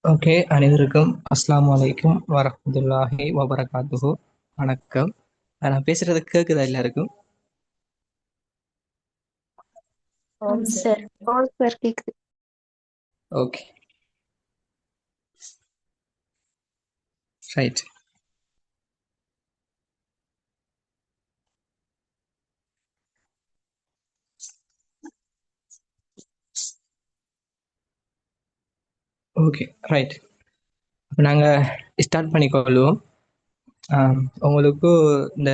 Okay, அனைவருக்கும் அஸ்ஸலாமு அலைக்கும் வரஹ்மத்துல்லாஹி வபரகாத்துஹு. வணக்கம். நான் பேசுறது கேக்குதா எல்லாருக்கும்? சார் கேக்குது. Okay, right. Okay, right. இப்போ நாங்கள் ஸ்டார்ட் பண்ணிக்கொள்வோம். உங்களுக்கு இந்த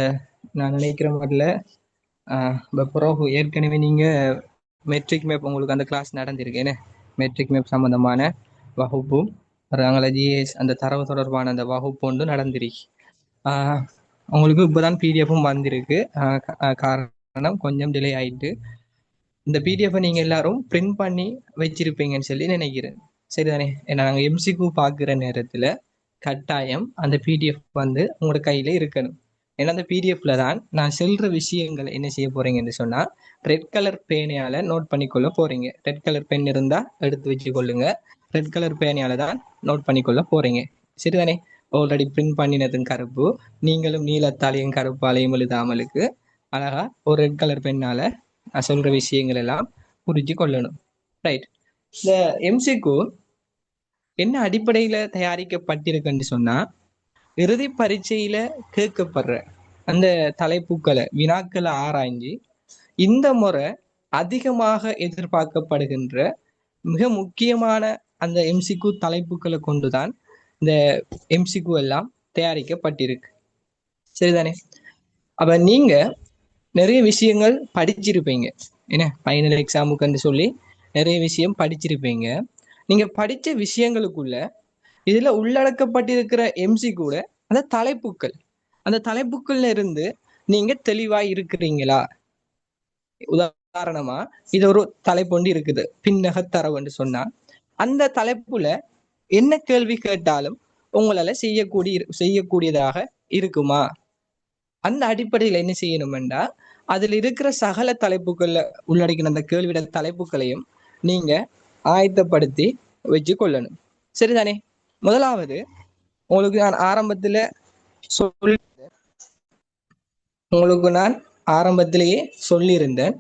நான் நினைக்கிற மாதிரில இப்போ பிறகு ஏற்கனவே நீங்கள் மெட்ரிக் மேப் உங்களுக்கு அந்த கிளாஸ் நடந்திருக்கேன்னு மெட்ரிக் மேப் சம்மந்தமான வகுப்பும் நாங்கள ஜிஎஸ் அந்த தரவு தொடர்பான அந்த வகுப்பு ஒன்று நடந்திருக்கு. உங்களுக்கு இப்போதான் பிடிஎஃப்பும் வந்திருக்கு. காரணம் கொஞ்சம் டிலே ஆயிட்டு. இந்த பிடிஎஃப் நீங்க எல்லாரும் பிரிண்ட் பண்ணி வச்சிருப்பீங்கன்னு சொல்லி நினைக்கிறேன். சரிதானே? ஏன்னா நாங்கள் எம்சிக்கு பார்க்குற நேரத்துல கட்டாயம் அந்த பிடிஎஃப் வந்து உங்களோட கையில இருக்கணும். ஏன்னா அந்த பிடிஎஃப்ல தான் நான் சொல்ற விஷயங்கள் என்ன செய்ய போறீங்கன்னு சொன்னா ரெட் கலர் பேனையால நோட் பண்ணிக்கொள்ள போறீங்க. ரெட் கலர் பென் இருந்தா எடுத்து வச்சு கொள்ளுங்க. ரெட் கலர் பேனையால தான் நோட் பண்ணிக்கொள்ள போறீங்க. சரிதானே? ஆல்ரெடி பிரிண்ட் பண்ணினதும் கருப்பு, நீங்களும் நீலத்தாலையும் கருப்பாலையும் எழுதாமலுக்கு அழகா ஒரு ரெட் கலர் பெண்ணால நான் சொல்ற விஷயங்கள் எல்லாம் புரிஞ்சு கொள்ளணும். ரைட். இந்த எம்சிக்கு என்ன அடிப்படையில தயாரிக்கப்பட்டிருக்குன்னு சொன்னா இறுதி பரீட்சையில கேட்கப்படுற அந்த தலைப்புக்களை வினாக்களை ஆராய்ஞ்சு இந்த முறை அதிகமாக எதிர்பார்க்கப்படுகின்ற மிக முக்கியமான அந்த எம்சிக்கு தலைப்புகளை கொண்டுதான் இந்த எம்சிக்கு எல்லாம் தயாரிக்கப்பட்டிருக்கு. சரிதானே? அப்ப நீங்க நிறைய விஷயங்கள் படிச்சிருப்பீங்க. என்ன ஃபைனல் எக்ஸாமுக்குன்னு சொல்லி நிறைய விஷயம் படிச்சிருப்பீங்க. நீங்க படிச்ச விஷயங்களுக்குள்ள இதுல உள்ளடக்கப்பட்டிருக்கிற எம்சி கூட அந்த தலைப்புக்கள், அந்த தலைப்புக்கள்ல இருந்து நீங்க தெளிவா இருக்கிறீங்களா? உதாரணமா இது ஒரு தலைப்பு இருக்குது, பின்னக தரவுன்னு சொன்னா அந்த தலைப்புல என்ன கேள்வி கேட்டாலும் உங்களால செய்யக்கூடியதாக இருக்குமா? அந்த அடிப்படையில் என்ன செய்யணும்னா அதில் இருக்கிற சகல தலைப்புகள்ல உள்ளடக்கின அந்த கேள்விட தலைப்புகளையும் நீங்க ஆயத்தப்படுத்தி வச்சு கொள்ளணும். சரிதானே? முதலாவது உங்களுக்கு நான் ஆரம்பத்திலேயே சொல்லியிருந்தேன்.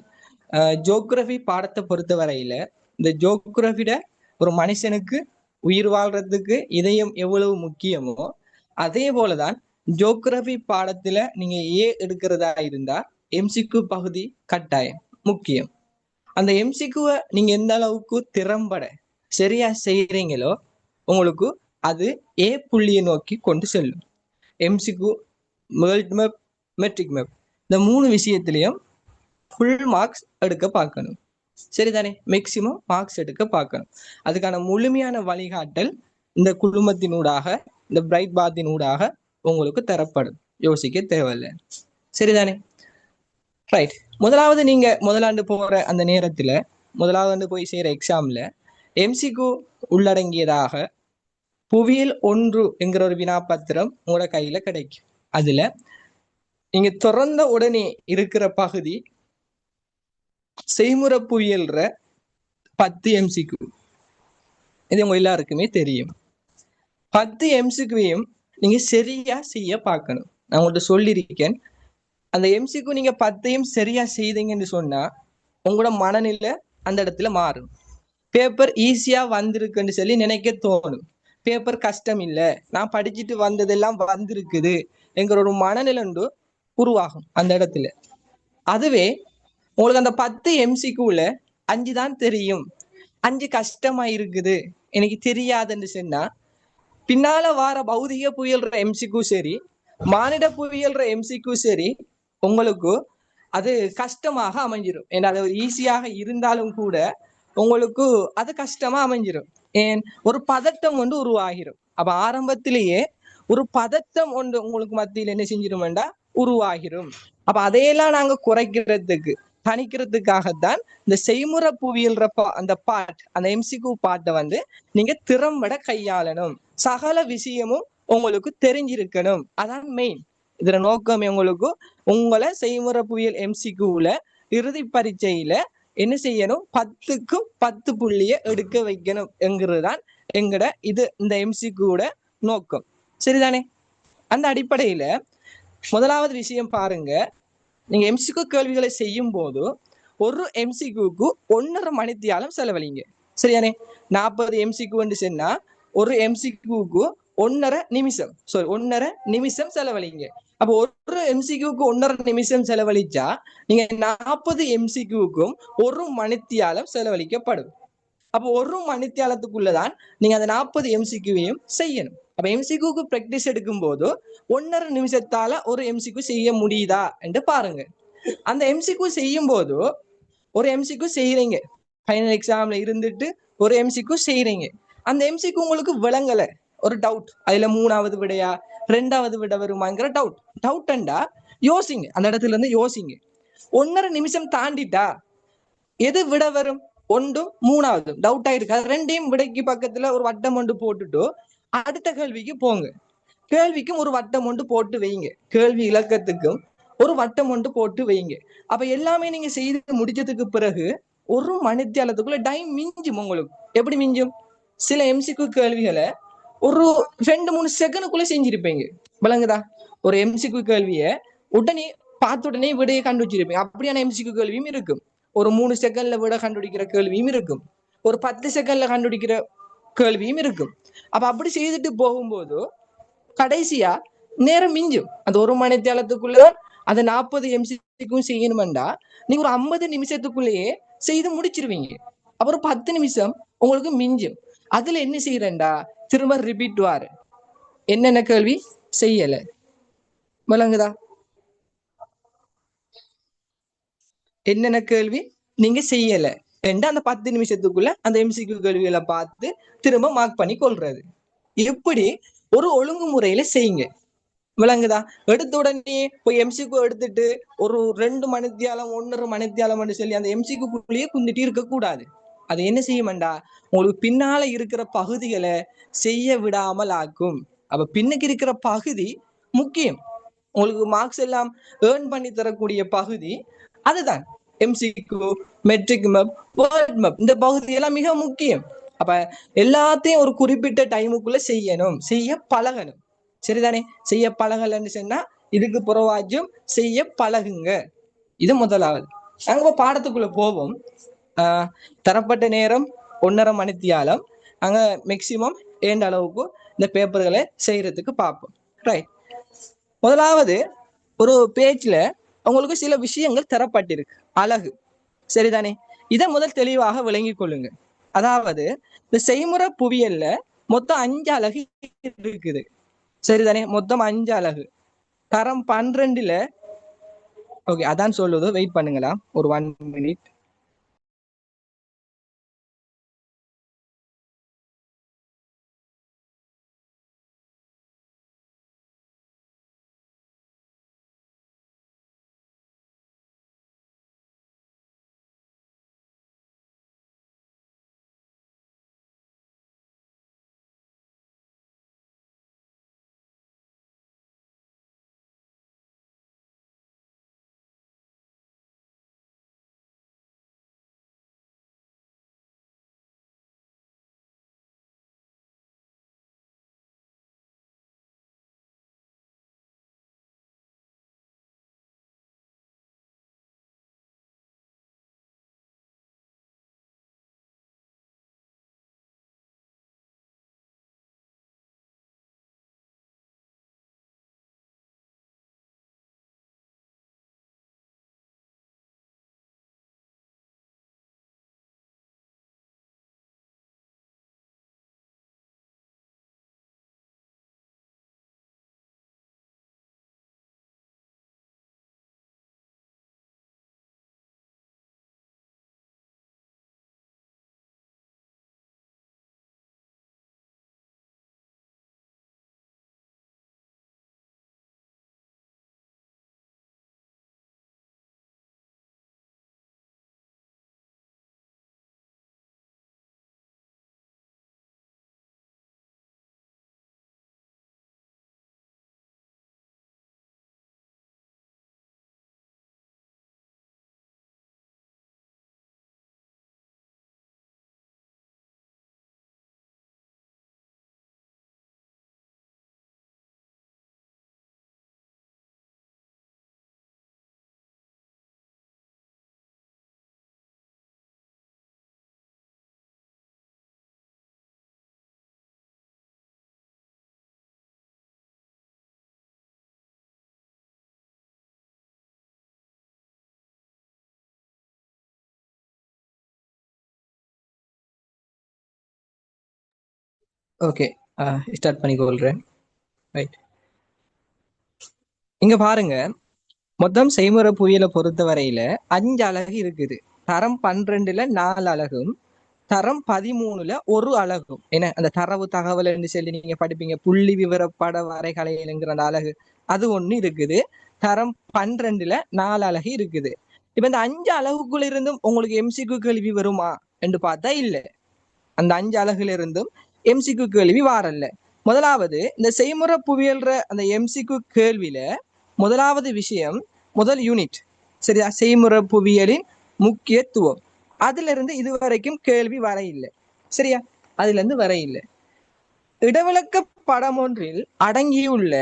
ஜியோகிரபி பாடத்தை பொறுத்த வரையில இந்த ஜியோகிரபிட ஒரு மனுஷனுக்கு உயிர் வாழ்றதுக்கு இதயம் எவ்வளவு முக்கியமோ அதே போலதான் ஜியோகிரபி பாடத்துல நீங்க எடுக்கிறதா இருந்தா எம்சிக்கு பகுதி கட்டாயம் முக்கியம். அந்த எம்சிக்குவை நீங்க எந்த அளவுக்கு திறம்பட சரியா செய்யறீங்களோ உங்களுக்கு அது புள்ளியை நோக்கி கொண்டு செல்லும். எம்சிக்கு, வேர்ல்ட் மேப், மெட்ரிக் மேப் இந்த 3 விஷயத்திலையும் ஃபுல் மார்க்ஸ் எடுக்க பார்க்கணும். சரிதானே? மேக்சிமம் மார்க்ஸ் எடுக்க பார்க்கணும். அதுக்கான முழுமையான வழிகாட்டல் இந்த குழுமத்தினூடாக, இந்த பிரைட் பாத்தினூடாக உங்களுக்கு தரப்படும். யோசிக்க தேவையில்லை. சரிதானே? ரைட். முதலாவது நீங்க முதலாண்டு போற அந்த நேரத்துல முதலாவது போய் செய்யற எக்ஸாம்ல எம்சிக்கு உள்ளடங்கியதாக புவியியல் 1 என்கிற ஒரு வினாப்பத்திரம் உங்களோட கையில கிடைக்கும். அதுல நீங்க திறந்த உடனே இருக்கிற பகுதி செய்முறை புவியியல்ற 10 எம்சிக்கு. இது உங்க எல்லாருக்குமே தெரியும். 10 எம்சிக்யூவையும் நீங்க சரியா செய்ய பார்க்கணும். நான் உங்கள்கிட்ட சொல்லியிருக்கேன், அந்த எம்சிக்யூ நீங்க 10ஐயும் சரியா செய்தீங்கன்னு சொன்னா உங்களோட மனநிலை அந்த இடத்துல மாறும். பேப்பர் ஈஸியா வந்திருக்குன்னு சொல்லி நினைக்க தோணும். பேப்பர் கஷ்டம் இல்லை, நான் படிச்சுட்டு வந்ததெல்லாம் வந்திருக்குது என்கிற ஒரு மனநிலை உருவாகும் அந்த இடத்துல. அதுவே உங்களுக்கு அந்த 10 எம்சிக்யூல 5 தான் தெரியும், 5 கஷ்டமா இருக்குது, எனக்கு தெரியாதுன்னு சொன்னா பின்னால வார பௌதிக புயல்ற எம்சிக்யூ சரி, மானிட புயல்ற எம்சிக்யூ சரி, உங்களுக்கு அது கஷ்டமாக அமைஞ்சிடும். ஏன்னா அது ஈஸியாக இருந்தாலும் கூட உங்களுக்கு அது கஷ்டமா அமைஞ்சிடும். ஏன், ஒரு பதட்டம் ஒன்று உருவாகிரும். அப்ப ஆரம்பத்திலேயே ஒரு பதட்டம் ஒன்று உங்களுக்கு மத்தியில் என்ன செஞ்சிருமெண்டா உருவாகிரும். அப்ப அதையெல்லாம் நாங்க குறைக்கிறதுக்கு தணிக்கிறதுக்காகத்தான் இந்த செய்முறை புவியியல்ற அந்த அந்த எம்சிக்யூ பாட்டை நீங்க திறம்பட கையாளணும். சகல விஷயமும் உங்களுக்கு தெரிஞ்சிருக்கணும். அதான் மெயின். இதுல நோக்கம் உங்களுக்கு உங்களை செய்முறை புவியியல் எம்சிக்யூல இறுதி பரீட்சையில என்ன செய்யணும், 10க்கு 10 புள்ளிய எடுக்க வைக்கணும் என்கிறதுதான் எங்கட இது இந்த எம்சிக்யூட நோக்கம். சரிதானே? அந்த அடிப்படையில முதலாவது விஷயம் பாருங்க, நீங்க எம்சிக்யூ கேள்விகளை செய்யும் போது ஒரு எம்சிக்யூக்கு 1.5 மணித்தியாலம் செலவழிங்க. சரியானே? 40 எம்சிக்யூ சொன்னா ஒரு எம்சிக்யூக்கு 1.5 நிமிஷம், சாரி 1.5 நிமிஷம் செலவழிங்க. அப்போ ஒரு எம்சிக்யூக்கு 1.5 நிமிஷம் செலவழிச்சா நீங்க 40 எம்சிக்யூக்கும் 1 மணித்தியாலம் செலவழிக்கப்படும். அப்போ 1 மணித்தியாலத்துக்குள்ளதான் நீங்க அந்த 40 எம்சிக்யூவையும் செய்யணும். அப்ப எம்சிக்யூக்கு பிராக்டிஸ் எடுக்கும் போது 1.5 நிமிஷத்தால ஒரு எம்சிக்யூ செய்ய முடியுதா என்று பாருங்க. அந்த எம்சிக்யூ செய்யும் போது ஒரு எம்சிக்யூ செய்யறீங்க, ஃபைனல் எக்ஸாம்ல இருந்துட்டு ஒரு எம்சிக்யூ செய்யறீங்க, அந்த எம்சிக்யூ உங்களுக்கு விளங்கல, ஒரு டவுட், அதுல 3வது விடையா 2வது விட வருமாங்கிற டவுட்ண்டா யோசிங்க, அந்த இடத்துல இருந்து யோசிங்க. 1.5 நிமிஷம் தாண்டிட்டா எது விட வரும், 1ம் 3வது டவுட் ஆயிருக்கு, அது 2யும் விடைக்கு பக்கத்துல ஒரு வட்டம் ஒன்று போட்டுட்டு அடுத்த கேள்விக்கு போங்க. கேள்விக்கும் ஒரு வட்டம் ஒன்று போட்டு வைங்க, கேள்வி இலக்கத்துக்கும் ஒரு வட்டம் ஒன்று போட்டு வைங்க. அப்ப எல்லாமே நீங்க செய்து முடிச்சதுக்கு பிறகு 1 மணித்தியாலத்துக்குள்ள டைம் மிஞ்சும். உங்களுக்கு எப்படி மிஞ்சும், சில எம்சிக்யூ கேள்விகளை ஒரு 2-3 செகண்டுக்குள்ள செஞ்சிருப்பீங்க. விளங்குதா? ஒரு எம்சிக்யூ கேள்வியை உடனே பார்த்த உடனே விடையை கண்டுபிடிச்சிருப்பீங்க. அப்படியான எம்சிக்யூ கேள்வியும் இருக்கும். ஒரு 3 செகண்ட்ல விட கண்டுபிடிக்கிற கேள்வியும் இருக்கும். ஒரு 10 செகண்ட்ல கண்டுபிடிக்கிற கேள்வியும் இருக்கும். அப்ப அப்படி செய்துட்டு போகும்போது கடைசியா நேரம் மிஞ்சும். அந்த 1 மணித்தியாலத்துக்குள்ளதான் அந்த 40 எம்சிக்கும் செய்யணும்டா நீங்க ஒரு 50 நிமிஷத்துக்குள்ளேயே செய்து முடிச்சிருவீங்க. அப்புறம் 10 நிமிஷம் உங்களுக்கு மிஞ்சும். அதுல என்ன செய்யறேன்டா, திரும்ப ரிப்பீட் வாரு, என்னென்ன கேள்வி செய்யல. விளங்குதா? என்னென்ன கேள்வி நீங்க செய்யல என்று அந்த 10 நிமிஷத்துக்குள்ள அந்த எம்சிக்யூ கேள்விகளை பார்த்து திரும்ப மார்க் பண்ணி கொள்றது. எப்படி ஒரு ஒழுங்குமுறையில செய்யுங்க. விளங்குதா? எடுத்த உடனே போய் எம்சிக்யூ எடுத்துட்டு ஒரு 2 மணித்தியாலம் 1.5 மணித்தியாலம் சொல்லி அந்த எம்சிக்யூக்குள்ளேயே குந்திட்டு இருக்க கூடாது. அது என்ன செய்யும்டா, உங்களுக்கு பின்னால இருக்கிற பகுதிகளை செய்ய விடாமல் ஆக்கும். அப்ப பின்னுக்கு இருக்கிற பகுதி முக்கியம். உங்களுக்கு மார்க்ஸ் எல்லாம் ஏர்ன் பண்ணி தரக்கூடிய பகுதி அதுதான் MCQ, metric map, world map, இந்த பகுதி எல்லாம் மிக முக்கியம். அப்ப எல்லாத்தையும் ஒரு குறிப்பிட்ட டைமுக்குள்ள செய்யணும், செய்ய பழகணும். சரிதானே? செய்ய பழகலன்னு சொன்னா இதுக்கு புறவாச்சும் செய்ய பழகுங்க. இது முதலாவது. நாங்க பாடத்துக்குள்ள போவோம். தரப்பட்ட நேரம் 1.5 மணித்தியாலம். அங்க மேக்சிமம் 2 அளவுக்கு இந்த பேப்பர்களை செய்யறதுக்கு பார்ப்போம். ரைட். முதலாவது, ஒரு பேஜ்ல உங்களுக்கு சில விஷயங்கள் தரப்பட்டிருக்கு, அழகு. சரிதானே? இதை முதல் தெளிவாக விளங்கிக் கொள்ளுங்க. அதாவது இந்த செய்முறை புவியல்ல மொத்தம் 5 அலகு இருக்குது. சரிதானே? மொத்தம் 5 அலகு. தரம் 12ல ஓகே, அதான் சொல்லுது. வெயிட் பண்ணுங்களா ஒரு 1 மினிட். ஓகே, ஸ்டார்ட் பண்ணிக்கொள்றேன். ரைட், இங்க பாருங்க. மொத்தம் செய்முறை புவியியலை பொறுத்த வரையில 5 அலகு இருக்குது. தரம் 12ல 4 அலகும், தரம் 13ல 1 அலகும். என்ன அந்த தரவு தகவல் என்று சொல்லி நீங்க படிப்பீங்க, புள்ளி விவர பட வரைகலைங்கிற அந்த அலகு, அது ஒண்ணு இருக்குது. தரம் 12ல 4 அலகு இருக்குது. இப்ப இந்த 5 அலகுக்குள்ள இருந்தும் உங்களுக்கு எம்சிக்யூ கேள்வி வருமா என்று பார்த்தா இல்ல. அந்த 5 அலகுல இருந்தும் எம்சிக்யூ கேள்வி வாரல்ல. முதலாவது இந்த செய்முறை புவியல்ற அந்த எம்சிக்யூ கேள்வியில முதலாவது விஷயம், முதல் யூனிட் சரியா, செய்முறை புவியியலின் முக்கியத்துவம். அதுல இருந்து இதுவரைக்கும் கேள்வி வர இல்லை. சரியா, அதுல இருந்து வர இல்லை. இடவிலக்க படம் ஒன்றில் அடங்கியுள்ள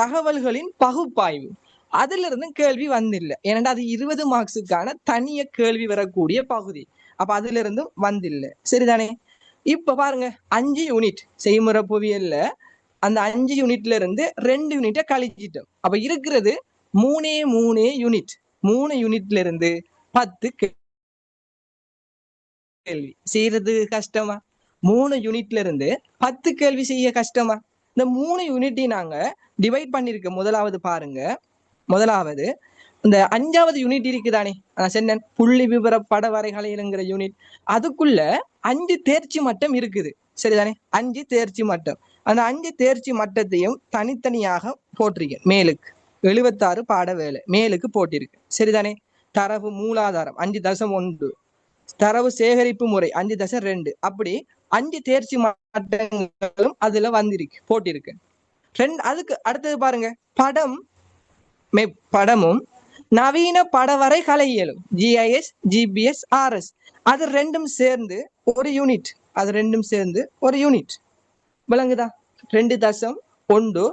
தகவல்களின் பகுப்பாய்வு, அதுல இருந்து கேள்வி வந்தில்லை. ஏனென்றா அது 20 மார்க்ஸுக்கான தனிய கேள்வி வரக்கூடிய பகுதி. அப்ப அதுல இருந்தும் வந்தில்லை. சரிதானே? இப்ப பாருங்க, 5 யூனிட் செய்முறை புவியியல்ல அந்த 5 யூனிட்ல இருந்து 2 யூனிட்டை கழிச்சிட்டோம். அப்ப இருக்கிறது 3 யூனிட். 3 யூனிட்ல இருந்து 10 கேள்வி செய்யறது கஷ்டமா? 3 யூனிட்ல இருந்து 10 கேள்வி செய்ய கஷ்டமா? இந்த 3 யூனிட்டையும் நாங்க டிவைட் பண்ணிருக்கோம். முதலாவது பாருங்க, முதலாவது இந்த 5வது யூனிட் இருக்குதானே, சென்னன் புள்ளி விவர பட வரைகலைங்கிற யூனிட், அதுக்குள்ள 5 தேர்ச்சி மட்டம் இருக்குது. சரிதானே? 5 தேர்ச்சி மட்டம். அந்த 5 தேர்ச்சி மட்டத்தையும் தனித்தனியாக போட்டிருக்கேன். மேலுக்கு 76 பாட வேலை மேலுக்கு போட்டிருக்கு. சரிதானே? தரவு மூலாதாரம் 5.1, தரவு சேகரிப்பு முறை 5.2, அப்படி 5 தேர்ச்சி மட்டங்களும் அதுல வந்திருக்கு, போட்டிருக்கு. அதுக்கு அடுத்தது பாருங்க, படமும் நவீன படவரை கலையியலும் GIS GBS RS, அது ரெண்டும் சேர்ந்து ஒரு யூனிட். அது ரெண்டும் சேர்ந்து ஒரு யூனிட். விளங்குதா? 2.1 2.2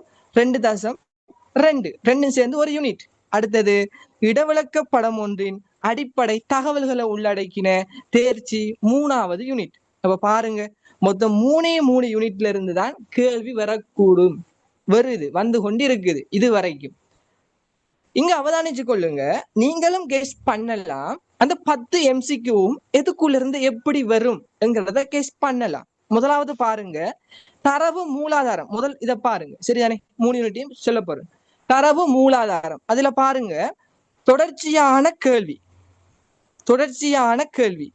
ரெண்டும் சேர்ந்து ஒரு யூனிட். அடுத்தது இடவிலக்க படம் ஒன்றின் அடிப்படை தகவல்களை உள்ளடக்கின தேர்ச்சி 3வது யூனிட். அப்ப பாருங்க, மொத்தம் 3 யூனிட்ல இருந்து தான் கேள்வி வரக்கூடும். வருது, வந்து கொண்டிருக்குது இது வரைக்கும். இங்க அவதானிச்சு கொள்ளுங்க, நீங்களும் கெஸ் பண்ணலாம். அந்த 10 MCQவும் எதுக்குள்ள இருந்து எப்படி வரும் என்கிறத கெஸ் பண்ணலாம். முதலாவது பாருங்க, தரவு மூலாதாரம். முதல் இதை பாருங்க. சரிதானே? 3 யூனிட்டையும் சொல்ல போறேன். தரவு மூலாதாரம், அதுல பாருங்க தொடர்ச்சியான கேள்வி. தொடர்ச்சியான கேள்வி.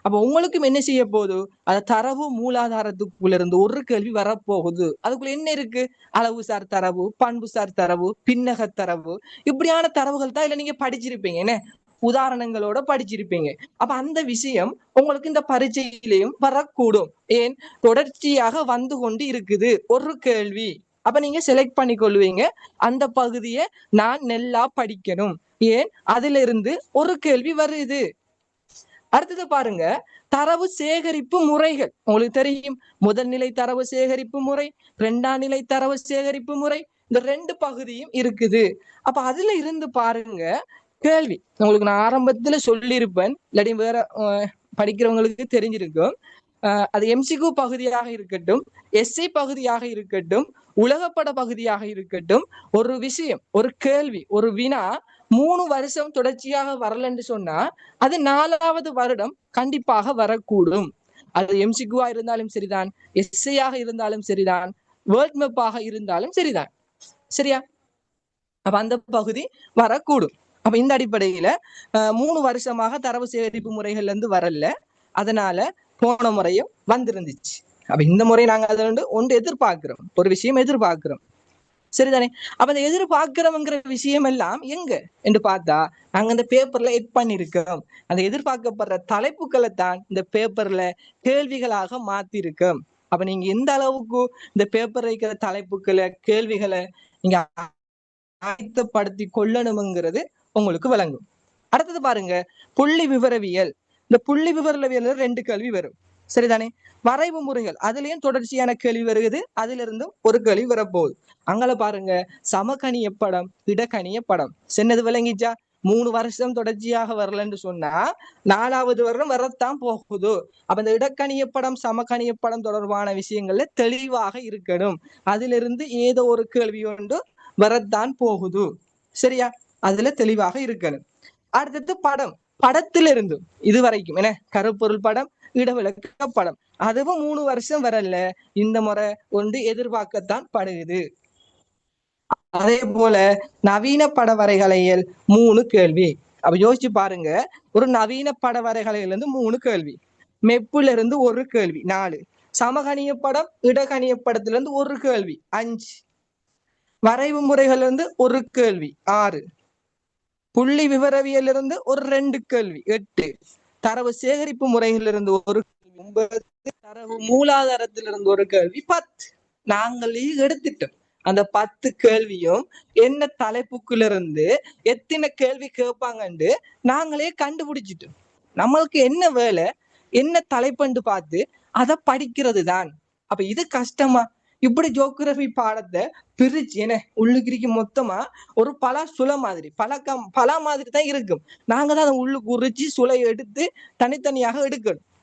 அப்ப உங்களுக்கும் என்ன செய்ய போகுது, அந்த தரவு மூலாதாரத்துக்குள்ள இருந்து ஒரு கேள்வி வரப்போகுது. அதுக்குள்ள என்ன இருக்கு? அளவுசார் தரவு, பண்புசார் தரவு, பின்னக தரவு, இப்படியான தரவுகள் தான் இல்ல நீங்க படிச்சிருப்பீங்க. என்ன உதாரணங்களோட படிச்சிருப்பீங்க. அப்ப அந்த விஷயம் உங்களுக்கு இந்த பரீட்சையிலையும் வரக்கூடும். ஏன்? தொடர்ச்சியாக வந்து கொண்டு இருக்குது ஒரு கேள்வி. அப்ப நீங்க செலக்ட் பண்ணி கொள்வீங்க, அந்த பகுதியை நான் நல்லா படிக்கணும். ஏன்? அதுல இருந்து ஒரு கேள்வி வருது. அடுத்தது பாருங்க, தரவு சேகரிப்பு முறைகள். உங்களுக்கு தெரியும், முதல் நிலை தரவு சேகரிப்பு முறை, 2ஆம் நிலை தரவு சேகரிப்பு முறை, இந்த 2 பகுதியும் இருக்குது. அப்ப அதுல இருந்து பாருங்க கேள்வி. உங்களுக்கு நான் ஆரம்பத்துல சொல்லியிருப்பேன், இல்லாட்டி வேற படிக்கிறவங்களுக்கு தெரிஞ்சிருக்கும். அது MCQ பகுதியாக இருக்கட்டும், SC பகுதியாக இருக்கட்டும், உலகப்பட பகுதியாக இருக்கட்டும், ஒரு விஷயம், ஒரு கேள்வி, ஒரு வினா 3 வருஷம் தொடர்ச்சியாக வரலன்னு சொன்னா அது 4வது வருடம் கண்டிப்பாக வரக்கூடும். அது MCQ இருந்தாலும் சரிதான், SC இருந்தாலும் சரிதான், வேர்ல்ட் மேப்பாக இருந்தாலும் சரிதான். சரியா? அப்ப அந்த பகுதி வரக்கூடும். அப்ப இந்த அடிப்படையில 3 வருஷமாக தரவு சேகரிப்பு முறைகள்ல இருந்து வரல, அதனால போன முறையும் வந்திருந்துச்சு. அப்ப இந்த முறை நாங்க அதை ஒன்று எதிர்பார்க்கிறோம், ஒரு விஷயம் எதிர்பார்க்கிறோம். சரிதானே? அப்ப அந்த எதிர்பார்க்கிறோம்ங்கிற விஷயம் எல்லாம் எங்க என்று பார்த்தா நாங்க இந்த பேப்பர்ல எட் பண்ணிருக்கோம். அந்த எதிர்பார்க்கப்படுற தலைப்புகளை தான் இந்த பேப்பர்ல கேள்விகளாக மாத்திருக்கோம். அப்ப நீங்க எந்த அளவுக்கு இந்த பேப்பர்ல இருக்கிற தலைப்புகளை, கேள்விகளை நீங்க ஆயத்தப்படுத்தி கொள்ளணும்ங்கிறது உங்களுக்கு விளங்கும். அடுத்தது பாருங்க, புள்ளி விவரவியல். இந்த புள்ளி விவரவியல் 2 கேள்வி வரும். சரிதானே? வரைவு முறைகள், அதுலயும் தொடர்ச்சியான கேள்வி வருகிறது, அதுல இருந்தும் ஒரு கேள்வி வரப்போகுது. அங்கல பாருங்க, சமகணிய படம், இடக்கணிய படம். சின்னது விளங்கிச்சா? 3 வருஷம் தொடர்ச்சியாக வரலன்னு சொன்னா 4வது வருடம் வரத்தான் போகுது. அப்ப இந்த இடக்கணிய படம், சமகணிய படம் தொடர்பான விஷயங்கள்ல தெளிவாக இருக்கணும். அதுல இருந்து ஏதோ ஒரு கேள்வி ஒன்று வரத்தான் போகுது. சரியா? அதுல தெளிவாக இருக்கணும். அடுத்தது படம். படத்திலிருந்து இதுவரைக்கும் என்ன கருப்பொருள் படம், இடவிலக்க படம், அதுவும் 3 வருஷம் வரல. இந்த முறை ஒன்று எதிர்பார்க்கத்தான் படுகிறது. அதே போல நவீன பட வரைகலையில் 3 கேள்வி. அப்ப யோசிச்சு பாருங்க, ஒரு நவீன பட வரைகலையில இருந்து 3 கேள்வி, மெப்புல இருந்து 1 கேள்வி 4, சமகணிய படம் இடகணிய படத்துல இருந்து 1 கேள்வி 5, வரைவு முறைகள் இருந்து 1 கேள்வி 6, புள்ளி விவரவியல் இருந்து ஒரு 2 கேள்வி 8, தரவு சேகரிப்பு முறைகளிலிருந்து 1 கேள்வி 9, தரவு மூலாதாரத்திலிருந்து 1 கேள்வி 10. நாங்கள் எடுத்துட்டோம். அந்த 10 கேள்வியும் என்ன தலைப்புக்குள்ள இருந்து எத்தனை கேள்வி கேட்பாங்கன்னு நாங்களே கண்டுபிடிச்சிட்டோம். நம்மளுக்கு என்ன வேலை, என்ன தலைப்புன்னு பார்த்து அதை படிக்கிறது தான். அப்ப இது கஷ்டமா? இப்படி ஜியோகிராபி பாடத்தை பிரிச்சு என்ன உள்ளுக்கு மொத்தமா ஒரு சுளை மாதிரி பல மாதிரி தான் இருக்கும். நாங்க தான் அதை உள்ளுக்கு உரிச்சு சுளை எடுத்து தனித்தனியாக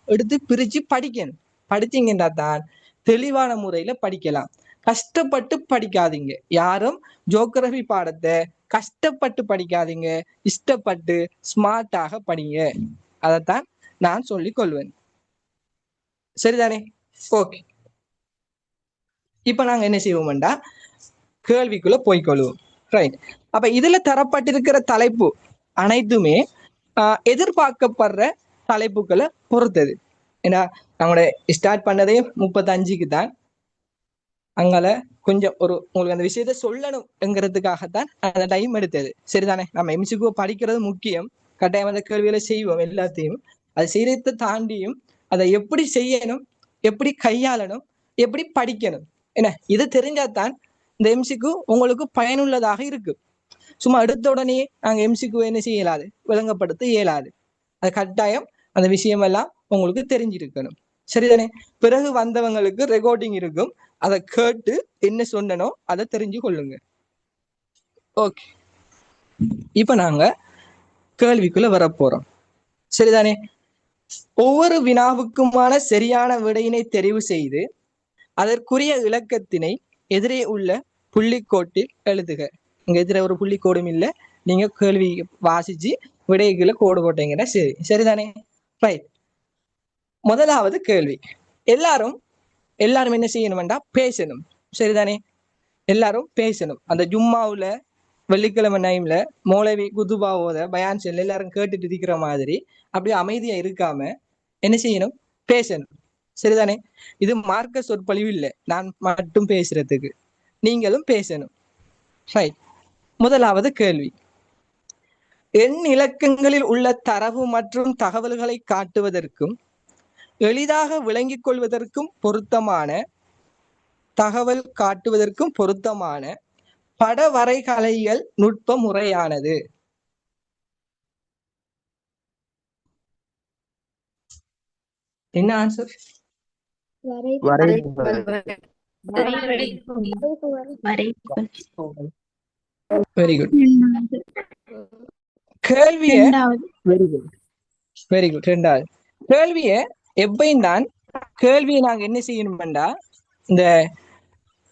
எடுத்து பிரிச்சு படிக்கணும். படிச்சீங்கன்னா தான் தெளிவான முறையில படிக்கலாம். கஷ்டப்பட்டு படிக்காதீங்க. யாரும் ஜியோகிராபி பாடத்தை கஷ்டப்பட்டு படிக்காதீங்க, இஷ்டப்பட்டு ஸ்மார்ட்டாக படிங்க. அதைத்தான் நான் சொல்லிக் கொள்வேன். சரிதானே? ஓகே, இப்ப நாங்க என்ன செய்வோம்டா, கேள்விக்குள்ள போய்கொள்வோம். ரைட். அப்ப இதுல தரப்பட்டிருக்கிற தலைப்பு அனைத்துமே எதிர்பார்க்கப்படுற தலைப்புகளை பொறுத்தது. ஏன்னா நம்மளோட ஸ்டார்ட் பண்ணதே 35க்கு தான். அங்கால கொஞ்சம் உங்களுக்கு அந்த விஷயத்த சொல்லணும்ங்கிறதுக்காகத்தான் அந்த டைம் எடுத்தது. சரிதானே? நம்ம எம்சிக்கு படிக்கிறது முக்கியம், கட்டாயம் அந்த கேள்விகளை செய்வோம். எல்லாத்தையும் அதை செய்யறதை தாண்டியும் அதை எப்படி செய்யணும், எப்படி கையாளணும், எப்படி படிக்கணும், என்ன இது தெரிஞ்சாதான் இந்த எம்சிக்கு உங்களுக்கு பயனுள்ளதாக இருக்கு. சும்மா எடுத்த உடனே நாங்க எம்சிக்கு என்ன செய்ய இயலாது, விளங்கப்படுத்த இயலாது. அது கட்டாயம் அந்த விஷயம் எல்லாம் உங்களுக்கு தெரிஞ்சிருக்கணும். சரிதானே? பிறகு வந்தவங்களுக்கு ரெக்கார்டிங் இருக்கும், அதை கேட்டு என்ன சொன்னனோ அதை தெரிஞ்சு கொள்ளுங்க. ஓகே, இப்ப நாங்க கேள்விக்குள்ள வரப்போறோம். சரிதானே? ஒவ்வொரு வினாவுக்குமான சரியான விடையினை தெரிவு செய்து அதற்குரிய இலக்கத்தினை எதிரே உள்ள புள்ளிக்கோட்டில் எழுதுக. இங்க எதிர ஒரு புள்ளிக்கோடும் இல்லை, நீங்க கேள்வி வாசிச்சு விடைக்குள்ள கோடு போட்டீங்கன்னா சரி. சரிதானே? ரைட். முதலாவது கேள்வி, எல்லாரும் என்ன செய்யணும்டா, பேசணும். சரிதானே? எல்லாரும் பேசணும். அந்த ஜும்மாவுல வெள்ளிக்கிழமை டைம்ல மௌலவி குதுபாவோட பயான் செல்ல எல்லாரும் கேட்டுட்டு இருக்கிற மாதிரி அப்படியே அமைதியா இருக்காம என்ன செய்யணும், பேசணும். சரிதானே? இது மார்க்க சொற்பொழிவு இல்லை, நான் மட்டும் பேசுறதுக்கு, நீங்களும் பேசணும். ரைட். முதலாவது கேள்வி, எண் இலக்கங்களில் உள்ள தரவு மற்றும் தகவல்களை காட்டுவதற்கும் எளிதாக விளங்கிக் கொள்வதற்கும் பொருத்தமான தகவல் காட்டுவதற்கும் பொருத்தமான பட வரைகலைகள் நுட்ப முறையானது. என்ன ஆன்சர்? Very good. கேள்விய வெரி குட். ரெண்டாவது கேள்விய எப்பயும் தான் கேள்வியை நாங்க என்ன செய்யணும்டா, இந்த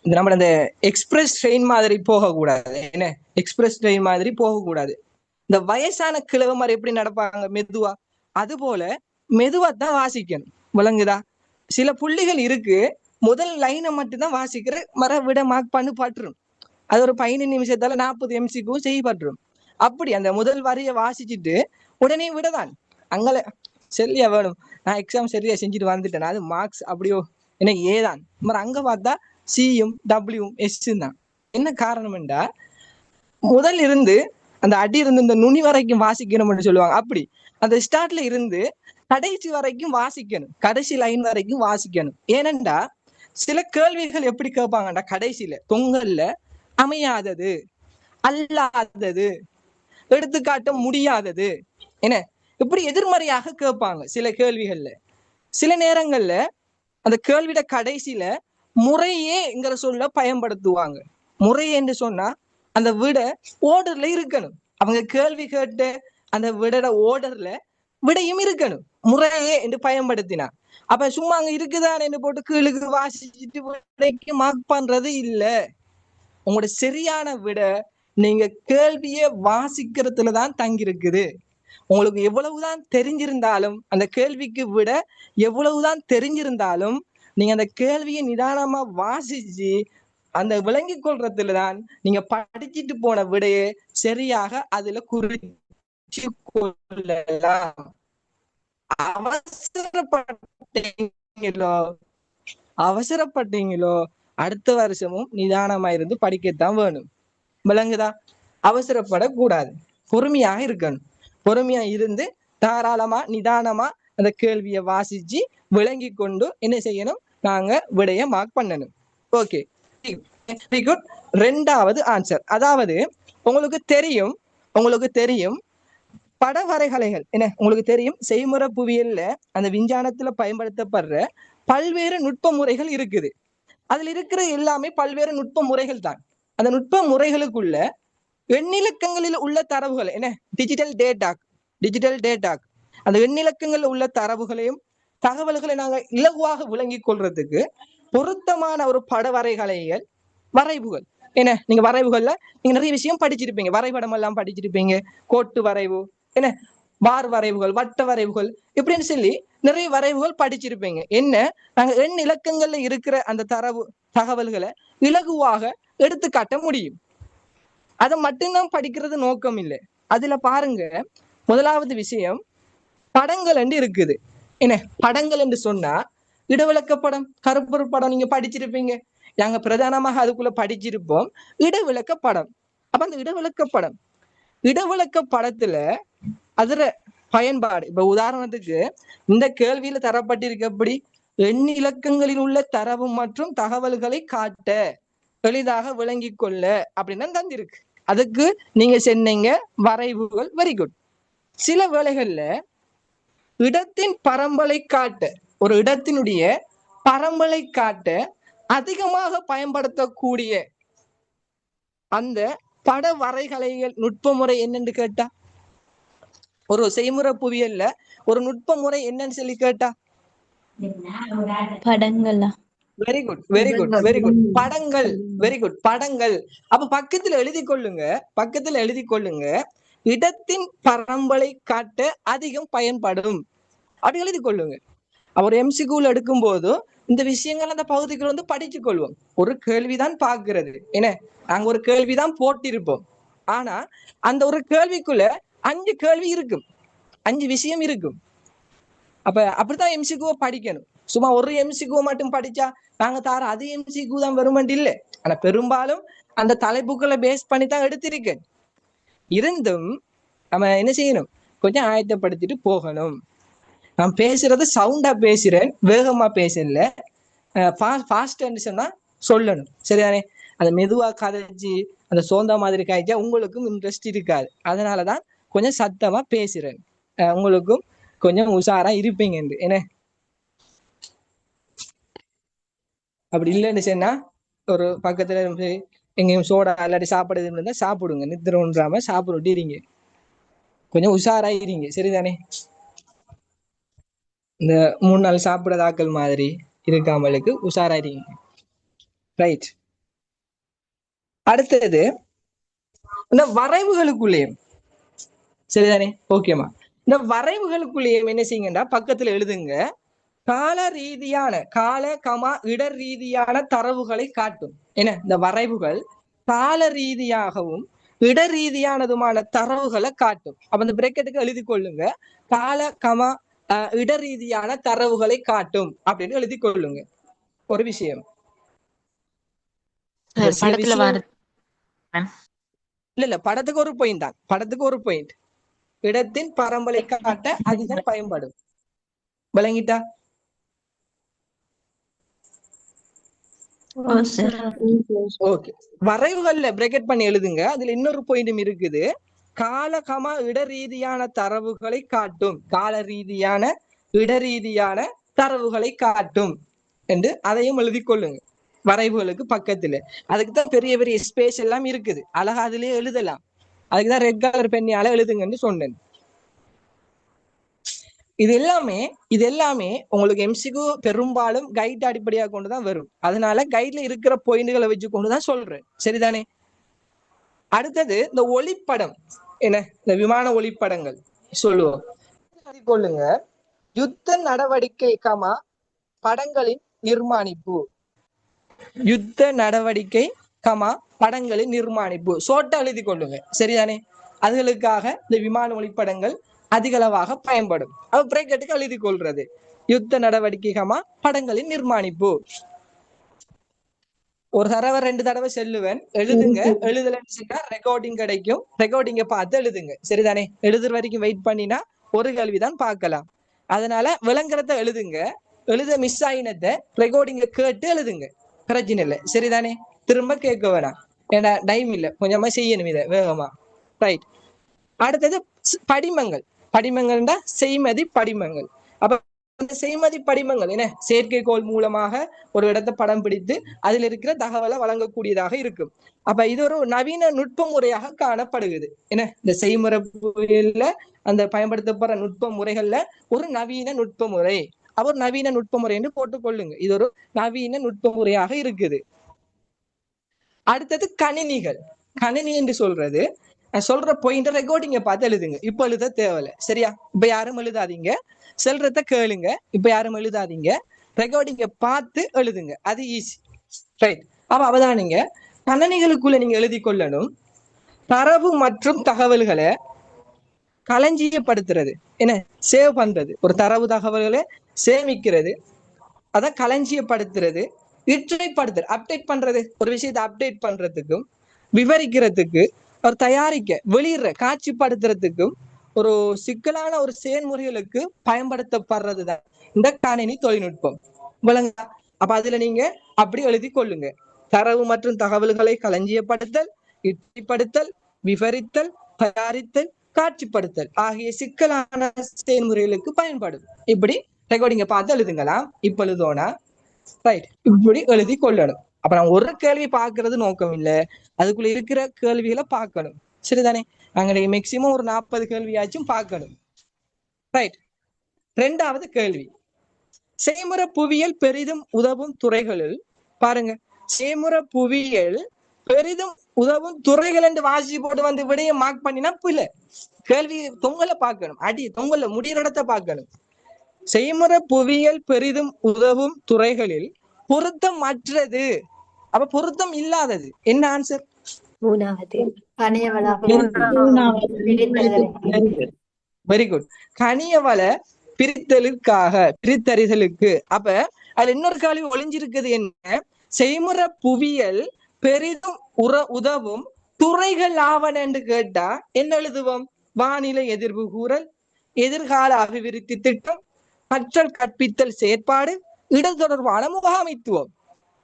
நம்ம இந்த எக்ஸ்பிரஸ் ட்ரெயின் மாதிரி போகக்கூடாது. என்ன எக்ஸ்பிரஸ் ட்ரெயின் மாதிரி போகக்கூடாது. இந்த வயசான கிழவ மாதிரி எப்படி நடப்பாங்க மெதுவா, அது போல மெதுவா தான் வாசிக்கணும். விளங்குதா? சில புள்ளிகள் இருக்கு, முதல் லைனை மட்டும்தான் வாசிக்கிற மர விட மார்க் பண்ணு பட்டுரும். அது ஒரு 15 நிமிஷத்தால 40 எம்சிக்கும் செய்யப்பட்டுரும். அப்படி அந்த முதல் வரிய வாசிச்சுட்டு உடனே விடதான் அங்கல சரியா வேணும், நான் எக்ஸாம் சரியா செஞ்சுட்டு வந்துட்டேன், அது மார்க்ஸ் அப்படியோ எனக்கு ஏதான். அங்க பார்த்தா சியும் டபிள்யூவும் எஸ் தான். என்ன காரணம்டா, முதல் இருந்து அந்த அடி இருந்து இந்த நுனி வரைக்கும் வாசிக்கணும்னு சொல்லுவாங்க. அப்படி அந்த ஸ்டார்ட்ல இருந்து கடைசி வரைக்கும் வாசிக்கணும், கடைசி லைன் வரைக்கும் வாசிக்கணும். ஏனென்றா சில கேள்விகள் எப்படி கேட்பாங்கடா, கடைசியில தொங்கல்ல அமையாதது, அல்லாதது, எடுத்துக்காட்ட முடியாதது, என்ன இப்படி எதிர்மறையாக கேட்பாங்க சில கேள்விகள்ல. சில நேரங்கள்ல அந்த கேள்வியோட கடைசியில முறையேங்கிற சொல்ல பயன்படுத்துவாங்க. முறையே என்று சொன்னா அந்த விட ஓர்டர்ல இருக்கணும். அவங்க கேள்வி கேட்டு அந்த விட ஓர்டர்ல விடையும் இருக்கணும், முறையே என்று பயன்படுத்தினா. அப்ப சும்மா அங்க இருக்குதான் என்று போட்டு கீழுக்கு வாசிச்சுட்டு விடைக்கு மார்க் பண்றது இல்ல. உங்களோட சரியான விட நீங்க கேள்வியை வாசிக்கிறதுலதான் தங்கி இருக்குது. உங்களுக்கு எவ்வளவுதான் தெரிஞ்சிருந்தாலும் அந்த கேள்விக்கு விட எவ்வளவுதான் தெரிஞ்சிருந்தாலும் நீங்க அந்த கேள்வியை நிதானமா வாசிச்சு அந்த விளங்கி கொள்றதுலதான் நீங்க படிச்சுட்டு போன விடையே சரியாக அதுல குறிச்சு கொள்ளலாம். அவசரப்பட்டீங்களோ அவசரப்பட்டீங்களோ அடுத்த வருஷமும் நிதானமா இருந்து படிக்கத்தான் வேணும். விளங்குதா? அவசரப்படக்கூடாது, பொறுமையாக இருக்கணும். பொறுமையா இருந்து தாராளமா நிதானமா அந்த கேள்வியை வாசிச்சு விளங்கி கொண்டு என்ன செய்யணும், நாங்க விடைய மார்க் பண்ணணும். Okay, very good. ரெண்டாவது ஆன்சர், அதாவது உங்களுக்கு தெரியும் படவரைகலைகள் என்ன உங்களுக்கு தெரியும், செய்முறை புவியியல்ல அந்த விஞ்ஞானத்துல பயன்படுத்தப்படுற பல்வேறு நுட்ப முறைகள் இருக்குது. அதுல இருக்கிற எல்லாமே பல்வேறு நுட்ப முறைகள் தான். அந்த நுட்ப முறைகளுக்குள்ள எண்ணிலக்கங்களில் உள்ள தரவுகள் என்ன, டிஜிட்டல் டேட்டா அந்த எண்ணிலக்கங்களில் உள்ள தரவுகளையும் தகவல்களை நாங்க இலகுவாக விளங்கி கொள்றதுக்கு பொருத்தமான ஒரு படவரைகலைகள் வரைவுகள் என்ன. நீங்க வரைவுகள்ல நீங்க நிறைய விஷயம் படிச்சிருப்பீங்க, வரைபடம் எல்லாம் படிச்சிருப்பீங்க, கோட்டு வரைவு என்ன, பார் வரைவுகள், வட்ட வரைவுகள், இப்படின்னு சொல்லி நிறைய வரைவுகள் படிச்சிருப்பீங்க. என்ன, நாங்க எண் இலக்கங்கள்ல இருக்கிற அந்த தகவல்களை இலகுவாக எடுத்துக்காட்ட முடியும். அதை மட்டும்தான் படிக்கிறது நோக்கம் இல்லை. அதுல பாருங்க, முதலாவது விஷயம் படங்கள் என்று இருக்குது என்ன. படங்கள் என்று சொன்னா இடவிளக்க படம், கருப்பொரு படம் நீங்க படிச்சிருப்பீங்க. நாங்க பிரதானமாக அதுக்குள்ள படிச்சிருப்போம் இடவிளக்க படம். அப்ப அந்த இடவிளக்க படத்துல அதுல பயன்பாடு, இப்ப உதாரணத்துக்கு இந்த கேள்வியில தரப்பட்டிருக்கப்படி எண் இலக்கங்களில் உள்ள தரவு மற்றும் தகவல்களை காட்ட எளிதாக விளங்கி கொள்ள அப்படின்னு தந்திருக்கு. அதுக்கு நீங்க சொன்னீங்க வரைவுகள், வெரி குட். சில வேளைகள்ல இடத்தின் பரம்பலை காட்ட, ஒரு இடத்தினுடைய பரம்பலை காட்ட அதிகமாக பயன்படுத்தக்கூடிய அந்த பட வரைகலைகள் நுட்ப முறை என்னன்னு கேட்டா, ஒரு செய்முறை புவியல்ல ஒரு நுட்ப முறை என்னன்னு சொல்லி கேட்டா படங்களா? வெரி குட் படங்கள், வெரி குட் படங்கள். அப்ப பக்கத்துல எழுதி கொள்ளுங்க இடத்தின் பரம்பலை காட்ட அதிகம் பயன்படும் அப்படி எழுதி கொள்ளுங்க. அவர் எம்சிக்யூல எடுக்கும் போது இந்த விஷயங்கள் அந்த பகுதிக்குள்ள வந்து படிச்சு கொள்வோம். ஒரு கேள்விதான் பாக்குறது என்ன, நாங்க ஒரு கேள்விதான் போட்டிருப்போம். ஆனா அந்த ஒரு கேள்விக்குள்ள 5 கேள்வி இருக்கும், 5 விஷயம் இருக்கும். அப்ப அப்படித்தான் எம்சிக்யூவை படிக்கணும். சும்மா ஒரு எம்சிக்யூ மட்டும் படிச்சா நாங்க தார அது எம்சிக்யூ தான் வருமெண்ட் இல்லை. ஆனா பெரும்பாலும் அந்த தலைப்புக்களை பேஸ் பண்ணி தான் எடுத்திருக்கேன். இருந்தும் நம்ம என்ன செய்யணும், கொஞ்சம் ஆயத்தப்படுத்திட்டு போகணும். நான் பேசுறது சவுண்டா பேசுறேன், வேகமா பேசல, சொன்னா சொல்லணும், சரிதானே? அந்த மெதுவா கதைச்சு அந்த சோந்த மாதிரி காய்ச்சா உங்களுக்கும் இன்ட்ரெஸ்ட் இருக்காது. அதனாலதான் கொஞ்சம் சத்தமா பேசுறேன், உங்களுக்கும் கொஞ்சம் உஷாரா இருப்பீங்க. என்ன அப்படி இல்லைன்னு சொன்னா ஒரு பக்கத்துல எங்கேயும் சோடா இல்லாட்டி சாப்பிடுறது இருந்தா சாப்பிடுங்க, நித்திரம்ன்றாம சாப்பிடுறீங்க, கொஞ்சம் உஷாரா இருங்க, சரிதானே? இந்த 3 நாள் சாப்பிடாத ஆக்கள் மாதிரி இருக்காமலுக்கு உஷாராயிருங்க. ரைட். அடுத்தது இந்த வரைவுகளுக்குள்ளேயும், சரிதானே? ஓகேமா. இந்த வரைவுகளுக்குள்ளேயும் என்ன செய்யுங்கடா, பக்கத்துல எழுதுங்க கால இடர் ரீதியான தரவுகளை காட்டும். என்ன, இந்த வரைவுகள் கால ரீதியாகவும் இடர் ரீதியானதுமான தரவுகளை காட்டும். அப்ப இந்த பிரேக்கெட்டுக்கு எழுதி கொள்ளுங்க கால இடர் ரீதியான தரவுகளை காட்டும் அப்படின்னு எழுதி கொள்ளுங்க. ஒரு விஷயம் இல்ல படத்துக்கு ஒரு பாயிண்ட் தான், படத்துக்கு ஒரு பாயிண்ட். இடத்தின் பரம்பலை காட்ட அதிகம் பயன்படும். விளங்கிட்டா? ஓகே. வரைவுகள்ல பிரேக்கெட் பண்ணி எழுதுங்க. அதுல இன்னொரு பாயிண்டும் இருக்குது, கால இடரீதியான தரவுகளை காட்டும், கால ரீதியான இடரீதியான தரவுகளை காட்டும் என்று அதையும் எழுதி கொள்ளுங்க வரைவுகளுக்கு பக்கத்துல. அதுக்குதான் பெரிய பெரிய ஸ்பேஸ் எல்லாம் இருக்குது, அழகா அதுலயே எழுதலாம். அதுக்குதான் ரெட் கலர் பெண்ணியால எழுதுங்கன்னு சொன்னேன். இது எல்லாமே உங்களுக்கு எம்சிக்யூ பெரும்பாலும் கைட் அடிப்படையாக கொண்டுதான் வரும். அதனால கைட்ல இருக்கிற பாயிண்ட்களை வச்சு கொண்டுதான் சொல்றேன், சரிதானே? அடுத்தது இந்த ஒளிப்படம் என்ன, இந்த விமான ஒளிப்படங்கள் சொல்லுவோம். கொள்ளுங்க. யுத்த நடவடிக்கை படங்களின் நிர்மாணிப்பு. யுத்த நடவடிக்கை படங்களின் நிர்மாணிப்பு. சோட்டா எழுதி கொள்ளுங்க. சரிதானே? அதுகளுக்காக இந்த விமான ஒளிப்படங்கள் அதிகளவாக பயன்படும். பிரேக்கெட்டுக்கு எழுதி கொள்றது. யுத்த நடவடிக்கை படங்களின் நிர்மாணிப்பு. ஒரு தடவை 2 தடவை செல்லுவேன். எழுதுங்க. எழுதலன்னு ரெக்கார்டிங் கிடைக்கும். ரெக்கார்டிங்க பார்த்து எழுதுங்க. சரிதானே? எழுதுற வரைக்கும் வெயிட் பண்ணினா ஒரு கேள்விதான் பார்க்கலாம். அதனால விளங்குறத எழுதுங்க. எழுத மிஸ் ஆயினத்தை ரெக்கார்டிங்க கேட்டு எழுதுங்க. பிரச்சனை இல்லை. சரிதானே? திரும்ப கேட்க வேணாம். ஏன்னா டைம் இல்லை. கொஞ்சமா செய்யணும் இதை வேகமா. ரைட். அடுத்தது படிமங்கள். படிமங்கள்னா செய்மதி படிமங்கள். அப்ப அந்த செய்மதி படிமங்கள் என்ன? செயற்கைக்கோள் மூலமாக ஒரு இடத்தை படம் பிடித்து அதில் இருக்கிற தகவலை வழங்கக்கூடியதாக இருக்கும். அப்ப இது ஒரு நவீன நுட்ப முறையாக காணப்படுகிறது. என்ன? இந்த செய்முறையில அந்த பயன்படுத்தப்படுற நுட்ப முறைகள்ல ஒரு நவீன நுட்ப முறை. அவர் நவீன நுட்ப முறை என்று போட்டுக்கொள்ளுங்க. இது ஒரு நவீன நுட்ப முறையாக இருக்குது. அடுத்தது கணினிகள். கணினி என்று சொல்றது சொல்ற பாயிண்ட் ரெக்கார்டிங்க பார்த்து எழுதுங்க. இப்ப எழுத தேவையில்ல. சரியா? இப்ப யாரும் எழுதாதீங்க. செல்றத கேளுங்க. இப்ப யாரும் எழுதாதீங்க. ரெக்கார்டிங்க பார்த்து எழுதுங்க. அது ஈஸி. ரைட். அப்ப அவதானிங்க. கணினிகளுக்குள்ள நீங்க எழுதி கொள்ளணும். தரவு மற்றும் தகவல்களை களஞ்சியப்படுத்துறது. என்ன? சேவ் பண்றது. ஒரு தரவு தகவல்களை சேமிக்கிறது. அதான் களஞ்சியப்படுத்துறது. இற்றைப்படுத்துறது. அப்டேட் பண்றது. ஒரு விஷயத்தை அப்டேட் பண்றதுக்கும் விவரிக்கிறதுக்கு ஒரு தயாரிக்க வெளியிடுற காட்சிப்படுத்துறதுக்கும் ஒரு சிக்கலான ஒரு செயல்முறைகளுக்கு பயன்படுத்தப்படுறதுதான் இந்த கணினி தொழில்நுட்பம். விளங்கா? அப்ப அதுல நீங்க அப்படி எழுதி கொள்ளுங்க. தரவு மற்றும் தகவல்களை களஞ்சியப்படுத்தல், இற்றைப்படுத்தல், விவரித்தல், தயாரித்தல், காட்சிப்படுத்தல் ஆகிய சிக்கலான செயல்முறைகளுக்கு பயன்படும். இப்படி ரெக்கார்டிங்க பார்த்து எழுதுங்களாம். இப்ப எழுதோனா ரைட். இப்படி எழுதி கொள்ளணும். அப்ப நான் ஒரு கேள்வி பார்க்கறது நோக்கம் இல்லை. அதுக்குள்ள இருக்கிற கேள்விகளை பார்க்கணும். சரிதானே? அங்க மேக்சிமம் ஒரு 40 கேள்வியாச்சும் பார்க்கணும். ரைட். 2வது கேள்வி. செய்முற புவியியல் பெரிதும் உதவும் துறைகளில் பாருங்க. செய்முற புவியியல் பெரிதும் உதவும் துறைகள் என்று வாசி போட்டு வந்து விடைய மார்க் பண்ணினா புரியல. கேள்வி தொங்கலை பார்க்கணும். அடி தொங்கல முடிகிற இடத்தை பார்க்கணும். செய்முற புவியியல் பெரிதும் உதவும் துறைகளில் பொருத்தம் மற்றது. அப்ப பொருத்தம் இல்லாதது என்ன ஆன்சர்? 3வது வெரி குட். கனியவள பிரித்தறிதலுக்கு. அப்ப அதுல இன்னொரு கேள்வி ஒளிஞ்சிருக்குது. என்ன? செய்முற புவியியல் பெரிதும் உதவும் துறைகள் ஆவன என்று கேட்டா என்ன எழுதுவோம்? வானிலை எதிர்வு கூறல், எதிர்கால அபிவிருத்தி திட்டம், கற்றல் கற்பித்தல் செயற்பாடு, இடர் தொடர்பான முகாமைத்துவம்.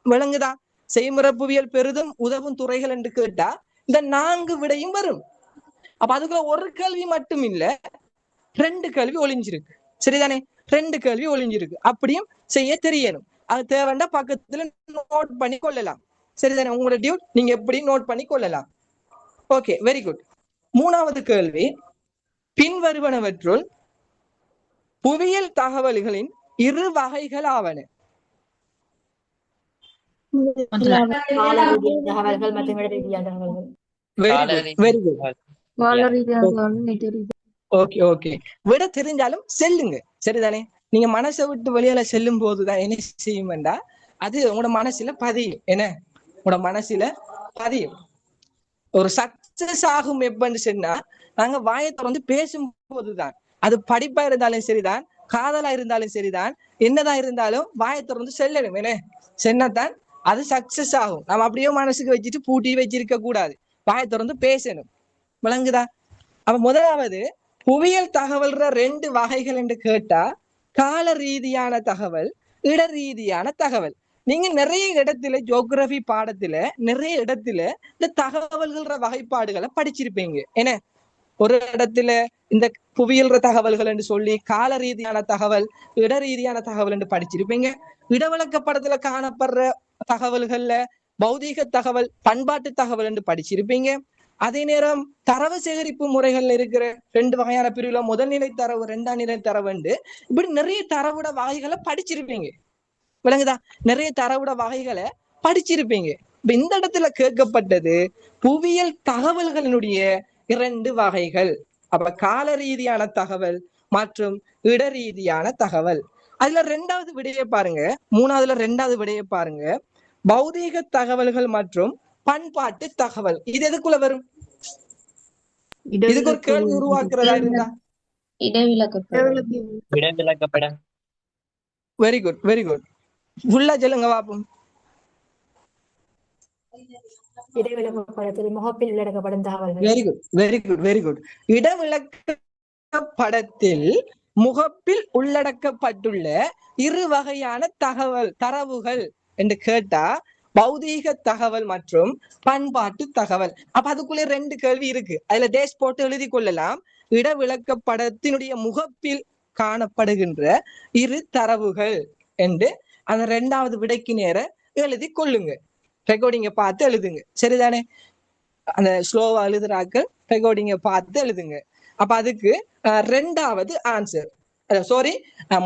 விளங்குதா? செய்முற புவியியல் பெரிதும் உதவும் துறைகள் என்று கேட்டா இந்த 4 விடையும் வரும். அப்ப அதுக்குள்ள ஒரு கேள்வி மட்டும் இல்ல, 2 கேள்வி ஒளிஞ்சிருக்கு. சரிதானே? 2 கேள்வி ஒளிஞ்சிருக்கு. அப்படியும் செய்ய தெரியணும். அது தேவைண்டா பக்கத்துல நோட் பண்ணி கொள்ளலாம். சரிதானே? உங்களோட டியூட் நீங்க எப்படி நோட் பண்ணி கொள்ளலாம். Okay, very good. 3வது கேள்வி. பின்வருவனவற்றுள் புவியியல் தகவல்களின் 2 வகைகள் ஆவன. விட தெரிஞ்சாலும் செல்லுங்க. சரிதானே? நீங்க மனசை விட்டு வெளியில செல்லும் போதுதான் என்ன செய்யும்டா அது உங்களோட மனசுல பதியும். என்ன? உங்களோட மனசுல பதியும். ஒரு சக்சஸ் ஆகும் எப்பன்னு சொன்னா நாங்க வாயை திறந்து பேசும் போதுதான். அது படிப்பா இருந்தாலும் சரிதான், காதலா இருந்தாலும் சரிதான், என்னதான் இருந்தாலும் வாயை திறந்து செல்லணும். என்ன? சென்னதான் அது சக்சஸ் ஆகும். நம்ம அப்படியே மனசுக்கு வச்சுட்டு பூட்டி வச்சிருக்க கூடாது. வாயை திறந்து பேசணும். விளங்குதா? அப்ப முதலாவது புவியியல் தகவல் 2 வகைகள் என்று கேட்டா கால ரீதியான தகவல், இட ரீதியான தகவல். நீங்க நிறைய இடத்துல ஜியோகிராபி பாடத்துல நிறைய இடத்துல இந்த தகவல்கள் வகைப்பாடுகளை படிச்சிருப்பீங்க. என்ன? ஒரு இடத்துல இந்த புவியியல் தகவல்கள் என்று சொல்லி கால ரீதியான தகவல், இட ரீதியான தகவல் என்று படிச்சிருப்பீங்க. இடவிளக்க படத்துல காணப்படுற தகவல்கள்ல பௌதீக தகவல், பண்பாட்டு தகவல் என்று படிச்சிருப்பீங்க. அதே நேரம் தரவு சேகரிப்பு முறைகள்ல இருக்கிற 2 வகையான பிரிவுல முதல்நிலை தரவு, 2ஆம் நிலை தரவு, இப்படி நிறைய தரவுட வகைகளை படிச்சிருப்பீங்க. விளங்குதா? நிறைய தரவுட வகைகளை படிச்சிருப்பீங்க. இப்ப இந்த இடத்துல கேட்கப்பட்டது புவியியல் தகவல்களினுடைய 2 வகைகள். அப்ப கால ரீதியான தகவல் மற்றும் இட ரீதியான தகவல். அதுல ரெண்டாவது விடையை பாருங்க, மூணாவதுல ரெண்டாவது விடையை பாருங்க. பௌதீக தகவல்கள் மற்றும் பண்பாட்டு தகவல். இது எதுக்குள்ள வரும்? இதுக்கு ஒரு கேள்வி உருவாக்குறதா இருந்தா விடவிலக்கப்படம். Very good, very good. ஃபுல்லா சொல்லுங்க பாப்போம். இடைவிலக்கப்படத்தில் முகப்பில் உள்ளடக்கப்படும் தகவல்கள். Very good, very good, very good. இடவிலக்கப்படத்தில் முகப்பில் உள்ளடக்கப்பட்டுள்ள இரு வகையான தரவுகள் என்று கேட்டா பௌதீக தகவல் மற்றும் பண்பாட்டு தகவல். அப்ப அதுக்குள்ளே ரெண்டு கேள்வி இருக்கு. அதுல டேஷ் போட்டு எழுதி கொள்ளலாம். இடவிலக்கப்படத்தினுடைய முகப்பில் காணப்படுகின்ற இரு தரவுகள் என்று அந்த ரெண்டாவது விடைக்கு நேர எழுதி கொள்ளுங்க. ரெக்கார்டிங்க பார்த்து எழுதுங்க. சரிதானே? அந்த ஸ்லோவா எழுதுறாக்கள் ரெக்கார்டிங்க பார்த்து எழுதுங்க. அப்ப அதுக்கு ரெண்டாவது ஆன்சர், சாரி,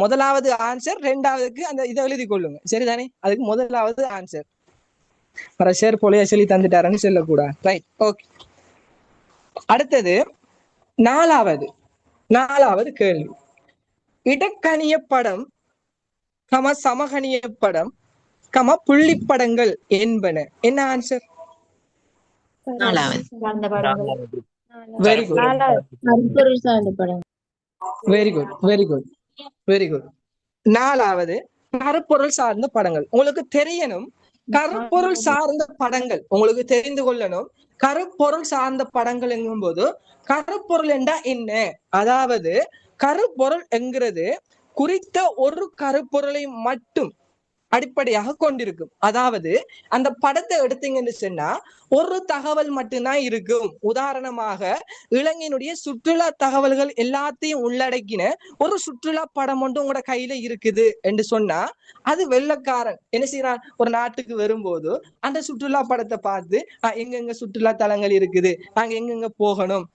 முதலாவது ஆன்சர், ரெண்டாவதுக்கு அந்த இதை எழுதி கொள்ளுங்க. சரிதானே? அதுக்கு முதலாவது ஆன்சர். சார் போலியா சொல்லி தந்துட்டாருன்னு சொல்லக்கூடாது. Right, okay. அடுத்தது நாலாவது கேள்வி. இடக்கணிய படம் சமகணிய படம் புள்ளிப்படங்கள் என்பன. என்ன answer? Very good, very good, very good, very good. நாலாவது கருப்பொருள் சார்ந்த படங்கள். உங்களுக்கு தெரியணும், கருப்பொருள் சார்ந்த படங்கள் உங்களுக்கு தெரிந்து கொள்ளணும். கருப்பொருள் சார்ந்த படங்கள் என்கும் போது கருப்பொருள் என்றா என்ன? அதாவது கருப்பொருள் என்கிறது குறித்த ஒரு கருப்பொருளை மட்டும் அடிப்படையாக கொண்டிருக்கும். அதாவது அந்த படத்தை எடுத்தீங்கன்னு சொன்னா ஒரு தகவல் மட்டும்தான் இருக்கும். உதாரணமாக இலங்கையினுடைய சுற்றுலா தகவல்கள் எல்லாத்தையும் உள்ளடக்கின ஒரு சுற்றுலா படம் ஒன்று உங்களோட கையில இருக்குது என்று சொன்னா அது வெள்ளக்காரன் என்ன செய்யறான்? ஒரு நாட்டுக்கு வரும்போது அந்த சுற்றுலா படத்தை பார்த்து எங்கெங்க சுற்றுலா தலங்கள் இருக்குது, நாங்க எங்கெங்க போகணும்,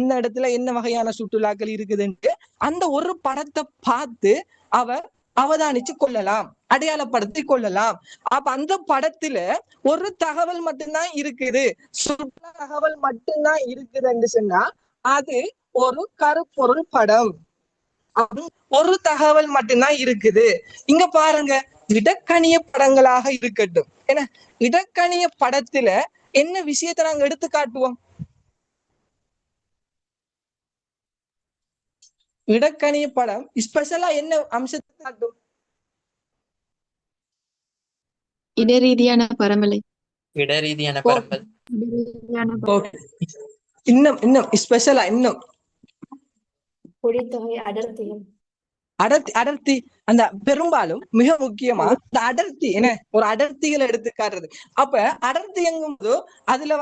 இந்த இடத்துல என்ன வகையான சுற்றுலாக்கள் இருக்குதுன்ட்டு அந்த ஒரு படத்தை பார்த்து அவர் அவதானிச்சு கொள்ளலாம், அடையாளப்படுத்தி கொள்ளலாம். அப்ப அந்த படத்துல ஒரு தகவல் மட்டும்தான் இருக்குது, சுற்றுலா தகவல் மட்டும்தான் இருக்குது என்று சொன்னா அது ஒரு கருப்பொருள் படம். ஒரு தகவல் மட்டும்தான் இருக்குது. இங்க பாருங்க, இடக்கணிய படங்களாக இருக்கட்டும். ஏன்னா இடக்கணிய படத்துல என்ன விஷயத்தை நாங்க எடுத்து காட்டுவோம்? இடக்கணிய படம் ஸ்பெஷலா என்ன அம்சத்தை காட்டும்? இடரீதியான பரம்பலை. இடரீதியான பரம்பல். இன்னும் இன்னும் ஸ்பெஷலா இன்னும் பொழித்தொகை அடர்த்திகள். அடர்த்தி அந்த பெரும்பாலும் மிக முக்கியமா இந்த அடர்த்தி என்ன ஒரு அடர்த்திகளை எடுத்து காட்டுறது. அப்ப அடர்த்தி எங்கும் போது அதுல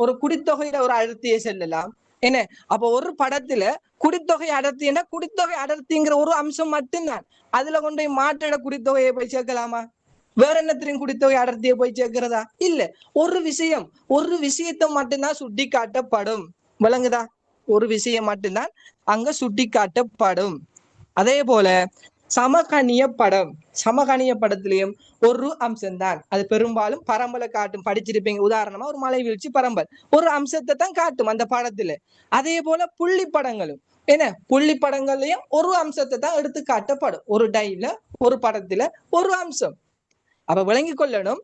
ஒரு குடித்தொகையில ஒரு அடர்த்தியை செல்லலாம். என்ன அப்ப ஒரு படத்துல குடித்தொகை அடர்த்தின்னா குடித்தொகை அடர்த்திங்கிற ஒரு அம்சம் மட்டும்தான். அதுல கொண்டு மாற்றிட குடித்தொகையை போய் சேர்க்கலாமா? வேற என்னத்திலையும் குடித்தொகை அடர்த்தியை போய் சேர்க்கிறதா? இல்ல. ஒரு விஷயத்தை மட்டும்தான் சுட்டி காட்டப்படும். விளங்குதா? ஒரு விஷயம் மட்டும்தான் அங்க சுட்டி காட்டப்படும். அதே போல சமகணிய படத்திலையும் ஒரு அம்சம்தான். அது பெரும்பாலும் பரம்பலை காட்டும். படிச்சிருப்பீங்க, உதாரணமா ஒரு மலை வீழ்ச்சி பரம்பல் ஒரு அம்சத்தை தான் காட்டும் அந்த படத்துல. அதே போல புள்ளி படங்களும் என்ன, புள்ளி படங்கள்லயும் ஒரு அம்சத்தை தான் எடுத்து காட்டப்படும். ஒரு டைம்ல ஒரு படத்துல ஒரு அம்சம். அப்ப விளங்கி கொள்ளணும்,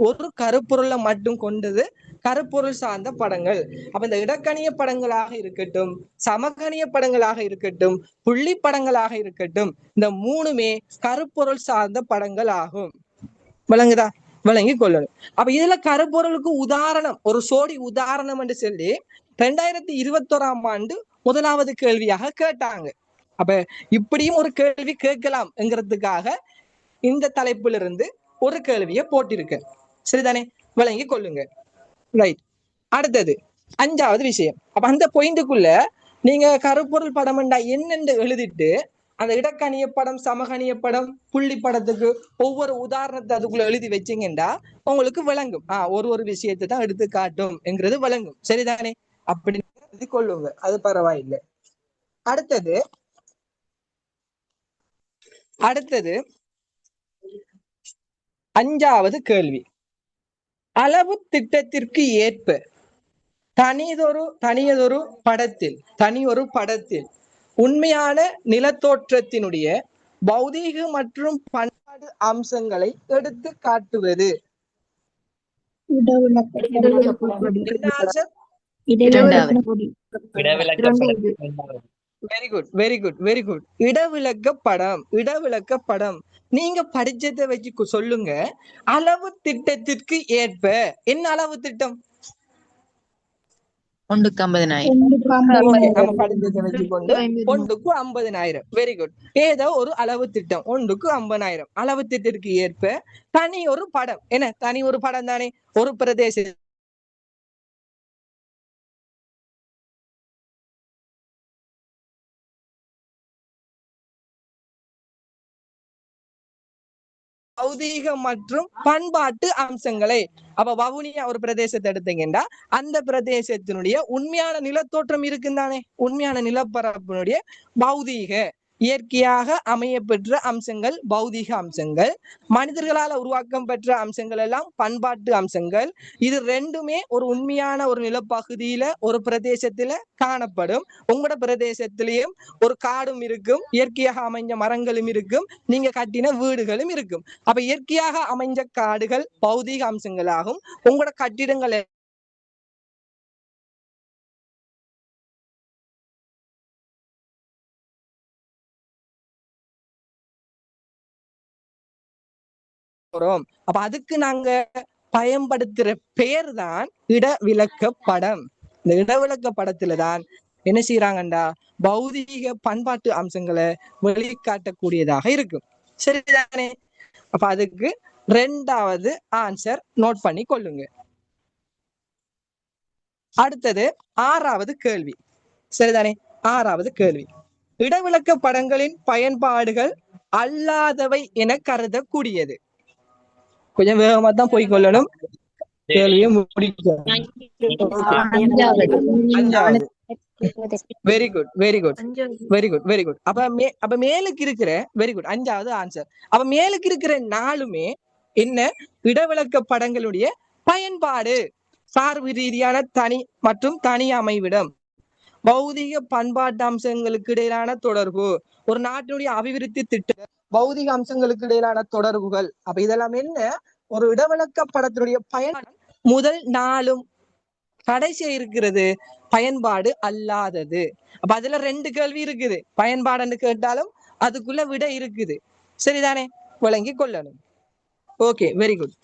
ஒரு கருப்பொருளை மட்டும் கொண்டது கருப்பொருள் சார்ந்த படங்கள். அப்ப இந்த இடக்கணிய படங்களாக இருக்கட்டும், சமகணிய படங்களாக இருக்கட்டும், புள்ளி படங்களாக இருக்கட்டும், இந்த மூணுமே கருப்பொருள் சார்ந்த படங்கள் ஆகும். விளங்குதா? விளங்கி கொள்ளணும். அப்ப இதுல கருப்பொருளுக்கு உதாரணம், ஒரு சோடி உதாரணம் என்று சொல்லி 2021ஆம் ஆண்டு முதலாவது கேள்வியாக கேட்டாங்க. அப்ப இப்படியும் ஒரு கேள்வி கேட்கலாம் என்கிறதுக்காக இந்த தலைப்பிலிருந்து ஒரு கேள்வியை போட்டிருக்கேன். சரிதானே? விளங்கி கொள்ளுங்க. ரைட். அடுத்தது 5வது விஷயம். அப்ப அந்த பாயிண்ட்டுக்குள்ள நீங்க கருப்பொருள் படம் என்னென்று எழுதிட்டு அந்த இடக்கணிய படம், சமகணிய படம், புள்ளி படத்துக்கு ஒவ்வொரு உதாரணத்தை அதுக்குள்ள எழுதி வச்சீங்கன்னா உங்களுக்கு விளங்கும். ஒரு விஷயத்தை தான் எடுத்து காட்டும் என்கிறது விளங்கும். சரிதானே? அப்படி எழுதி கொள்ளுங்க, அது பரவாயில்லை. அடுத்தது 5வது கேள்வி. அளவு திட்டத்திற்கு ஏற்ப தனியதொரு படத்தில் உண்மையான நிலத்தோற்றத்தினுடைய பௌதீக மற்றும் பண்பாடு அம்சங்களை எடுத்து காட்டுவது. என்ன ஆன்சர்? Very good. இடவிலக்கப்படம். நீங்க படிச்சதை வச்சு சொல்லுங்க. அளவு திட்டத்திற்கு ஏற்ப என்ன அளவு திட்டம்? 150,000. நம்ம படிச்சதை வச்சுக்கொண்டு 150,000. Very good. ஏதோ ஒரு அளவு திட்டம் 150,000 அளவு திட்டத்திற்கு ஏற்ப தனி ஒரு படம். என்ன தனி ஒரு படம் தானே? ஒரு பிரதேச பௌதீக மற்றும் பண்பாட்டு அம்சங்களை. அப்ப வவுனியா ஒரு பிரதேசத்தை எடுத்தீங்கன்னா அந்த பிரதேசத்தினுடைய உண்மையான நிலத்தோற்றம் இருக்குந்தானே, உண்மையான நிலப்பரப்பினுடைய பௌதீக இயற்கையாக அமைய பெற்ற அம்சங்கள் பௌதீக அம்சங்கள், மனிதர்களால் உருவாக்கம் பெற்ற அம்சங்கள் எல்லாம் பண்பாட்டு அம்சங்கள். இது ரெண்டுமே ஒரு உண்மையான ஒரு நிலப்பகுதியில ஒரு பிரதேசத்துல காணப்படும். உங்களோட பிரதேசத்திலையும் ஒரு காடும் இருக்கும், இயற்கையாக அமைஞ்ச மரங்களும் இருக்கும், நீங்க கட்டின வீடுகளும் இருக்கும். அப்ப இயற்கையாக அமைஞ்ச காடுகள் பௌதீக அம்சங்களாகும். உங்களோட கட்டிடங்கள் அப்ப அதுக்கு நாங்க பயன்படுத்துற பெயர் தான் இடவிலக்க படம். இந்த இடவிலக்க படத்துல தான் என்ன செய்யறாங்கண்டா பௌதீக பண்பாட்டு அம்சங்களை வெளிக்காட்டக்கூடியதாக இருக்கும். சரிதானே? அப்ப அதுக்கு 2வது ஆன்சர் நோட் பண்ணி கொள்ளுங்க. அடுத்தது 6வது கேள்வி. சரிதானே? 6வது கேள்வி. இடவிலக்க படங்களின் பயன்பாடுகள் அல்லாதவை என கருதக்கூடியது. கொஞ்சம் வேகமா தான் போய் கொள்ளணும், கேள்வியை முடிக்கணும். 5வது. Very good. அப்ப மேலுக்கு இருக்கிற வெரி குட் 5வது ஆன்சர். அப்ப மேலுக்கு இருக்கிற 4மே என்ன? இடவிலக்க படங்களுடைய பயன்பாடு. சார்பு ரீதியான தனி மற்றும் தனி அமைவிடம், பௌதிக பண்பாட்டு அம்சங்களுக்கு இடையிலான தொடர்பு, ஒரு நாட்டினுடைய அபிவிருத்தி திட்டம், பௌதிக அம்சங்களுக்கு இடையிலான தொடர்புகள். அப்ப இதெல்லாம் என்ன? ஒரு இடவிலக்க படத்தினுடைய பயன். முதல் 4ம் கடைசியா இருக்கிறது பயன்பாடு அல்லாதது. அப்ப அதுல 2 கேள்வி இருக்குது. பயன்பாடுன்னு கேட்டாலும் அதுக்குள்ள விட இருக்குது. சரிதானே? விளங்கி கொள்ளணும். Okay, very good.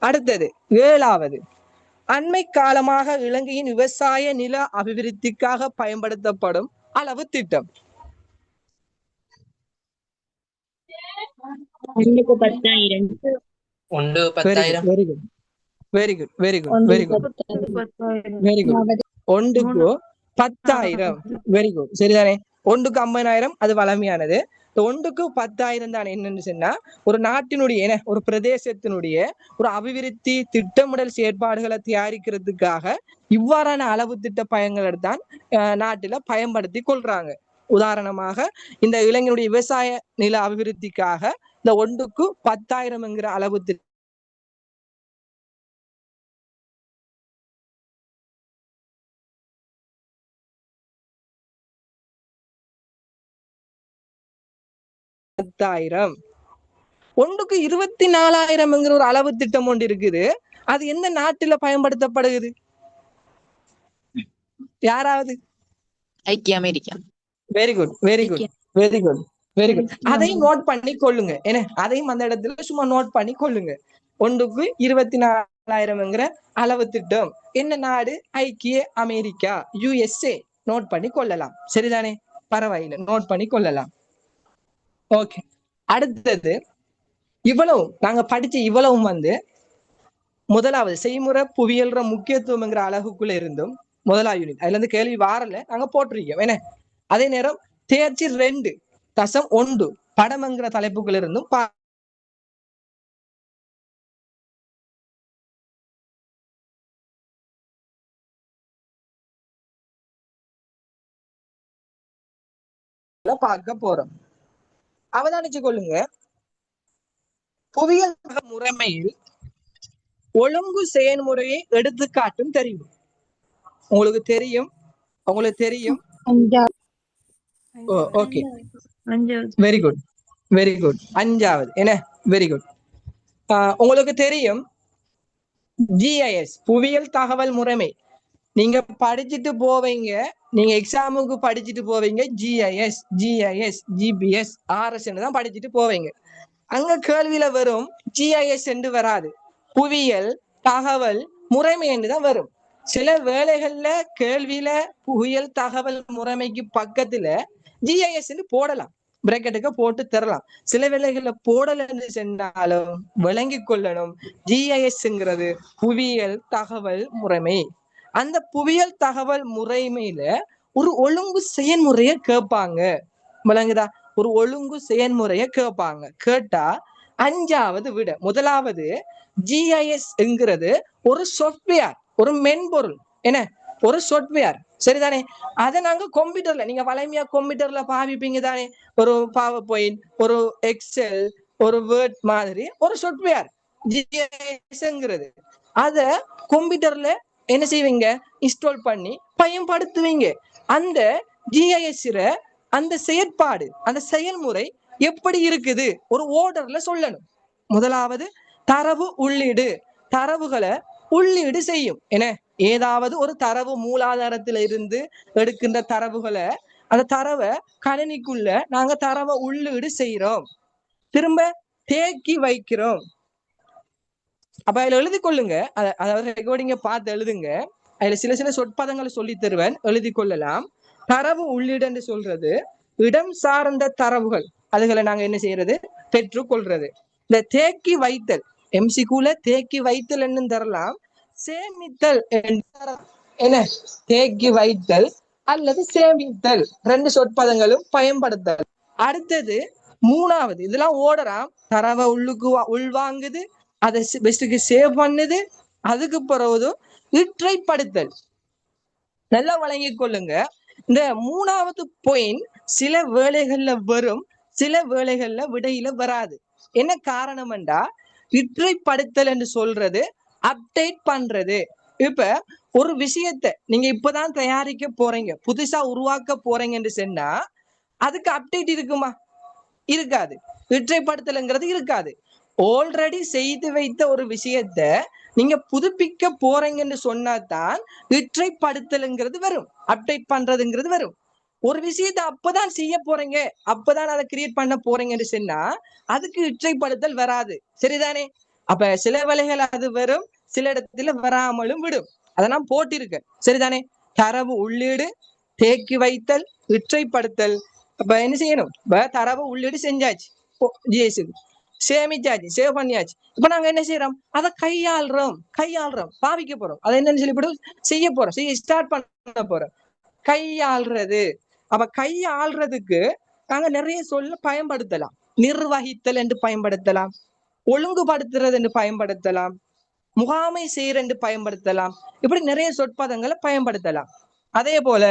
அடுத்தது 7வது. அண்மை காலமாக இலங்கையின் விவசாய நில அபிவிருத்திக்காக பயன்படுத்தப்படும் அளவு திட்டம். 1,10,000. Very good. 1க்கு 10,000. Very good. சரிதானே? 1க்கு 50,000 அது வளமையானது. 1க்கு 10,000 தான் என்னன்னு சொன்னா ஒரு நாட்டினுடைய ஒரு பிரதேசத்தினுடைய ஒரு அபிவிருத்தி திட்டமிடல் செயற்பாடுகளை தயாரிக்கிறதுக்காக இவ்வாறான அளவு திட்ட பயன்களை தான் நாட்டில பயன்படுத்தி கொள்றாங்க. உதாரணமாக இந்த இளைஞருடைய விவசாய நில அபிவிருத்திக்காக இந்த 1க்கு 10,000 அளவு திட்டம் $10,000. 1க்கு 24,000 ஒரு அளவு திட்டம் ஒன்று இருக்குது. அது எந்த நாட்டில பயன்படுத்தப்படுகிறது? யாராவது? ஐக்கிய அமெரிக்கா. Very good. அதையும் நோட் பண்ணி கொள்ளுங்க. என்ன அதையும் அந்த இடத்துல சும்மா நோட் பண்ணி கொள்ளுங்க. 1க்கு 24,000 அளவு திட்டம் என்ன நாடு? ஐக்கிய அமெரிக்கா, USA. நோட் பண்ணி கொள்ளலாம். சரிதானே? பரவாயில்லை, நோட் பண்ணி கொள்ளலாம். ஓகே. அடுத்தது இவ்வளவு நாங்க படிச்ச இவ்வளவும் முதலாவது செய்முறை புவியியல்ற முக்கியத்துவம்ங்கிற அழகுக்குள்ள இருந்தும் முதலாவது யூனிட். அதுல இருந்து கேள்வி வாரல, நாங்க போட்டிருக்கோம். என்ன அதே நேரம் தேர்ச்சி 2.1 படம்ங்கிற தலைப்புக்குள்ள இருந்தும் பார்க்க போறோம். அவதானிச்சு கொள்ளுங்க. புவியியல் முறைமையில் ஒழுங்கு செயல்முறையை எடுத்துக்காட்டும் தெரியும். உங்களுக்கு தெரியும் okay very good very good. அஞ்சாவது என்ன? Very good. உங்களுக்கு தெரியும் GIS புவியியல் தகவல் முறைமை. நீங்க படிச்சுட்டு போவீங்க, நீங்க எக்ஸாமுக்கு படிச்சுட்டு போவீங்க GIS GPS RS தான் படிச்சுட்டு போவீங்க. அங்க கேள்வியில வரும் GIS என்று வராது, புவியியல் தகவல் முறைமை என்று தான் வரும். சில வேளைகள்ல கேள்வியில புவியியல் தகவல் முறைமைக்கு பக்கத்துல GIS போடலாம், பிரேக்கெட்டுக்கு போட்டு தரலாம். சில வேளைகள்ல போடலன்னு சென்றாலும் விளங்கி கொள்ளணும், GISங்கிறது புவியியல் தகவல் முறைமை. அந்த புவியியல் தகவல் முறைமையில ஒரு ஒழுங்கு செயல்முறைய கேட்பாங்க, விளங்குதா? ஒரு ஒழுங்கு செயல்முறைய கேட்பாங்க. கேட்டா அஞ்சாவது விட முதலாவது GIS என்கிறது ஒரு சாஃப்ட்வேர், ஒரு மென்பொருள். என்ன? ஒரு சாஃப்ட்வேர், சரிதானே? அதை நாங்க கம்ப்யூட்டர்ல, நீங்க வலைமையா கம்ப்யூட்டர்ல பாவிப்பீங்க தானே, ஒரு பவர் பாயிண்ட், ஒரு எக்ஸல், ஒரு வேர்ட் மாதிரி ஒரு சாஃப்ட்வேர் GISங்கிறது. அத கம்ப்யூட்டர்ல என்ன செய்வீங்க? இன்ஸ்டால் பண்ணி பயன்படுத்துவீங்க. அந்த GIS அந்த செயற்பாடு, அந்த செயல்முறை எப்படி இருக்குது ஒரு ஓர்டர்ல சொல்லணும். முதலாவது தரவு உள்ளீடு, தரவுகளை உள்ளீடு செய்யும். என்ன? ஏதாவது ஒரு தரவு மூலாதாரத்துல இருந்து எடுக்கின்ற தரவுகளை, அந்த தரவை கணினிக்குள்ள நாங்க தரவை உள்ளீடு செய்யறோம், திரும்ப தேக்கி வைக்கிறோம். அப்ப அதுல எழுதி கொள்ளுங்க, அதாவது ரெக்கார்டிங்க பார்த்து எழுதுங்க. அதுல சில சொற்பதங்களை சொல்லி தருவேன், எழுதி கொள்ளலாம். தரவு உள்ளீடு என்று சொல்றது இடம் சார்ந்த தரவுகள், அதுகளை நாங்க என்ன செய்யறது? பெற்றுக்கொள்றது. இந்த தேக்கி வைத்தல், MCQல தேக்கி வைத்தல் என்னன்னு தரலாம், சேமித்தல் என்ன? தேக்கி வைத்தல் அல்லது சேமித்தல், ரெண்டு சொற்பதங்களும் பயன்படுத்தல். அடுத்தது மூணாவது, இதெல்லாம் ஓடலாம். தரவை உள்ளுக்கு உள்வாங்குது, அதை பெஸ்ட்டுக்கு சேவ் பண்ணுது. அதுக்கு பிறகு இற்றைப்படுத்தல். நல்லா வழங்கிக் கொள்ளுங்க. இந்த மூணாவது பாயிண்ட் சில வேளைகள்ல வரும், சில வேளைகள்ல விடையில வராது. என்ன காரணம் என்றா, இற்றைப்படுத்தல் என்று சொல்றது அப்டேட் பண்றது. இப்ப ஒரு விஷயத்தை நீங்க இப்பதான் தயாரிக்க போறீங்க, புதுசா உருவாக்க போறீங்கன்னு சொன்னா அதுக்கு அப்டேட் இருக்குமா? இருக்காது. இற்றைப்படுத்தல்ங்கிறது இருக்காது. ஆல்ரெடி செய்து வைத்த ஒரு விஷயத்த நீங்க புதுப்பிக்க போறீங்கன்னு சொன்னாதான் இற்றைப்படுத்தல்ங்கிறது வரும், அப்டேட் பண்றதுங்கிறது வரும். ஒரு விஷயத்த அப்பதான் செய்ய போறீங்க, அப்பதான் அதை கிரியேட் பண்ண போறீங்கன்னு சொன்னா அதுக்கு இற்றைப்படுத்தல் வராது, சரிதானே? அப்ப சில வேளைகள் அது வரும், சில இடத்துல வராமலும் விடும். அதை நான் போட்டிருக்கேன், சரிதானே? தரவு உள்ளீடு, தேக்கி வைத்தல், இற்றைப்படுத்தல். அப்ப என்ன செய்யணும்? தரவு உள்ளீடு செஞ்சாச்சு, GIS சேமிச்சாச்சு, சேவ் பண்ணியாச்சு. இப்ப நாங்க என்ன செய்யறோம்? அதை கையாளுறோம், பாவிக்க போறோம். அதை என்னன்னு சொல்லி செய்ய போறோம், செய்ய ஸ்டார்ட் பண்ண போறோம். கையாள்றது. அப்ப கையாள்றதுக்கு நாங்க நிறைய சொல்ல பயன்படுத்தலாம். நிர்வகித்தல் என்று பயன்படுத்தலாம், ஒழுங்குபடுத்துறது என்று பயன்படுத்தலாம், முகாமை செய்யற என்று பயன்படுத்தலாம். இப்படி நிறைய சொற்பதங்களை பயன்படுத்தலாம். அதே போல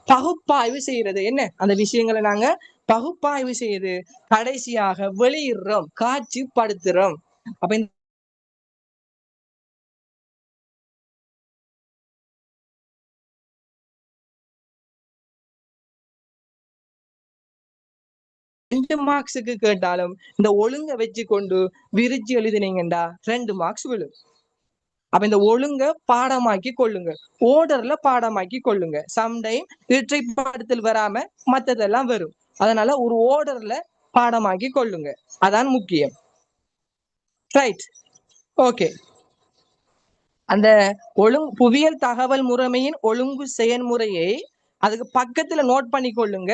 பகுப்பாய்வு செய்யறது. என்ன? அந்த விஷயங்களை நாங்க பகுப்பாய்வு செய்து கடைசியாக வெளியிடுறோம், காட்சிப்படுத்துறோம். அப்ப ரெண்டு மார்க்ஸுக்கு கேட்டாலும் இந்த ஒழுங்க வச்சு கொண்டு விரிச்சு எழுதினீங்கடா 2 மார்க்ஸ் விழும். அப்ப இந்த ஒழுங்க பாடமாக்கி கொள்ளுங்க, ஓர்டர்ல பாடமாக்கி கொள்ளுங்க. சம்டைம் இற்றைப்படுத்தல் வராம மத்ததெல்லாம் வரும், அதனால ஒரு ஓர்டர்ல பாடமாக்கி கொள்ளுங்க, அதான் முக்கியம். Right, okay. அந்த புவியியல் தகவல் முறைமையின் ஒழுங்கு செயல்முறையை அதுக்கு பக்கத்துல நோட் பண்ணி கொள்ளுங்க,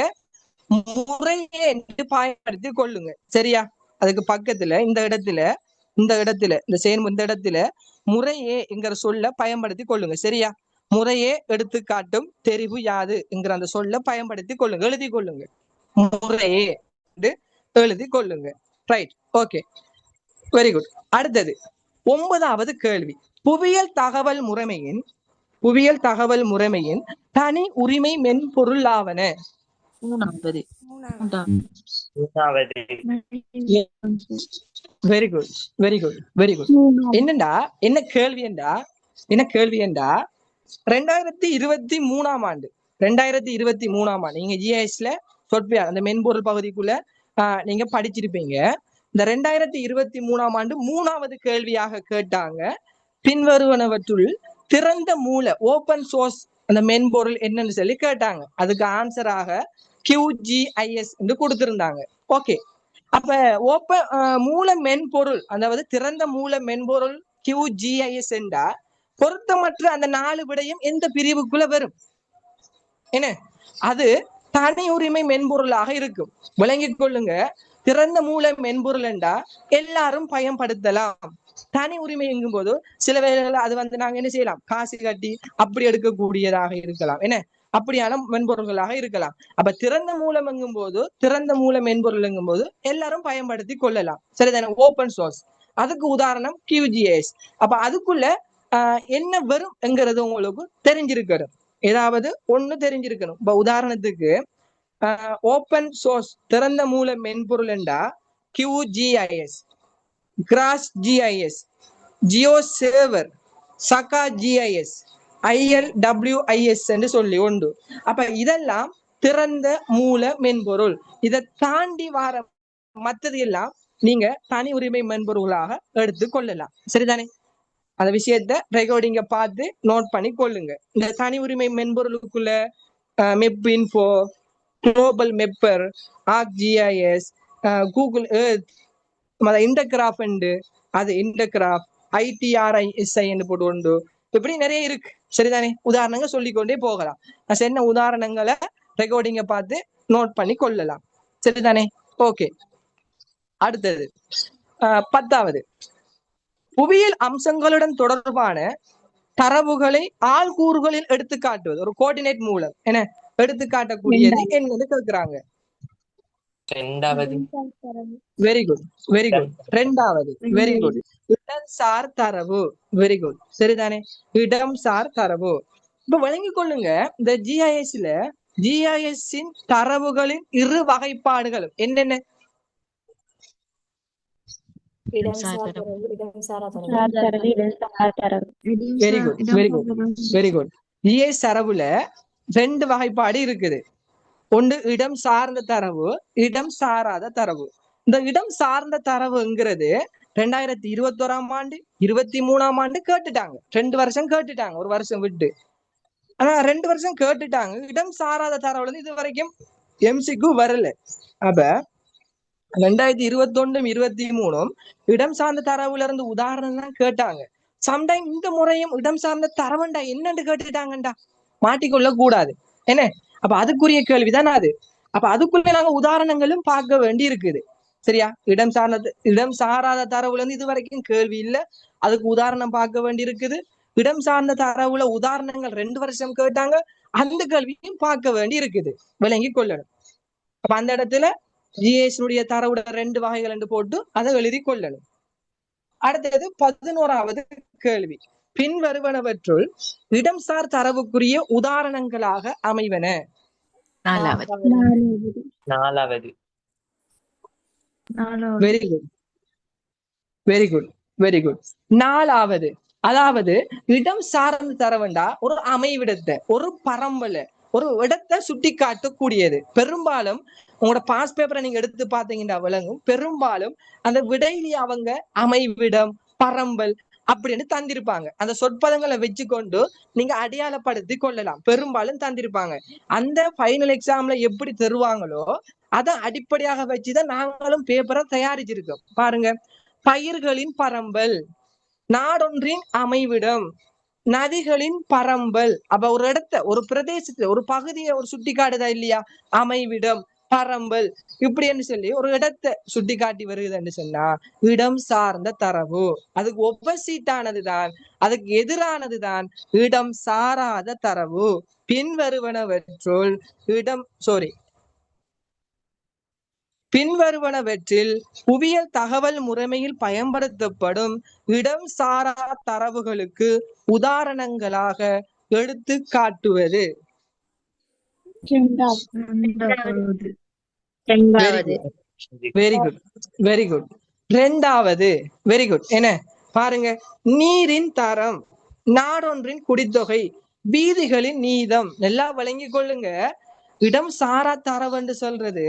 முறையே என்று பயன்படுத்தி கொள்ளுங்க, சரியா? அதுக்கு பக்கத்துல இந்த இடத்துல இந்த இடத்துல முறையே என்கிற சொல்ல பயன்படுத்தி கொள்ளுங்க, சரியா? முறையே எடுத்துக்காட்டும் தெரிவு யாது என்கிற அந்த சொல்ல பயன்படுத்தி கொள்ளுங்க, எழுதி கொள்ளுங்க, முறையே எழுதி கொள்ளுங்க. Right, okay, very good. அடுத்தது 9வது கேள்வி. புவியியல் தகவல் முறைமையின் தனி உரிமை மென்பொருள் ஆவன. Very good. என்னண்டா, என்ன கேள்வி என்றா 2023 ஆண்டு 2023 ஆண்டு நீங்க ஜிஐஎஸ்ல சொற்பியார் அந்த மென்பொருள் பகுதிக்குள்ள நீங்க படிச்சிருப்பீங்க. இந்த 2023 ஆண்டு 3வது கேள்வியாக கேட்டாங்க, பின்வருவனவற்றுள் திறந்த மூல ஓபன் சோர்ஸ் அந்த மென்பொருள் என்னன்னு சொல்லி கேட்டாங்க. அதுக்கு ஆன்சராக QGIS என்று கொடுத்திருந்தாங்க. ஓகே, அப்ப ஓப்பன் மூல மென்பொருள் அதாவது திறந்த மூல மென்பொருள் QGIS என்றா பொருத்தமற்ற அந்த 4 விடையும் எந்த பிரிவுக்குள்ள வரும்? என்ன, அது தனி உரிமை மென்பொருளாக இருக்கும். விளங்கிக் கொள்ளுங்க. திறந்த மூல மென்பொருள் என்றா எல்லாரும் பயன்படுத்தலாம். தனி உரிமை எங்கும் போது சில வேளைகள் அது நாங்க என்ன செய்யலாம், காசு கட்டி அப்படி எடுக்கக்கூடியதாக இருக்கலாம். என்ன, அப்படியான மென்பொருள்களாக இருக்கலாம். அப்ப திறந்த மூலம் எங்கும் போது திறந்த மூல மென்பொருள் எங்கும் போது எல்லாரும் பயன்படுத்தி கொள்ளலாம். சரிதானே? ஓபன் சோர்ஸ் அதுக்கு உதாரணம் QGIS. அப்ப அதுக்குள்ள என்ன வரும் என்கிறது உங்களுக்கு தெரிஞ்சிருக்கணும். ஏதாவது ஒண்ணு தெரிஞ்சிருக்கணும். இப்ப உதாரணத்துக்கு ஓபன் சோர்ஸ் திறந்த மூல மென்பொருள் என்றா QGIS, கிராஸ் GIS, ஜியோ சேவர், சகா GIS, ILWIS என்று சொல்லி உண்டு. அப்ப இதெல்லாம் திறந்த மூல மென்பொருள். இதை தாண்டி வர மற்றது எல்லாம் நீங்க தனி உரிமை மென்பொருளாக எடுத்து கொள்ளலாம். சரிதானே? அந்த விஷயத்த ரெக்கார்டிங்க பார்த்து நோட் பண்ணி கொள்ளுங்க. இந்த தனி உரிமை மென்பொருளுக்குள்ள MapInfo, Global Mapper, ArcGIS, Google Earth, Intergraph உண்டு, அது இன்டர்கிராஃப், ITRISI என்று போட்டு உண்டு. இப்படி நிறைய இருக்கு. சரிதானே? உதாரணங்கள் சொல்லிக்கொண்டே போகலாம். நான் சொன்ன உதாரணங்களை ரெக்கார்டிங்க பார்த்து நோட் பண்ணி கொள்ளலாம். சரிதானே? ஓகே, அடுத்தது 10வது புவியியல் அம்சங்களுடன் தொடர்பான தரவுகளை ஆள்கூறுகளில் எடுத்து காட்டுவது. ஒரு கோஆர்டினேட் மூலம் என்ன எடுத்து காட்டக்கூடியது என்னன்னு கேட்கிறாங்க. Very good, very good. 2வது வெரி குட், இடம்சார் தரவு. வெரி குட், சரிதானே? இடம்சார் தரவு. இப்ப வழங்கிக் கொள்ளுங்க, இந்த GISல GISின் தரவுகளின் 2 வகைப்பாடுகளும் என்னென்ன? Very good, very good, very good. GIS தரவுல 2 வகைப்பாடு இருக்குது. ஒன்று இடம் சார்ந்த தரவு, இடம் சாராத தரவு. இந்த இடம் சார்ந்த தரவுங்கிறது 2021 ஆண்டு 23 ஆண்டு கேட்டுட்டாங்க. 2 வருஷம் கேட்டுட்டாங்க, ஒரு வருஷம் விட்டு. ஆனா 2 வருஷம் கேட்டுட்டாங்க. இடம் சாராத தரவுல இது வரைக்கும் MCQ வரல. அப்ப 2021 23 இடம் சார்ந்த தரவுல இருந்து உதாரணம் தான் கேட்டாங்க. சம்டைம் இந்த முறையும் இடம் சார்ந்த தரவுண்டா என்னன்னு கேட்டுட்டாங்கண்டா, மாட்டிக்கொள்ள கூடாது. என்ன, அப்ப அதுக்குரிய கேள்விதான் அது. அப்ப அதுக்குள்ள நாங்க உதாரணங்களும் பார்க்க வேண்டி இருக்குது. சரியா? இடம் சாராத தரவுல இருந்து இது வரைக்கும் கேள்வி இல்லை, அதுக்கு உதாரணம் பார்க்க வேண்டி இருக்குது. இடம் சார்ந்த தரவுல உதாரணங்கள் 2 வருஷம் கேட்டாங்க, அந்த கேள்வியும் பார்க்க வேண்டி இருக்குது. விளங்கி கொள்ளணும். அப்ப அந்த இடத்துல GIS தரவுட 2 வகைகள் என்று போட்டு அதை எழுதி கொள்ளணும். அடுத்தது 11வது கேள்வி, பின்வருவனவற்றுள் இடம்சார் தரவுக்குரிய உதாரணங்களாக அமைவன. 4வது very good, very good, very good. 4வது, அதாவது இடம் சார்ந்த தரவுண்டா ஒரு அமைவிடத்தை, ஒரு பரம்பலை, ஒரு இடத்தை சுட்டி காட்டக்கூடியது. பெரும்பாலும் உங்களோட பாஸ் பேப்பரை நீங்க எடுத்து பார்த்தீங்கன்னா விளங்கும், பெரும்பாலும் அந்த விடையிலேயே அவங்க அமைவிடம், பரம்பல் அப்படின்னு தந்திருப்பாங்க. அந்த சொற்பதங்களை வச்சுக்கொண்டு நீங்க அடையாளப்படுத்தி கொள்ளலாம். பெரும்பாலும் தந்திருப்பாங்க. அந்த ஃபைனல் எக்ஸாம்ல எப்படி தருவாங்களோ அதை அடிப்படையாக வச்சுதான் நாங்களும் பேப்பரை தயாரிச்சிருக்கோம். பாருங்க, பயிர்களின் பரம்பல், நாடொன்றின் அமைவிடம், நதிகளின் பரம்பல். அப்ப ஒரு இடத்தை, ஒரு பிரதேசத்தை, ஒரு பகுதியை ஒரு சுட்டி காட்டுதா இல்லையா, அமைவிடம், பரம்பல் இப்படின்னு சொல்லி ஒரு இடத்தை சுட்டி காட்டி வருகுதுன்னு சொன்னா இடம் சார்ந்த தரவு. அதுக்கு ஒப்போசிட்டானதுதான், அதுக்கு எதிரானதுதான் இடம் சாராத தரவு. பின்வருவனவற்றுள் பின்வருவனவற்றில் புவியியல் தகவல் முறைமையில் பயன்படுத்தப்படும் இடம் சாரா தரவுகளுக்கு உதாரணங்களாக எடுத்து காட்டுவது. Very good, very good. 2வது வெரி குட். என்ன பாருங்க, நீரின் தரம், நாடொன்றின் குடித்தொகை, வீதிகளின் நீதம். நல்லா வழங்கிக் கொள்ளுங்க. இடம் சாரா தரவுன்னு சொல்றது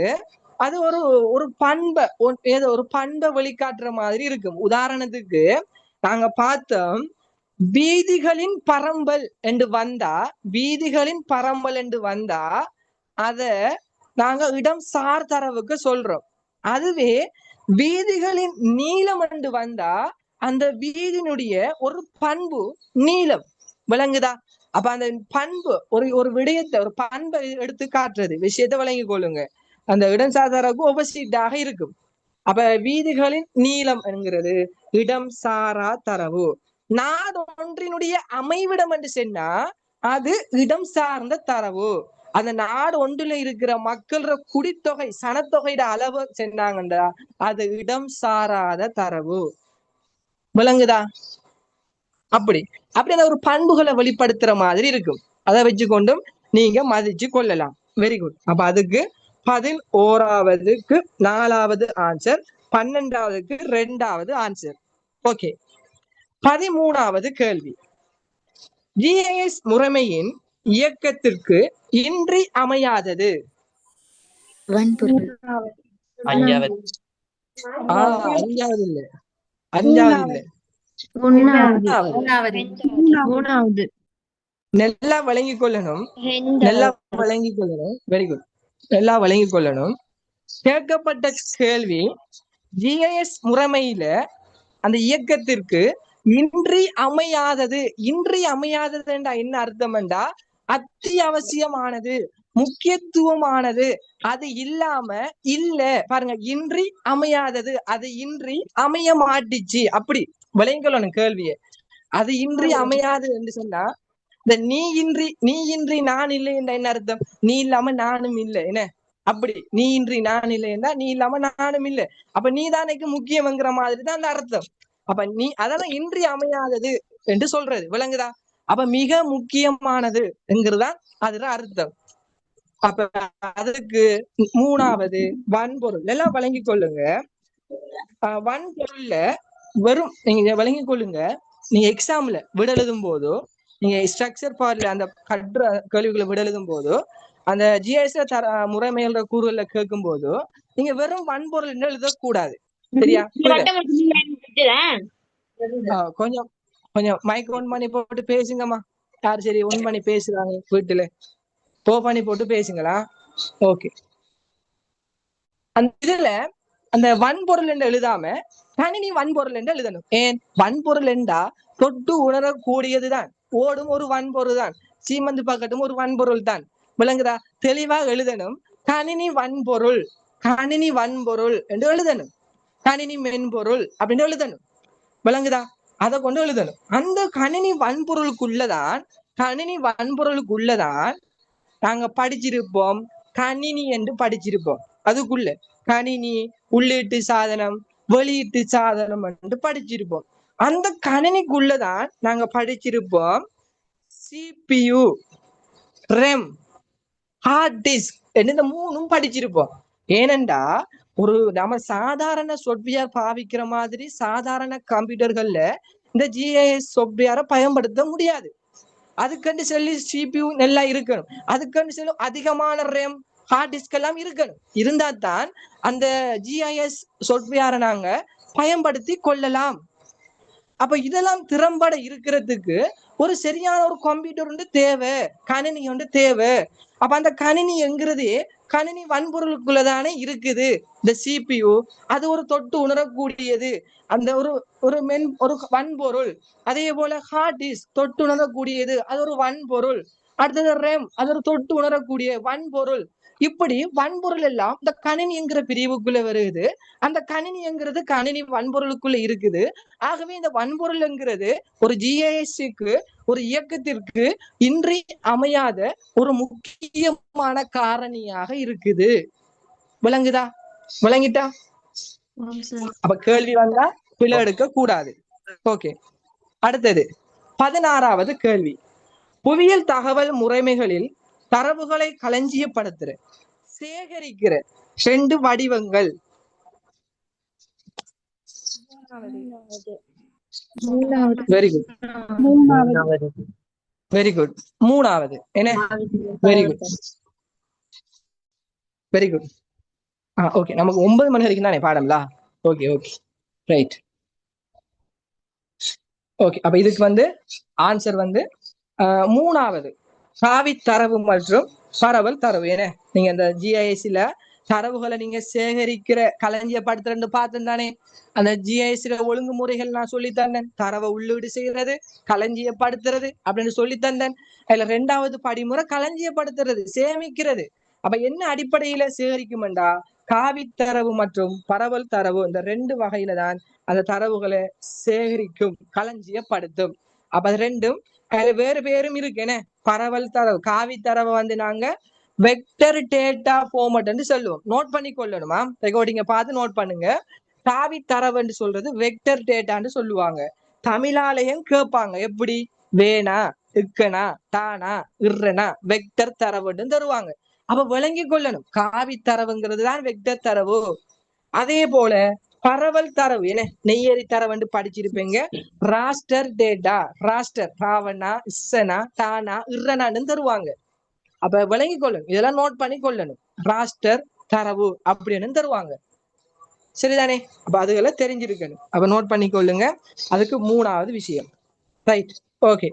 அது ஒரு ஒரு பண்பை ஏதோ ஒரு பண்பை வெளிக்காட்டுற மாதிரி இருக்கும். உதாரணத்துக்கு நாங்க பார்த்தோம், வீதிகளின் பரம்பல் என்று வந்தா, வீதிகளின் பரம்பல் என்று வந்தா அத நாங்க இடம் சார் தரவுக்கு சொல்றோம். அதுவே வீதிகளின் நீளம் என்று வந்தா அந்த வீதியினுடைய ஒரு பண்பு நீளம். விளங்குதா? அப்ப அந்த பண்பு ஒரு விடயத்தை ஒரு பண்பை எடுத்து காட்டுறது விஷயத்தை விளங்கி கொள்ளுங்க. அந்த இடம் சார்ந்தரவுக்கு ஒபோசிட்டாக இருக்கும். அப்ப வீதிகளின் நீளம் என்கிறது இடம் சாரா தரவு. நாடு ஒன்றினுடைய அமைவிடம் என்று சொன்னா அது இடம் சார்ந்த தரவு. அந்த நாடு ஒன்றுல இருக்கிற மக்களோட குடித்தொகை சனத்தொகையோட அளவு சொன்னாங்கண்டா அது இடம் சாராத தரவு. விளங்குதா? அப்படி அந்த ஒரு பண்புகளை வெளிப்படுத்துற மாதிரி இருக்கும். அதை வச்சுக்கொண்டும் நீங்க மதிச்சு கொள்ளலாம். Very good. அப்ப அதுக்கு 11வதுக்கு 4வது ஆன்சர், 12வதுக்கு 2வது ஆன்சர். ஓகே. 13வது கேள்வி. ஜிஐஎஸ் முறைமையின் இயக்கத்திற்கு இன்றி அமையாதது. வன்பொருள். 5வது. 5வது இல்ல, 5வது இல்ல, 3வது. நல்லா வழங்கிக் கொள்ளணும். நல்லா வழங்கிக் கொள்ளணும். Very good. நல்லா வழங்கிக் கொள்ளணும். கேட்கப்பட்ட கேள்வி, ஜிஐஎஸ் முறைமையில அந்த இயக்கத்திற்கு இன்றி அமையாதது. இன்றி அமையாதது என்றா என்ன அர்த்தம் என்றா அத்தியாவசியமானது, முக்கியத்துவமானது. அது இல்லாம இல்ல. பாருங்க, இன்றி அமையாதது, அது இன்றி அமைய மாட்டிச்சு. அப்படி விளங்கணும் கேள்வியை. அது இன்றி அமையாது என்று சொன்னா இந்த நீ இன்றி நான் இல்லை என்ற என்ன அர்த்தம்? நீ இல்லாம நானும் இல்லை. என்ன அப்படி? நீ இன்றி நான் இல்லை என்றா நீ இல்லாம நானும் இல்லை. அப்ப நீ தானேக்கு முக்கியம்ங்கிற மாதிரி தான் அந்த அர்த்தம். அப்ப நீ அதெல்லாம் இன்றி அமையாதது என்று சொல்றது. விளங்குதா? அப்ப மிக முக்கியமானது என்கிறதுதான் அதுல அர்த்தம். அப்ப அதுக்கு 3வது வன்பொருள். எல்லாம் வழங்கிக் கொள்ளுங்க. வன்பொருள்ல வெறும் நீங்க வழங்கிக் கொள்ளுங்க. நீங்க எக்ஸாம்ல விட எழுதும் போதோ, நீங்க ஸ்ட்ரக்சர் பார்ட்ல அந்த கற்ற கேள்விகளை விட எழுதும் போதோ, அந்த ஜிஎஸ் முறைமையோட கூறுகள்ல கேட்கும் போதோ நீங்க வெறும் வன்பொருள் எழுதக்கூடாது. சரியா? கொஞ்சம் கொஞ்சம் மைக் ஆன் பண்ணி போட்டு பேசுங்கம்மா. யார் சரி ஒன் பண்ணி பேசுறாங்க வீட்டுல? பண்ணி போட்டு பேசுங்களா? ஓகே. அந்த இதுல அந்த வன்பொருள் என்று எழுதாம கணினி வன்பொருள் என்று எழுதணும். ஏன்? வன்பொருள் என்றா தொட்டு உணரக்கூடியதுதான். ஓடும் ஒரு வன்பொருள் தான். சீமந்து பாக்கட்டும் ஒரு வன்பொருள் தான். விளங்குதா? தெளிவாக எழுதணும். கணினி வன்பொருள், கணினி வன்பொருள் என்று எழுதணும். கணினி மென்பொருள் அப்படின்னு எழுதணும். விளங்குதா? அதை கொண்டு எழுதணும். அந்த கணினி வன்பொருளுக்குள்ளதான் நாங்க படிச்சிருப்போம் கணினி என்று படிச்சிருப்போம். அதுக்குள்ள கணினி உள்ளீட்டு சாதனம், வெளியீட்டு சாதனம் என்று படிச்சிருப்போம். அந்த கணினிக்குள்ளதான் நாங்க படிச்சிருப்போம் CPU, REM, ஹார்ட் டிஸ்க் என்று இந்த 3ம் படிச்சிருப்போம். ஏனென்றா ஒரு நம்ம சாதாரண சாஃப்ட்வேர் பாவிக்கிற மாதிரி சாதாரண கம்ப்யூட்டர்கள்ல இந்த ஜிஐஎஸ் சாஃப்ட்வேரை பயன்படுத்த முடியாது. அதுக்கண்டு சொல்லி CPU நல்லா இருக்கணும். அதுக்கண்டு சொல்லி அதிகமான RAM, ஹார்ட் டிஸ்க் எல்லாம் இருக்கணும். இருந்தா தான் அந்த ஜிஐஎஸ் சாஃப்ட்வேரை நாங்க பயன்படுத்தி கொள்ளலாம். அப்ப இதெல்லாம் திறம்பட இருக்கிறதுக்கு ஒரு சரியான ஒரு கம்ப்யூட்டர் ஒன்று தேவை, கணினி ஒன்று தேவை. அப்ப அந்த கணினி என்கிறது கணினி வன்பொருளுக்குள்ளதானே இருக்குது. இந்த CPU அது ஒரு தொட்டு உணரக்கூடியது, அந்த ஒரு வன்பொருள். அதே போல ஹார்ட் டிஸ்க் தொட்டு உணரக்கூடியது, அது ஒரு வன்பொருள். அடுத்தது RAM, அது ஒரு தொட்டு உணரக்கூடிய வன்பொருள். இப்படி வன்பொருள் எல்லாம் இந்த கணினி என்கிற பிரிவுக்குள்ள வருது. அந்த கணினி என்கிறது கணினி வன்பொருளுக்குள்ள இருக்குது. ஆகவே இந்த வன்பொருள் என்கிறது ஒரு ஜிஐஎஸ்க்கு, ஒரு இயக்கத்திற்கு இன்றி அமையாத ஒரு முக்கியமான காரணியாக இருக்குது. விளங்குதா? விளங்கிட்டா? அப்ப கேள்வி வந்தா பிழை எடுக்க கூடாது. ஓகே. அடுத்தது 16வது கேள்வி. புவியியல் தகவல் முறைமைகளில் தரவுகளை களஞ்சியப்படுத்துற, சேகரிக்கிற 2 வடிவங்கள். Very good. Very good. மூணாவது என்ன? Very good, very good. Okay, நமக்கு 9 மணி வரைக்கும் தானே பாடம்லா? Okay okay right. ஓகே, அப்ப இதுக்கு வந்து ஆன்சர் வந்து மூணாவது காவி தரவு மற்றும் பரவல் தரவு. ஏன்னா நீங்க இந்த ஜிஐஎஸ்ல தரவுகளை நீங்க சேகரிக்கிற களஞ்சியப்படுத்துறன்னு பார்த்தேன் தானே. அந்த ஜிஐஎஸ்ல ஒழுங்குமுறைகள் நான் சொல்லி தந்தேன். தரவை உள்ளீடு செய்யறது, களஞ்சியப்படுத்துறது அப்படின்னு சொல்லி தந்தேன். அதுல 2வது படிமுறை களஞ்சியப்படுத்துறது, சேமிக்கிறது. அப்ப என்ன அடிப்படையில சேகரிக்கும்டா, காவி தரவு மற்றும் பரவல் தரவு இந்த 2 வகையில தான் அந்த தரவுகளை சேகரிக்கும், களஞ்சியப்படுத்தும். அப்ப அது 2ம் அதுல வேறு பேரும் இருக்கு. என்ன? பரவல் தரவு காவி தரவை வந்து நாங்க வெக்டர் டேட்டா ஃபார்மட் சொல்லுவோம். நோட் பண்ணி கொள்ளணுமா? ரெக்கார்டிங்க பார்த்து நோட் பண்ணுங்க. காவி தரவுன்னு சொல்றது வெக்டர் டேட்டான்னு சொல்லுவாங்க. தமிழாலயம் கேட்பாங்க, எப்படி? வேணா, இக்கனா, தானா, இர்றனா வெக்டர் தரவுன்னு தருவாங்க. அப்ப விளங்கி கொள்ளணும், காவி தரவுங்கிறது தான் வெக்டர் தரவு. அதே போல பரவல் தரவு என்ன? நெய்யறி தரவு படிச்சிருப்பீங்க. ராஸ்டர் டேட்டா, ராஸ்டர் ராவணா, இஸ்ஸனா, தானா, இர்றனான்னு தருவாங்க. அப்ப விளங்கி கொள்ளணும், இதெல்லாம் நோட் பண்ணி கொள்ளணும். ராஸ்டர் தரவு அப்படின்னு தருவாங்க, சரிதானே? அப்ப அதுகளை தெரிஞ்சிருக்கணும். அப்ப நோட் பண்ணி கொள்ளுங்க. அதுக்கு 3வது விஷயம். Right, okay.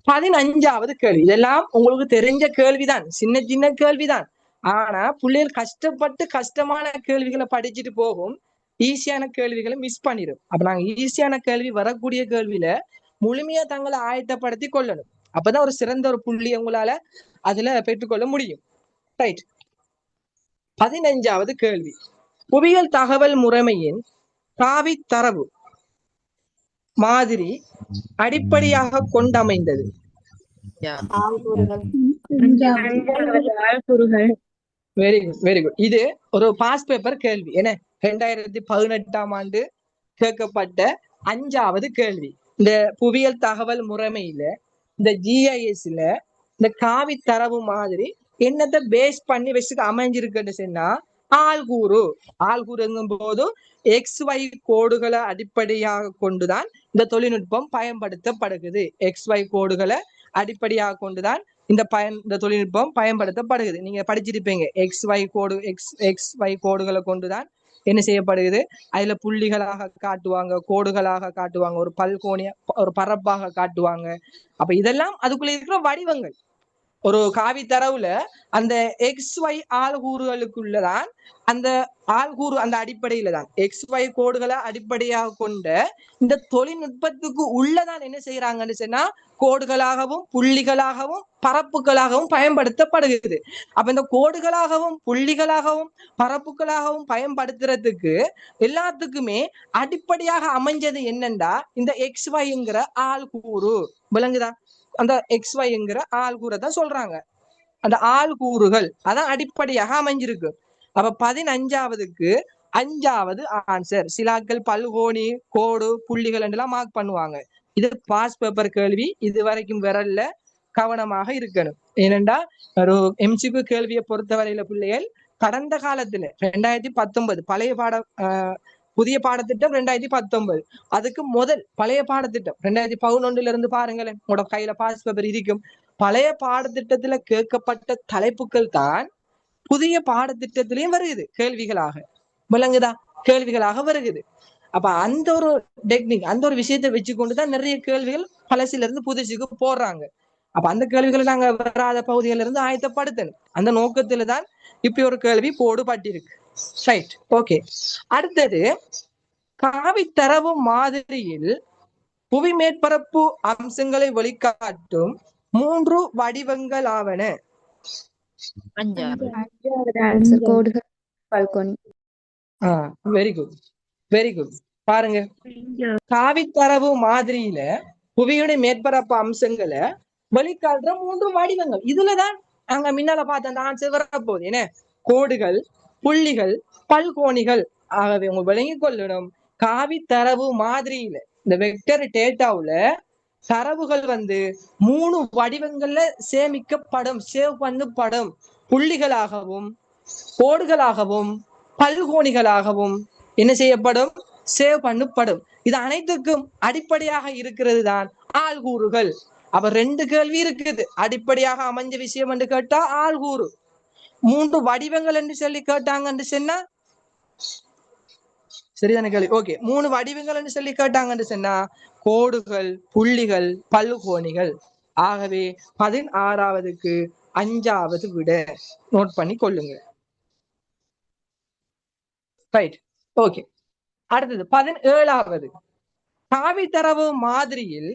15வது கேள்வி. இதெல்லாம் உங்களுக்கு தெரிஞ்ச கேள்விதான், சின்ன சின்ன கேள்விதான். ஆனா பிள்ளைகள் கஷ்டப்பட்டு கஷ்டமான கேள்விகளை படிச்சுட்டு போகும், ஈஸியான கேள்விகளை மிஸ் பண்ணிடும். அப்ப நாங்க ஈஸியான கேள்வி, வரக்கூடிய கேள்வியில முழுமையா தங்களை ஆயத்தப்படுத்தி கொள்ளணும். அப்பதான் ஒரு சிறந்த ஒரு புள்ளி உங்களால அதுல பெற்றுக்கொள்ள முடியும். ரைட், 15வது கேள்வி. புவியியல் தகவல் முறைமையின் காவி தரவு மாதிரி அடிப்படையாக கொண்டமைந்தது. Very good, very good. இது ஒரு பாஸ் பேப்பர் கேள்வி. என்ன? 2018ஆம் ஆண்டு கேட்கப்பட்ட 5வது கேள்வி. இந்த புவியியல் தகவல் முறைமையில, இந்த ஜிஐஎஸ்ல இந்த காவி தரவு மாதிரி என்னத்தை பேஸ் பண்ணி வச்சுக்க அமைஞ்சிருக்குன்னு சொன்னா, ஆள்கூறு. ஆள்கூறுங்கும் போது XY கோடுகளை அடிப்படையாக கொண்டுதான் இந்த தொழில்நுட்பம் பயன்படுத்தப்படுகிறது. XY கோடுகளை அடிப்படையாக கொண்டுதான் இந்த தொழில்நுட்பம் பயன்படுத்தப்படுகிறது. நீங்க படிச்சிருப்பீங்க, XY கோடுகளை கொண்டுதான் என்ன செய்யப்படுகிறது, அதுல புள்ளிகளாக காட்டுவாங்க, கோடுகளாக காட்டுவாங்க, ஒரு பல்கோணிய ஒரு பரப்பாக காட்டுவாங்க. அப்ப இதெல்லாம் அதுக்குள்ள இருக்கிற வடிவங்கள். ஒரு காவி தரவுல அந்த XY ஆள்கூறுகளுக்குள்ளதான் அந்த ஆள்கூறு, அந்த அடிப்படையில தான் XY கோடுகளை அடிப்படையாக கொண்ட இந்த தொழில்நுட்பத்துக்கு உள்ளதான் என்ன செய்யறாங்கன்னு சொன்னா, கோடுகளாகவும் புள்ளிகளாகவும் பரப்புகளாகவும் பயன்படுத்தப்படுகிறது. அப்ப இந்த கோடுகளாகவும் புள்ளிகளாகவும் பரப்புகளாகவும் பயன்படுத்துறதுக்கு எல்லாத்துக்குமே அடிப்படையாக அமைஞ்சது என்னண்டா, இந்த XYங்கிற ஆள்கூறு. விளங்குதா? அந்த XYங்கிற ஆள்கூறை தான் சொல்றாங்க. அந்த ஆள்கூறுகள் அதான் அடிப்படையாக அமைஞ்சிருக்கு. அப்ப 15வதுக்கு 5வது ஆன்சர். சிலாக்கள் பல்கோணி, கோடு, புள்ளிகள் எல்லாம் மார்க் பண்ணுவாங்க. இது பாஸ் பேப்பர் கேள்வி, இது வரைக்கும் விரல்ல கவனமாக இருக்கணும். ஏனென்றா ஒரு MCQ கேள்வியை பொறுத்தவரையில பிள்ளைகள் கடந்த காலத்துல 2019 பழைய புதிய பாடத்திட்டம் 2019, அதுக்கு முதல் பழைய பாடத்திட்டம் 2011 இருந்து பாருங்களேன், உங்களோட கையில பாஸ் பேப்பர் இருக்கும். பழைய பாடத்திட்டத்துல கேட்கப்பட்ட தலைப்புகள் தான் புதிய பாடத்திட்டத்திலையும் வருகிறது கேள்விகளாக. விளங்குதா? கேள்விகளாக வருகிறது. அப்ப அந்த ஒரு டெக்னிக், அந்த ஒரு விஷயத்தை வச்சுக்கொண்டுதான் நிறைய கேள்விகள் பழசில இருந்து புதுசுக்கு போடுறாங்க. அப்ப அந்த கேள்விகளை நாங்க வராத பகுதிகளில இருந்து ஆயத்தப்படுத்தணும். அந்த நோக்கத்துல தான் இப்படி ஒரு கேள்வி போடுபட்டிருக்கு. Right, okay. அடுத்தது, காவி தரவு மாதிரியில் புவி மேற்பரப்பு அம்சங்களை வெளிக்காட்டும் 3 வடிவங்கள் ஆவன. கோடுகள், பல்கோணி. Very good, very good. பாருங்க, காவி தரவு மாதிரியில புவியுடைய மேற்பரப்பு அம்சங்களை வெளிக்காட்டுற 3 வடிவங்கள். இதுலதான் நாங்க முன்னால பார்த்த அந்த ஆன்சர் வரப்போகுது. என்ன? கோடுகள், புள்ளிகள், பல்கோணிகள். ஆகவே உங்க விளங்கிக் கொள்ளணும், காவி தரவு மாதிரியில இந்த வெக்டர் டேட்டாவுல தரவுகள் வந்து 3 வடிவங்கள்ல சேமிக்கப்படும், சேவ் பண்ணப்படும். புள்ளிகளாகவும், கோடுகளாகவும், பல்கோணிகளாகவும் என்ன செய்யப்படும்? சேவ் பண்ணப்படும். இது அனைத்துக்கும் அடிப்படையாக இருக்கிறது தான் ஆள்கூறுகள். அப்ப 2 கேள்வி இருக்குது. அடிப்படையாக அமைஞ்ச விஷயம் என்று கேட்டா ஆள்கூறு. 3 வடிவங்கள் என்று சொல்லி கேட்டாங்கன்னு சொன்னா சரிதான கேள்வி. ஓகே, 3 வடிவங்கள் என்று சொல்லி கேட்டாங்கன்னு சொன்னா கோடுகள், புள்ளிகள், பல்கோணிகள். ஆகவே 16வதுக்கு 5வது விட நோட் பண்ணி கொள்ளுங்க. Right, okay. அடுத்தது 17வது காவித்தரவு மாதிரியில்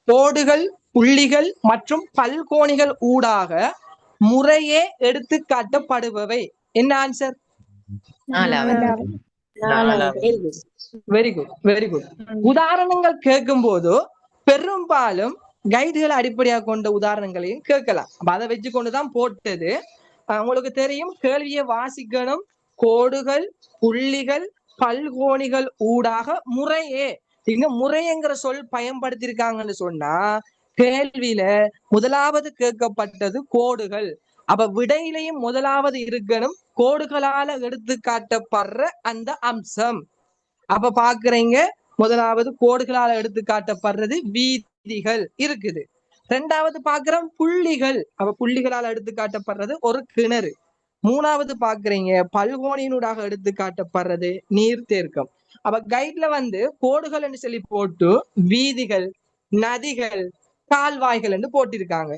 கோடுகள், புள்ளிகள் மற்றும் பல்கோணிகள் ஊடாக முறையே எடுத்து காட்டப்படுபவை. என்ன ஆன்சர்? 4வது. Very good, very good. உதாரணங்கள் கேட்கும் போது பெரும்பாலும் கைடுகளை அடிப்படையாக கொண்ட உதாரணங்களையும் கேட்கலாம். அதை வச்சு கொண்டுதான் போட்டது. உங்களுக்கு தெரியும், கேள்வியை வாசிக்கணும். கோடுகள், புள்ளிகள், பல்கோணிகள் ஊடாக முறையே. இங்க முறைங்கிற சொல் பயன்படுத்தியிருக்காங்கன்னு சொன்னா கேள்வியில முதலாவது கேட்கப்பட்டது கோடுகள். அப்ப விடையிலையும் முதலாவது இருக்கணும் கோடுகளால எடுத்து காட்டப்படுற அந்த அம்சம். அப்ப பாக்குறீங்க, முதலாவது கோடுகளால எடுத்து காட்டப்படுறது வீதிகள் இருக்குது. 2வது பாக்குறோம் புள்ளிகள். அப்ப புள்ளிகளால் எடுத்து காட்டப்படுறது ஒரு கிணறு. 3வது பாக்குறீங்க பல்கோணியினூடாக எடுத்து காட்டப்படுறது நீர்த்தேக்கம். அப்ப கைட்ல கோடுகள் என்று சொல்லி போட்டு வீதிகள், நதிகள், கால்வாய்கள் என்று போட்டிருக்காங்க.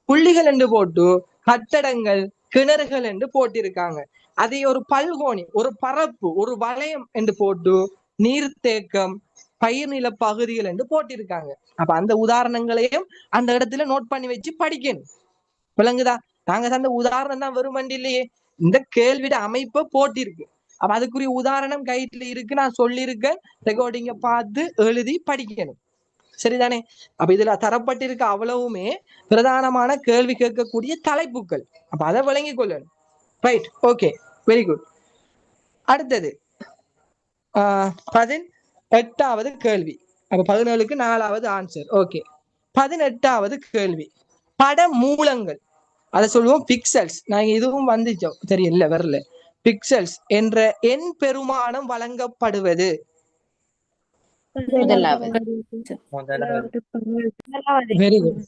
புள்ளிகள் என்று போட்டு கட்டடங்கள், கிணறுகள் என்று போட்டிருக்காங்க. அதை ஒரு பல்கோணி, ஒரு பரப்பு, ஒரு வளையம் என்று போட்டு நீர்த்தேக்கம், பயிர்நில பகுதிகள் என்று போட்டிருக்காங்க. அப்ப அந்த உதாரணங்களையும் அந்த இடத்துல நோட் பண்ணி வச்சு படிக்கணும். விளங்குதா? நாங்க தந்த உதாரணம் தான் வெறுமண்டி இல்லையே, இந்த கேள்வியோட அமைப்பை போட்டிருக்கு. அப்ப அதுக்குரிய உதாரணம் கைட்ல இருக்கு, நான் சொல்லியிருக்கேன். ரெக்கார்டிங்க பார்த்து எழுதி படிக்கணும். சரிதானே? அப்ப இதுல தரப்பட்டிருக்க அவ்வளவுமே பிரதானமான கேள்வி கேட்கக்கூடிய தலைப்புகள். அப்ப அதை விளங்கி கொள்ளணும். Right, okay, very good. அடுத்தது 18வது கேள்வி. அப்ப 17க்கு 4வது ஆன்சர். ஓகே, 18வது கேள்வி பட மூலங்கள், அதை சொல்லுவோம் பிக்சல்ஸ். நாங்க இதுவும் வந்துச்சோம், தெரியல வரல. பிக்சல்ஸ் என்ற எண் பெருமானம் வழங்கப்படுவது. Very good,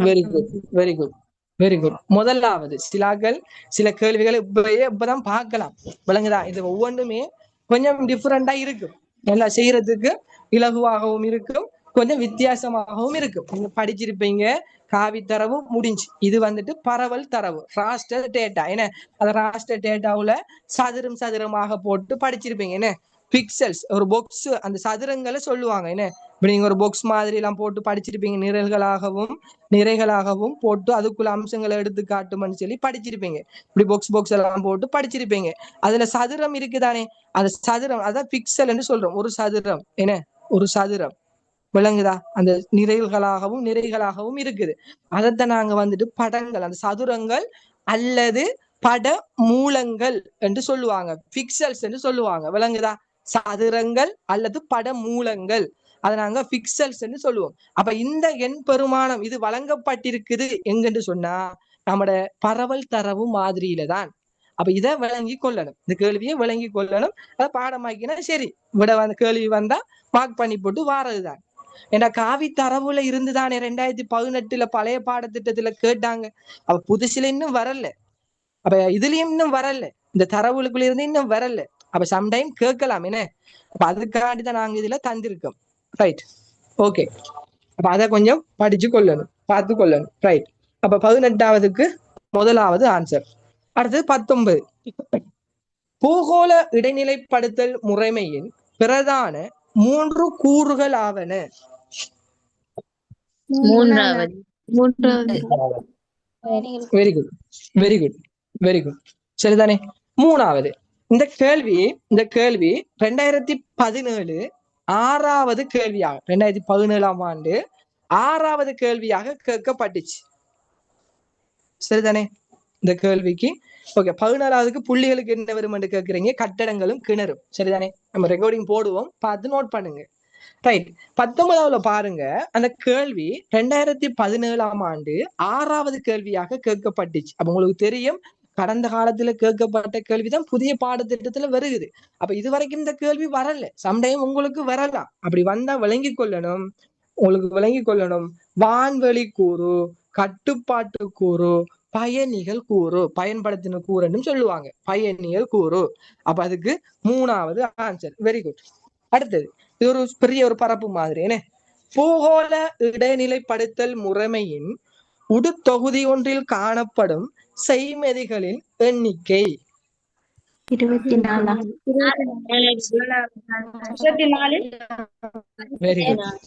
very good, very good, very good. முதலாவது சில கேள்விகளை இப்பதான் பார்க்கலாம். விளங்குதா? இது ஒவ்வொன்றுமே கொஞ்சம் டிஃபரெண்டா இருக்கும். நல்லா செய்யறதுக்கு இலகுவாகவும் இருக்கும், கொஞ்சம் வித்தியாசமாகவும் இருக்கும். நீங்க படிச்சிருப்பீங்க, காவி தரவு முடிஞ்சு. இது பரவல் தரவு, ராஸ்டர் டேட்டா. என்ன அந்த ராஸ்டர் டேட்டாவுல சதுரம் சதுரமாக போட்டு படிச்சிருப்பீங்க. என்ன பிக்சல்ஸ், ஒரு பாக்ஸ், அந்த சதுரங்களை சொல்லுவாங்க. என்ன இப்ப நீங்க ஒரு பாக்ஸ் மாதிரி எல்லாம் போட்டு படிச்சிருப்பீங்க, நிரல்களாகவும் நிறைகளாகவும் போட்டு அதுக்குள்ள அம்சங்களை எடுத்து காட்டும்னு சொல்லி படிச்சிருப்பீங்க. இப்படி பாக்ஸ் எல்லாம் போட்டு படிச்சிருப்பீங்க. அதுல சதுரம் இருக்குதானே, அந்த சதுரம் அதான் பிக்சல் என்று சொல்றோம். ஒரு சதுரம், என்ன ஒரு சதுரம். விளங்குதா? அந்த நிறைகளாகவும் இருக்குது. அதைத்தான் நாங்க படங்கள், அந்த சதுரங்கள் அல்லது பட மூலங்கள் என்று சொல்லுவாங்க. பிக்சல்ஸ் என்று சொல்லுவாங்க. விளங்குதா? சதுரங்கள் அல்லது பட மூலங்கள், அதை நாங்க பிக்சல்ஸ் என்று சொல்லுவோம். அப்ப இந்த எண் பெருமானம் இது வழங்கப்பட்டிருக்குது எங்கன்னு சொன்னா நம்மட பரவல் தரவு மாதிரியில தான். அப்ப இதை விளங்கி கொள்ளணும், இந்த கேள்வியை விளங்கி கொள்ளணும். அதை பாடமாக்கினா சரி, விட கேள்வி வந்தா மார்க் பண்ணி போட்டு வாரதுதான். ஏன்னா காவி தரவுல இருந்துதானே 2018 பழைய பாடத்திட்டத்துல கேட்டாங்க. அப்ப புதுசுல இன்னும் வரல, அப்ப இதுலயும் இன்னும் வரல, இந்த தரவுகளுக்குள்ள இருந்து இன்னும் வரல. அப்ப சம்டைம் கேட்கலாம். என்ன அப்ப அதுக்காண்டிதான் நாங்க இதுல தந்திருக்கோம். Right, okay. அப்ப அதை கொஞ்சம் படிச்சு கொள்ளணும், பார்த்து கொள்ளணும். ரைட், அப்ப 18வதுக்கு முதலாவது ஆன்சர். அடுத்தது 19. பூகோள இடைநிலைப்படுத்தல் முறைமையின் பிரதான 3 கூறுகள் ஆவன. 3வது. Very good, very good, very good. சரிதானே? 3வது இந்த கேள்வி 2017 6வது கேள்வியாக, 2017ஆம் ஆண்டு 6வது கேள்வியாக கேட்கப்பட்டுச்சு. சரிதானே? இந்த கேள்விக்கு ஓகே. 16வதுக்கு புள்ளிகளுக்கு என்ன வரும் என்று கேட்கிறீங்க, கட்டடங்களும் கிணறும். சரிதானே? நம்ம ரெக்கார்டிங் போடுவோம், பார்த்து நோட் பண்ணுங்க. ரைட், 19வது பாருங்க. அந்த கேள்வி 2017ஆம் ஆண்டு 6வது கேள்வியாக கேட்கப்பட்டுச்சு. அப்ப உங்களுக்கு தெரியும், கடந்த காலத்துல கேட்கப்பட்ட கேள்விதான் புதிய பாடத்திட்டத்துல வருகுது. அப்ப இதுவரைக்கும் இந்த கேள்வி வரல, சம்டைம் உங்களுக்கு வரலாம். அப்படி வந்தா விளங்கி கொள்ளணும், உங்களுக்கு விளங்கி கொள்ளணும். வான்வெளி கூறு, கட்டுப்பாட்டு கூறு, பயணிகள் கூறு, பயன்படுத்தின கூறுன்னு சொல்லுவாங்க, பயணிகள் கூறு. அப்ப அதுக்கு 3வது ஆன்சர். Very good. அடுத்தது இது ஒரு பெரிய ஒரு பரப்பு மாதிரி என்ன. பூகோள இடைநிலைப்படுத்தல் முறைமையின் உடுத்தொகுதி ஒன்றில் காணப்படும் செய்மதிகளின் எண்ணிக்கை 24. Very good,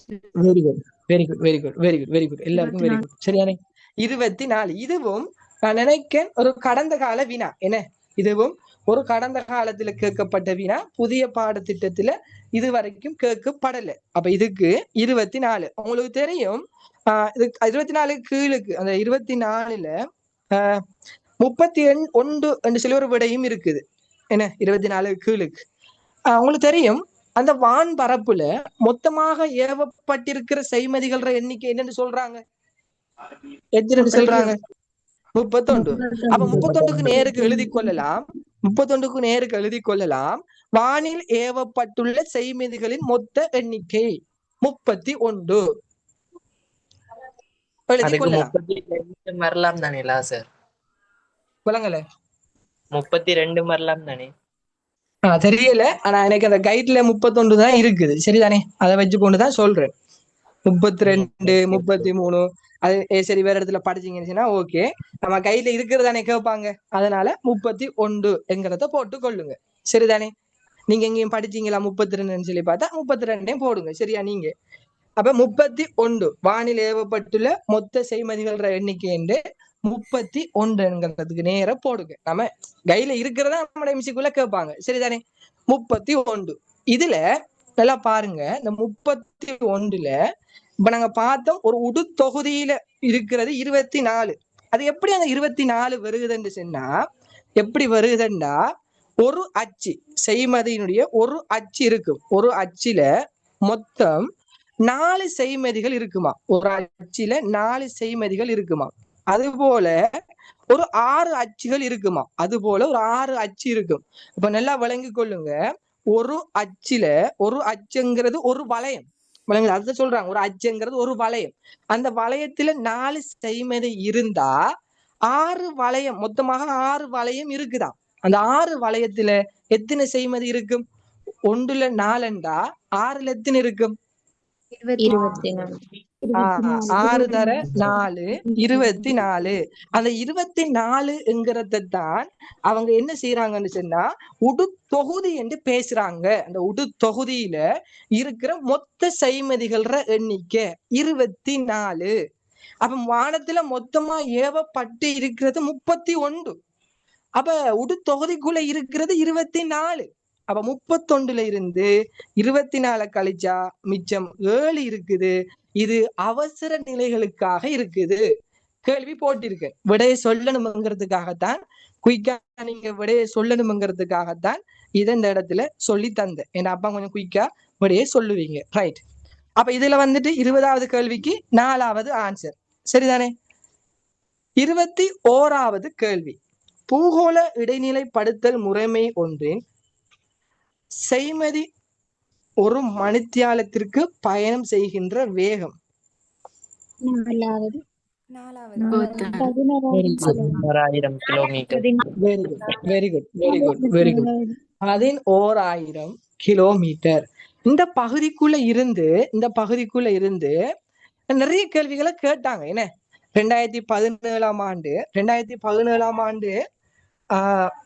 very good, very good, very good, very good, very good. எல்லாருக்கும் வெரி குட். சரியானே. 24. இதுவும் நான் நினைக்கிறேன் ஒரு கடந்த கால வினா என்ன. இதுவும் ஒரு கடந்த காலத்துல கேட்கப்பட்ட வினா, புதிய பாடத்திட்டத்துல இது வரைக்கும் கேட்கப்படல. அப்ப இதுக்கு 24 உங்களுக்கு தெரியும். இது 24 கீழுக்கு அந்த 24ல 31 என்று சொல்லி ஒரு விடையும் இருக்குது என்ன. 24 கீழுக்கு உங்களுக்கு தெரியும். அந்த வான் பரப்புல மொத்தமாக ஏவப்பட்டிருக்கிற செய்மதிகள் எண்ணிக்கை என்னன்னு சொல்றாங்க, எத்தனை சொல்றாங்க? 31. அப்ப 31க்கு நேருக்கு எழுதி கொள்ளலாம். 31க்கு நேருக்கு எழுதி கொள்ளலாம். வானில் ஏவப்பட்டுள்ள செய்மதிகளின் மொத்த எண்ணிக்கை 31 எழுதி அதுக்கு கொள்ளலாம். 32 வரலாம் தானேலா சார்? விளங்கல? 32 வரலாம் தானே? தெரியல. ஆனா எனக்கு அந்த கைட்ல 31 தான் இருக்குது. சரிதானே? அதை வச்சு கொண்டுதான் சொல்றேன். 32, 33 அது சரி. வேற இடத்துல படிச்சீங்கன்னா ஓகே. நம்ம கையில இருக்கிறதானே கேட்பாங்க. அதனால 31 என்கிறத போட்டு கொள்ளுங்க. சரிதானே? நீங்க எங்கேயும் படிச்சீங்களா 32 சொல்லி பார்த்தா 32 போடுங்க. சரியா? நீங்க அப்ப 31 வானில் ஏவப்பட்டுள்ள மொத்த செய்மதிகள் எண்ணிக்கை என்று 31ங்கிறதுக்கு நேர போடுங்க. நம்ம கையில இருக்கிறதா நம்ம எம்சிக்குள்ள கேட்பாங்க. சரிதானே? 31. இதுல நல்லா பாருங்க. இந்த 31ல இப்ப நாங்க பார்த்தோம் ஒரு உடுத்தொகுதியில இருக்கிறது 24. அது எப்படி அந்த 24 வருகுதுன்னு சொன்னா, எப்படி வருகுதுன்னா, ஒரு அச்சு செய்மதியினுடைய ஒரு அச்சு இருக்கும். ஒரு அச்சில மொத்தம் 4 செய்மதிகள் இருக்குமா. ஒரு அச்சில 4 செய்மதிகள் இருக்குமா. அது போல ஒரு 6 அச்சுகள் இருக்குமா. அது போல ஒரு 6 அச்சு இருக்கும். இப்ப நல்லா விளங்கி கொள்ளுங்க. ஒரு அச்சில ஒரு அச்சுங்கிறது ஒரு வளையம். விளங்குது? அதுதான் சொல்றாங்க ஒரு அச்சுங்கிறது ஒரு வளையம். அந்த வளையத்துல 4 செய்மதி இருந்தா 6 வளையம், மொத்தமாக 6 வளையம் இருக்குதாம். அந்த 6 வளையத்துல எத்தனை செய்மதி இருக்கும்? 1ல 4 6ல எத்தனை இருக்கும்? 24. 6 தர 4 24. அந்த 24ங்கிறத தான் அவங்க என்ன செய்யறாங்கன்னு சொன்னா உடுத்தொகுதி என்று பேசுறாங்க. அந்த உடுத்தொகுதியில இருக்கிற மொத்த செய்மதிகள எண்ணிக்கை 24. அப்ப வானத்துல மொத்தமா ஏவப்பட்டு இருக்கிறது 31. அப்ப உடுத்தொகுதிக்குள்ள இருக்கிறது 24. அப்ப 31ல இருந்து 24 கழிச்சா மிச்சம் 7 இருக்குது. இது அவசர நிலைகளுக்காக இருக்குது. கேள்வி போட்டிருக்கேன். விடையை சொல்லணுங்கிறதுக்காகத்தான், குயிக்கா நீங்க விடையை சொல்லணுங்கிறதுக்காகத்தான் இதை இந்த இடத்துல சொல்லி தந்தேன். என் அப்பா கொஞ்சம் குயிக்கா விடையை சொல்லுவீங்க. ரைட். அப்ப இதுல வந்துட்டு 20வது கேள்விக்கு 4வது ஆன்சர். சரிதானே? 21வது கேள்வி. பூகோள இடைநிலைப்படுத்தல் முறைமை ஒன்றின் செய்மதி ஒரு மணித்தியாலத்திற்கு பயணம் செய்கின்ற வேகம் 4வது. 11,000 kilometre. Very good, very good, very good, very good. 11,000 kilometre. இந்த பகுதிக்குள்ள இருந்து நிறைய கேள்விகளை கேட்டாங்க. என்ன 2017ஆம் ஆண்டு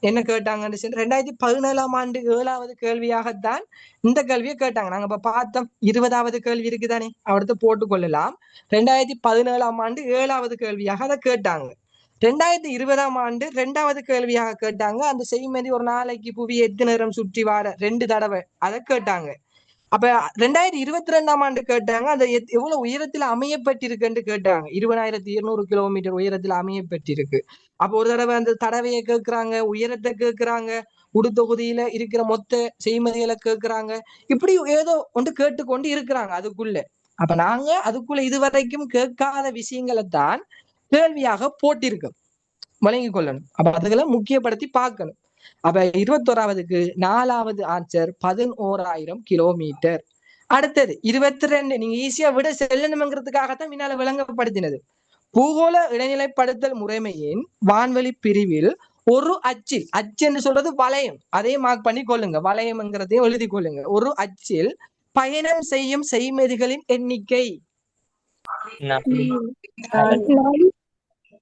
என்ன கேட்டாங்கன்னு 2017ஆம் ஆண்டு 7வது கேள்வியாகத்தான் இந்த கேள்வியை கேட்டாங்க. நாங்க இப்ப பார்த்தோம் 20வது கேள்வி இருக்குதானே, அவர்த்த போட்டுக்கொள்ளலாம். 2017ஆம் ஆண்டு 7வது கேள்வியாக அதை கேட்டாங்க. 2020ஆம் ஆண்டு 2வது கேள்வியாக கேட்டாங்க. அந்த செய்மதி ஒரு நாளைக்கு புவி எத்தனை நேரம் சுற்றி வார 2 தடவை அதை கேட்டாங்க. அப்ப 2022ஆம் ஆண்டு கேட்டாங்க அது எவ்வளவு உயரத்துல அமையப்பட்டிருக்குன்னு கேட்டாங்க. 20,200 கிலோமீட்டர் உயரத்துல அமையப்பட்டிருக்கு. அப்ப ஒரு தடவை அந்த தடவையை கேட்கிறாங்க, உயரத்தை கேட்கிறாங்க, உடுத்தொகுதியில இருக்கிற மொத்த செய்மதிகளை கேட்கிறாங்க. இப்படி ஏதோ ஒன்று கேட்டுக்கொண்டு இருக்கிறாங்க அதுக்குள்ள. அப்ப நாங்க அதுக்குள்ள இதுவரைக்கும் கேட்காத விஷயங்களை தான் கேள்வியாக போட்டிருக்கோம். வழங்கி கொள்ளணும். அப்ப அதுகளை முக்கியப்படுத்தி பார்க்கணும். அப்ப 21வதுக்கு 4வது ஆன்சர் 11,000 கிலோமீட்டர். அடுத்தது 22. நீங்க ஈஸியா விட செல்லணுங்கிறதுக்காகத்தான் முன்னால விளங்கப்படுத்தினது. பூகோள இடைநிலைப்படுத்தல் முறைமையின் வான்வெளி பிரிவில் ஒரு அச்சில், அச்சு என்று சொல்றது வளையம், அதையும் மார்க் பண்ணி கொள்ளுங்க, வளையம்ங்கிறதையும் எழுதி கொள்ளுங்க. ஒரு அச்சில் பயணம் செய்யும் செய்மதிகளின் எண்ணிக்கை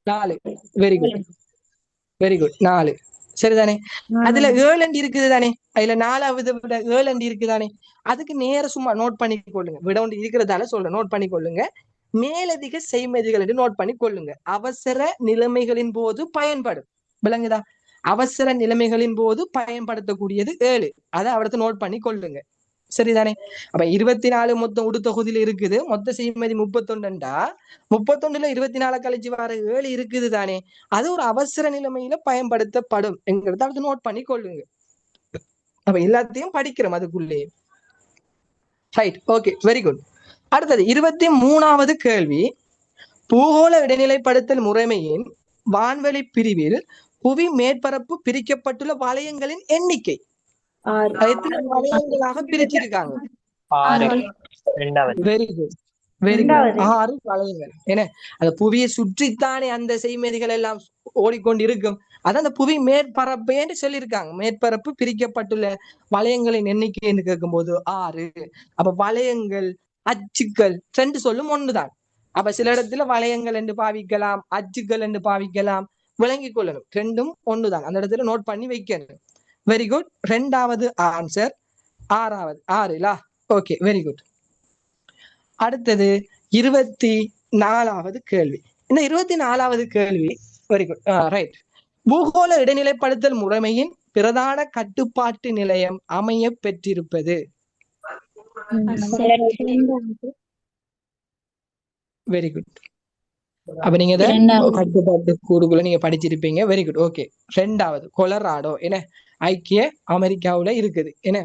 4. Very good, very good, 4. சரிதானே? அதுல 7 அண்டி இருக்குது தானே, அதுல 4வது விட 7 அண்டி இருக்குதானே, அதுக்கு நேர சும்மா நோட் பண்ணி கொள்ளுங்க. விட ஒன்று இருக்கிறதால சொல்றேன், நோட் பண்ணி கொள்ளுங்க. மேலதிக செய்மதிகள் என்று நோட் பண்ணி கொள்ளுங்க. அவசர நிலைமைகளின் போது பயன்படும். விளங்குதா? அவசர நிலைமைகளின் போது பயன்படுத்தக்கூடியது 7. அதை அவரத்தை நோட் பண்ணி கொள்ளுங்க. சரிதானே? அப்ப 24 மொத்தம் உடுத்தொகுதியில இருக்குது. மொத்த செய்மதி 31. 31ல 24 கழிச்சு வர 7 இருக்குது தானே, அது ஒரு அவசர நிலைமையில பயன்படுத்தப்படும் என்கிறத அடுத்து நோட் பண்ணி கொள்ளுங்க. அப்ப எல்லாத்தையும் படிக்கிறோம் அதுக்குள்ளே. Right, okay, very good. அடுத்தது 23வது கேள்வி. பூகோள இடைநிலைப்படுத்தல் முறைமையின் வான்வெளி பிரிவில் புவி மேற்பரப்பு பிரிக்கப்பட்டுள்ள வளையங்களின் எண்ணிக்கை. எத்தனை வளையங்களாக பிரிச்சிருக்காங்க? 6. 2வது. Very good, very good. 6 வளையங்கள். ஏன்னா அந்த புவியை சுற்றித்தானே அந்த செய்மதிகள் எல்லாம் ஓடிக்கொண்டு இருக்கும். அதான் அந்த புவி மேற்பரப்பேன்னு சொல்லியிருக்காங்க. மேற்பரப்பு பிரிக்கப்பட்டுள்ள வளையங்களின் எண்ணிக்கை என்று கேட்கும் போது 6. அப்ப வளையங்கள், அச்சுக்கள் 2 சொல்லும் ஒண்ணுதான். அப்ப சில இடத்துல வளையங்கள் என்று பாவிக்கலாம், அச்சுக்கள் என்று பாவிக்கலாம். விளங்கிக் கொள்ளணும், 2ம் ஒண்ணுதான். அந்த இடத்துல நோட் பண்ணி வைக்கணும். Very good. 2வது ஆன்சர் 6வது. 6. Okay, very good. அடுத்தது 24வது கேள்வி. இந்த 24வது கேள்வி வெரி குட், ரைட். பூகோள இடைநிலைப்படுத்தல் முறைமையின் பிரதான கட்டுப்பாட்டு நிலையம் அமைய பெற்றிருப்பது. Very good. அப்ப நீங்க கட்டுப்பாட்டு கூறுகளை நீங்க படிச்சிருப்பீங்க. Very good, okay. 2வது கொலராடோ. என்ன, ஐக்கிய அமெரிக்காவுல இருக்குது. என்ன,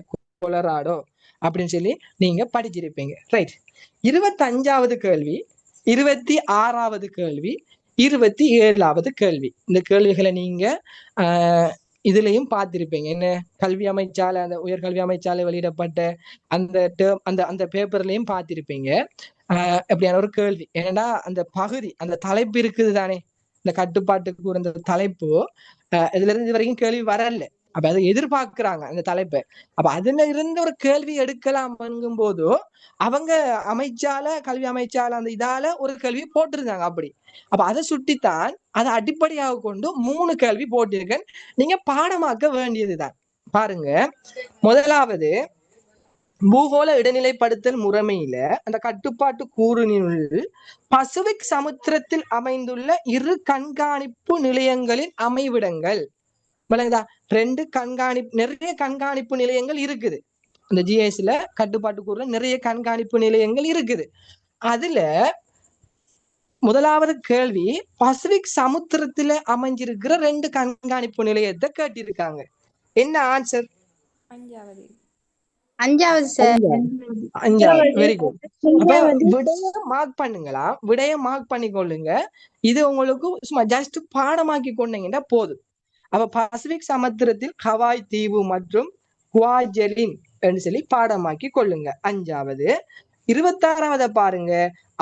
கொலராடோ அப்படின்னு சொல்லி நீங்க படிச்சிருப்பீங்க. ரைட். 25வது கேள்வி, 26வது கேள்வி, 27வது கேள்வி. இந்த கேள்விகளை நீங்க இதுலயும் பார்த்திருப்பீங்க. என்ன, கல்வி அமைச்சாலை, அந்த உயர்கல்வி அமைச்சாலை வெளியிடப்பட்ட அந்த டேர்ம், அந்த பேப்பர்லயும் பார்த்திருப்பீங்க. எப்படியான ஒரு கேள்வி. ஏன்னா அந்த பகுதி, அந்த தலைப்பு இருக்குது தானே, இந்த கட்டுப்பாட்டுக்கு அந்த தலைப்பு இதுல இருந்து இது வரைக்கும் கேள்வி வரல. அப்ப அதை எதிர்பார்க்கிறாங்க அந்த தலைப்பை. அப்ப அதுல இருந்து ஒரு கேள்வி எடுக்கலாம் போது அவங்க அமைச்சால, கல்வி அமைச்சால அந்த இதால ஒரு கேள்வி போட்டிருந்தாங்க அப்படி. அப்ப அதை சுட்டித்தான், அதை அடிப்படையாக கொண்டு 3 கேள்வி போட்டிருக்கேன். நீங்க பாடமாக்க வேண்டியதுதான். பாருங்க, முதலாவது பூகோள இடைநிலைப்படுத்தல் முறைமையில அந்த கட்டுப்பாட்டு கூறுகளில் பசிபிக் சமுத்திரத்தில் அமைந்துள்ள 2 கண்காணிப்பு நிலையங்களின் அமைவிடங்கள். விளங்குதா? 2 நிறைய கண்காணிப்பு நிலையங்கள் இருக்குது. அந்த ஜிஎஸ்ல கட்டுப்பாட்டு கூறுல நிறைய கண்காணிப்பு நிலையங்கள் இருக்குது. அதுல முதலாவது கேள்வி, பசிபிக் சமுத்திரத்துல அமைஞ்சிருக்கிற 2 கண்காணிப்பு நிலையத்தை கேட்டிருக்காங்க. என்ன ஆன்சர்? 5வது சார். 5வது. Very good. அப்ப விடைய மார்க் பண்ணுங்களா, விடைய மார்க் பண்ணிக்கொள்ளுங்க. இது உங்களுக்கு சும்மா ஜஸ்ட் பாடமாக்கி கொண்டீங்கன்னா போதும். அப்ப பசிபிக் சமுத்திரத்தில் ஹவாய் தீவு மற்றும் குவாஜலின் என்று சொல்லி பாடமாக்கி கொள்ளுங்க. 5வது. 26வது பாருங்க,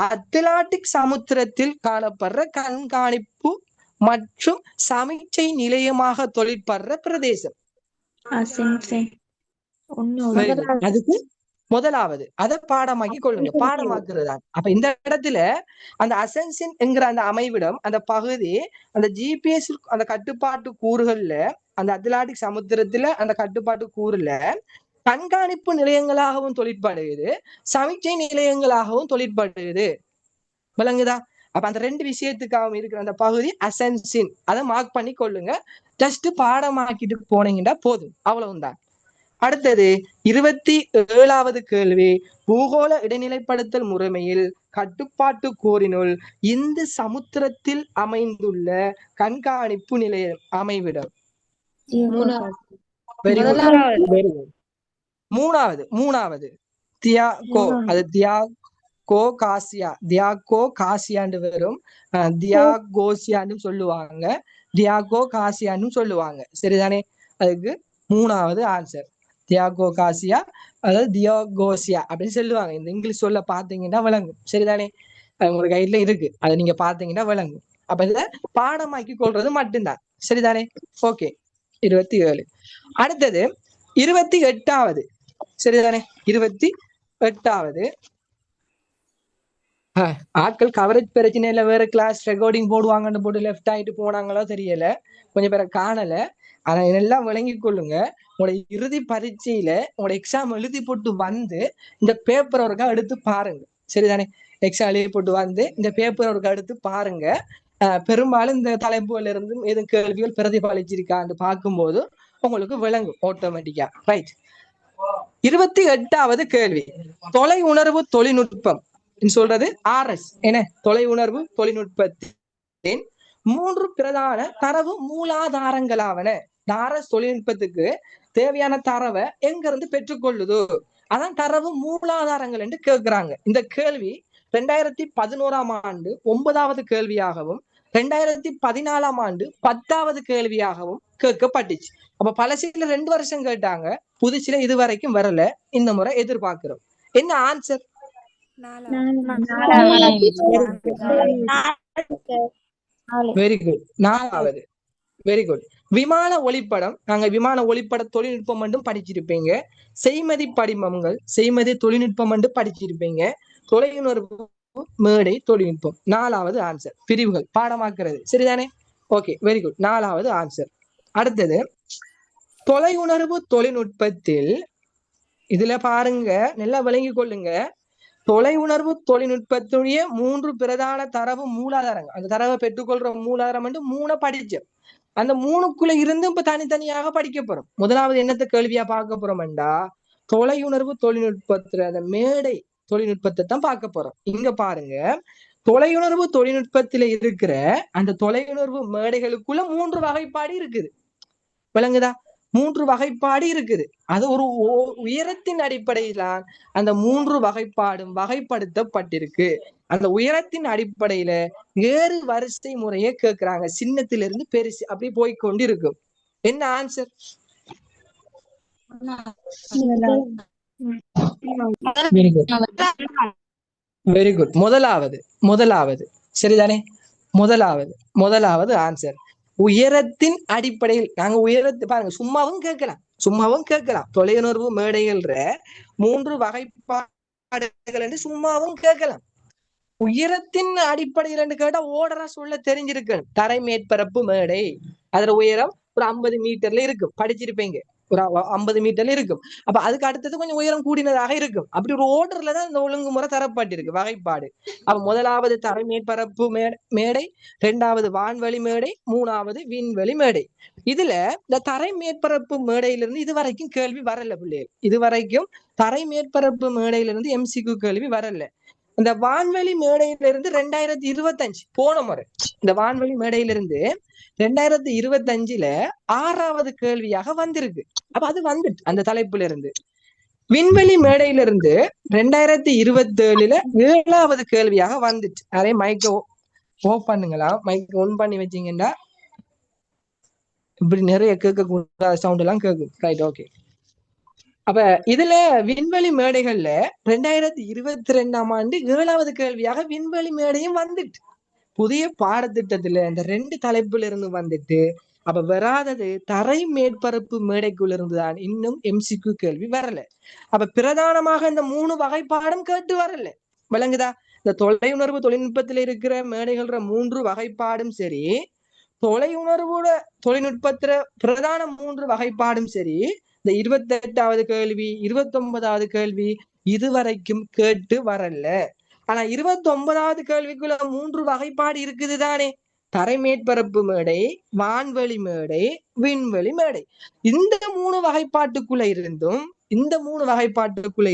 அட்லாண்டிக் சமுத்திரத்தில் காணப்படுற கண்காணிப்பு மற்றும் சமீட்சை நிலையமாக தொழிற்படுற பிரதேசம். அதுக்கு முதலாவது அதை பாடமாக்கி கொள்ளுங்க. பாடமாக்குறதா. அப்ப இந்த இடத்துல அந்த அசென்சின் என்கிற அந்த அமைவிடம், அந்த பகுதி, அந்த ஜிபிஎஸ் அந்த கட்டுப்பாட்டு கூறுகள்ல, அந்த அட்லாண்டிக் சமுத்திரத்துல அந்த கட்டுப்பாட்டு கூறுல கண்காணிப்பு நிலையங்களாகவும் தொழிற்படுகிறது, சமீட்சை நிலையங்களாகவும் தொழிற்படுகிறது. விளங்குதா? அப்ப அந்த 2 விஷயத்துக்காகவும் இருக்கிற அந்த பகுதி அசென்சின், அதை மார்க் பண்ணி கொள்ளுங்க. ஜஸ்ட் பாடமாக்கிட்டு போனீங்கன்னா போதும், அவ்வளவுதான். அடுத்தது 27வது கேள்வி. பூகோள இடைநிலைப்படுத்தல் முறைமையில் கட்டுப்பாட்டு கூறினுள் இந்த சமுத்திரத்தில் அமைந்துள்ள கண்காணிப்பு நிலையம் அமைவிடம். மூணாவது தியாகோ. அது தியாகோ காசியா, தியாகோ காசியான்னு வரும், தியாகோசியான்னு சொல்லுவாங்க, தியாகோ காசியான்னு சொல்லுவாங்க. சரிதானே? அதுக்கு 3வது ஆன்சர். தியாகோகாசியா அதாவது தியோகோசியா அப்படின்னு சொல்லுவாங்க. இந்த இங்கிலீஷ் சொல்ல பாத்தீங்கன்னா விளங்கும். சரிதானே? உங்களுக்கு கைட்ல இருக்கு, அதை நீங்க பாத்தீங்கன்னா விளங்கும். அப்ப இத பாடமாக்கி கொள்றது மட்டும்தான். சரிதானே? ஓகே. 27. அடுத்தது 28வது. சரிதானே? 28வது. ஆட்கள் கவரேஜ் பிரச்சனையில வேற கிளாஸ் ரெக்கார்டிங் போடுவாங்கன்னு போட்டு லெஃப்ட் ஆயிட்டு போனாங்களோ தெரியல, கொஞ்சம் பேரை காணல. ஆனா இதெல்லாம் விளங்கி கொள்ளுங்க. உங்களோட இறுதி பரீட்சையில உங்களோட எக்ஸாம் எழுதி போட்டு வந்து இந்த பேப்பர் ஒருக்கா எடுத்து பாருங்க. சரிதானே? எக்ஸாம் எழுதி போட்டு வந்து இந்த பேப்பர் ஒருக்கா எடுத்து பாருங்க. பெரும்பாலும் இந்த தலைப்புல இருந்து எது கேள்விகள் பிரதிபலிச்சிருக்கான்னு பார்க்கும்போது உங்களுக்கு விளங்கும் ஆட்டோமேட்டிக்கா. ரைட். 28வது கேள்வி, தொலை உணர்வு தொழில்நுட்பம் சொல்றது RS என்ன? தொலை உணர்வு தொழில்நுட்பத்தின் 3 பிரதான தரவு மூலாதாரங்களாவன. RS தொழில்நுட்பத்துக்கு தேவையான தரவை எங்க இருந்து பெற்றுக்கொள்ளுதோ அதான் தரவு மூலாதாரங்கள் என்று கேட்கிறாங்க. இந்த கேள்வி 2011ஆம் ஆண்டு 9வது கேள்வியாகவும் 2014ஆம் ஆண்டு 10வது கேள்வியாகவும் கேட்கப்பட்டுச்சு. அப்ப பழசில 2 வருஷம் கேட்டாங்க, புதுசில இதுவரைக்கும் வரல. இந்த முறை எதிர்பார்க்கிறோம். என்ன ஆன்சர்? Very good. 4வது. Very good. விமான ஒளிப்படம், நாங்க விமான ஒளிப்பட தொழில்நுட்பம் மட்டும் படிச்சிருப்பீங்க. செய்மதி படிமங்கள், செய்மதி தொழில்நுட்பம் மட்டும் படிச்சிருப்பீங்க. தொலையுணர்வு மேடை தொழில்நுட்பம் 4வது ஆன்சர். பிரிவுகள் பாடமாக்குறது. சரிதானே? Okay, very good. 4வது ஆன்சர். அடுத்தது தொலையுணர்வு தொழில்நுட்பத்தில் இதுல பாருங்க, நல்லா விளங்கி கொள்ளுங்க. தொலை உணர்வு தொழில்நுட்பத்துடைய 3 பிரதான தரவு மூலாதாரங்கள், அந்த தரவை பெற்றுக்கொள்ற மூலாதாரம் வந்து 3 படிச்சோம். அந்த 3க்குள்ள இருந்து இப்ப தனித்தனியாக படிக்க போறோம். முதலாவது என்னத்த கேள்வியா பார்க்க போறோம்டா, தொலையுணர்வு தொழில்நுட்பத்துல அந்த மேடை தொழில்நுட்பத்தை தான் பார்க்க போறோம். இங்க பாருங்க, தொலையுணர்வு தொழில்நுட்பத்துல இருக்கிற அந்த தொலையுணர்வு மேடைகளுக்குள்ள 3 வகைப்பாடு இருக்குது. விளங்குதா? 3 வகைப்பாடு இருக்குது. அது ஒரு உயரத்தின் அடிப்படையில்தான் அந்த 3 வகைப்பாடும் வகைப்படுத்தப்பட்டிருக்கு. அந்த உயரத்தின் அடிப்படையில வேறு வரிசை முறையே கேட்கிறாங்க. சின்னத்திலிருந்து பெருசு அப்படி போய்கொண்டு இருக்கும். என்ன ஆன்சர்? Very good. முதலாவது. சரிதானே? முதலாவது ஆன்சர். உயரத்தின் அடிப்படையில் நாங்க உயரத்தை பாருங்க, சும்மாவும் கேட்கலாம். தொலையுணர்வு மேடைகள்ற 3 வகைப்பாடுகள் என்று சும்மாவும் கேட்கலாம். உயரத்தின் அடிப்படையில் கேட்டா ஓடரா சொல்ல தெரிஞ்சிருக்கணும். தரை மேற்பரப்பு மேடை, அதுல உயரம் ஒரு 50 மீட்டர்ல இருக்கும், படிச்சிருப்பீங்க. ஒரு 50 மீட்டர்ல இருக்கும். அப்ப அதுக்கு அடுத்தது கொஞ்சம் உயரம் கூடினதாக இருக்கும். அப்படி ஒரு ஓர்டர்ல தான் இந்த ஒழுங்குமுறை தரப்பட்டிருக்கு, வகைப்பாடு. அப்ப முதலாவது தரை மேற்பரப்பு மேடை, 2வது வான்வெளி மேடை, 3வது விண்வெளி மேடை. இதுல இந்த தரை மேற்பரப்பு மேடையிலிருந்து இதுவரைக்கும் கேள்வி வரல பிள்ளைகள். இதுவரைக்கும் தரை மேற்பரப்பு மேடையிலிருந்து MCQ கேள்வி வரல. இந்த வான்வெளி மேடையிலிருந்து 2025 போன முறை இந்த வான்வெளி மேடையிலிருந்து 2025ல 6வது கேள்வியாக வந்திருக்கு. அப்ப அது வந்துட்டு அந்த தலைப்புல இருந்து. விண்வெளி மேடையிலிருந்து 2027ல 7வது கேள்வியாக வந்துட்டு. அதே மைக்க ஓப் பண்ணுங்களா, மைக் ஒன் பண்ணி வச்சீங்கன்னா இப்படி நிறைய கேட்க சவுண்ட் எல்லாம் கேட்கும். Right, okay. அப்ப இதுல விண்வெளி மேடைகள்ல 2022ஆம் ஆண்டு 7வது கேள்வியாக விண்வெளி மேடையும் வந்துட்டு. புதிய பாடத்திட்டத்துல இந்த 2 தலைப்புல இருந்து வந்துட்டு. அப்ப வராதது தரை மேற்பரப்பு மேடைக்குள்ள இருந்துதான் இன்னும் MCQ கேள்வி வரல. அப்ப பிரதானமாக இந்த 3 வகைப்பாடும் கேட்டு வரல. விளங்குதா? இந்த தொலையுணர்வு தொழில்நுட்பத்துல இருக்கிற மேடைகள்ற 3 வகைப்பாடும் சரி, தொலையுணர்வோட தொழில்நுட்பத்துல பிரதான 3 வகைப்பாடும் சரி, இந்த 28வது கேள்வி 29வது கேள்வி இதுவரைக்கும் கேட்டு வரல. ஆனா 29வது கேள்விக்குள்ள 3 வகைப்பாடு இருக்குது தானே. தரை மேற்பரப்பு மேடை, வான்வெளி மேடை, விண்வெளி மேடை. இந்த 3 வகைப்பாட்டுக்குள்ள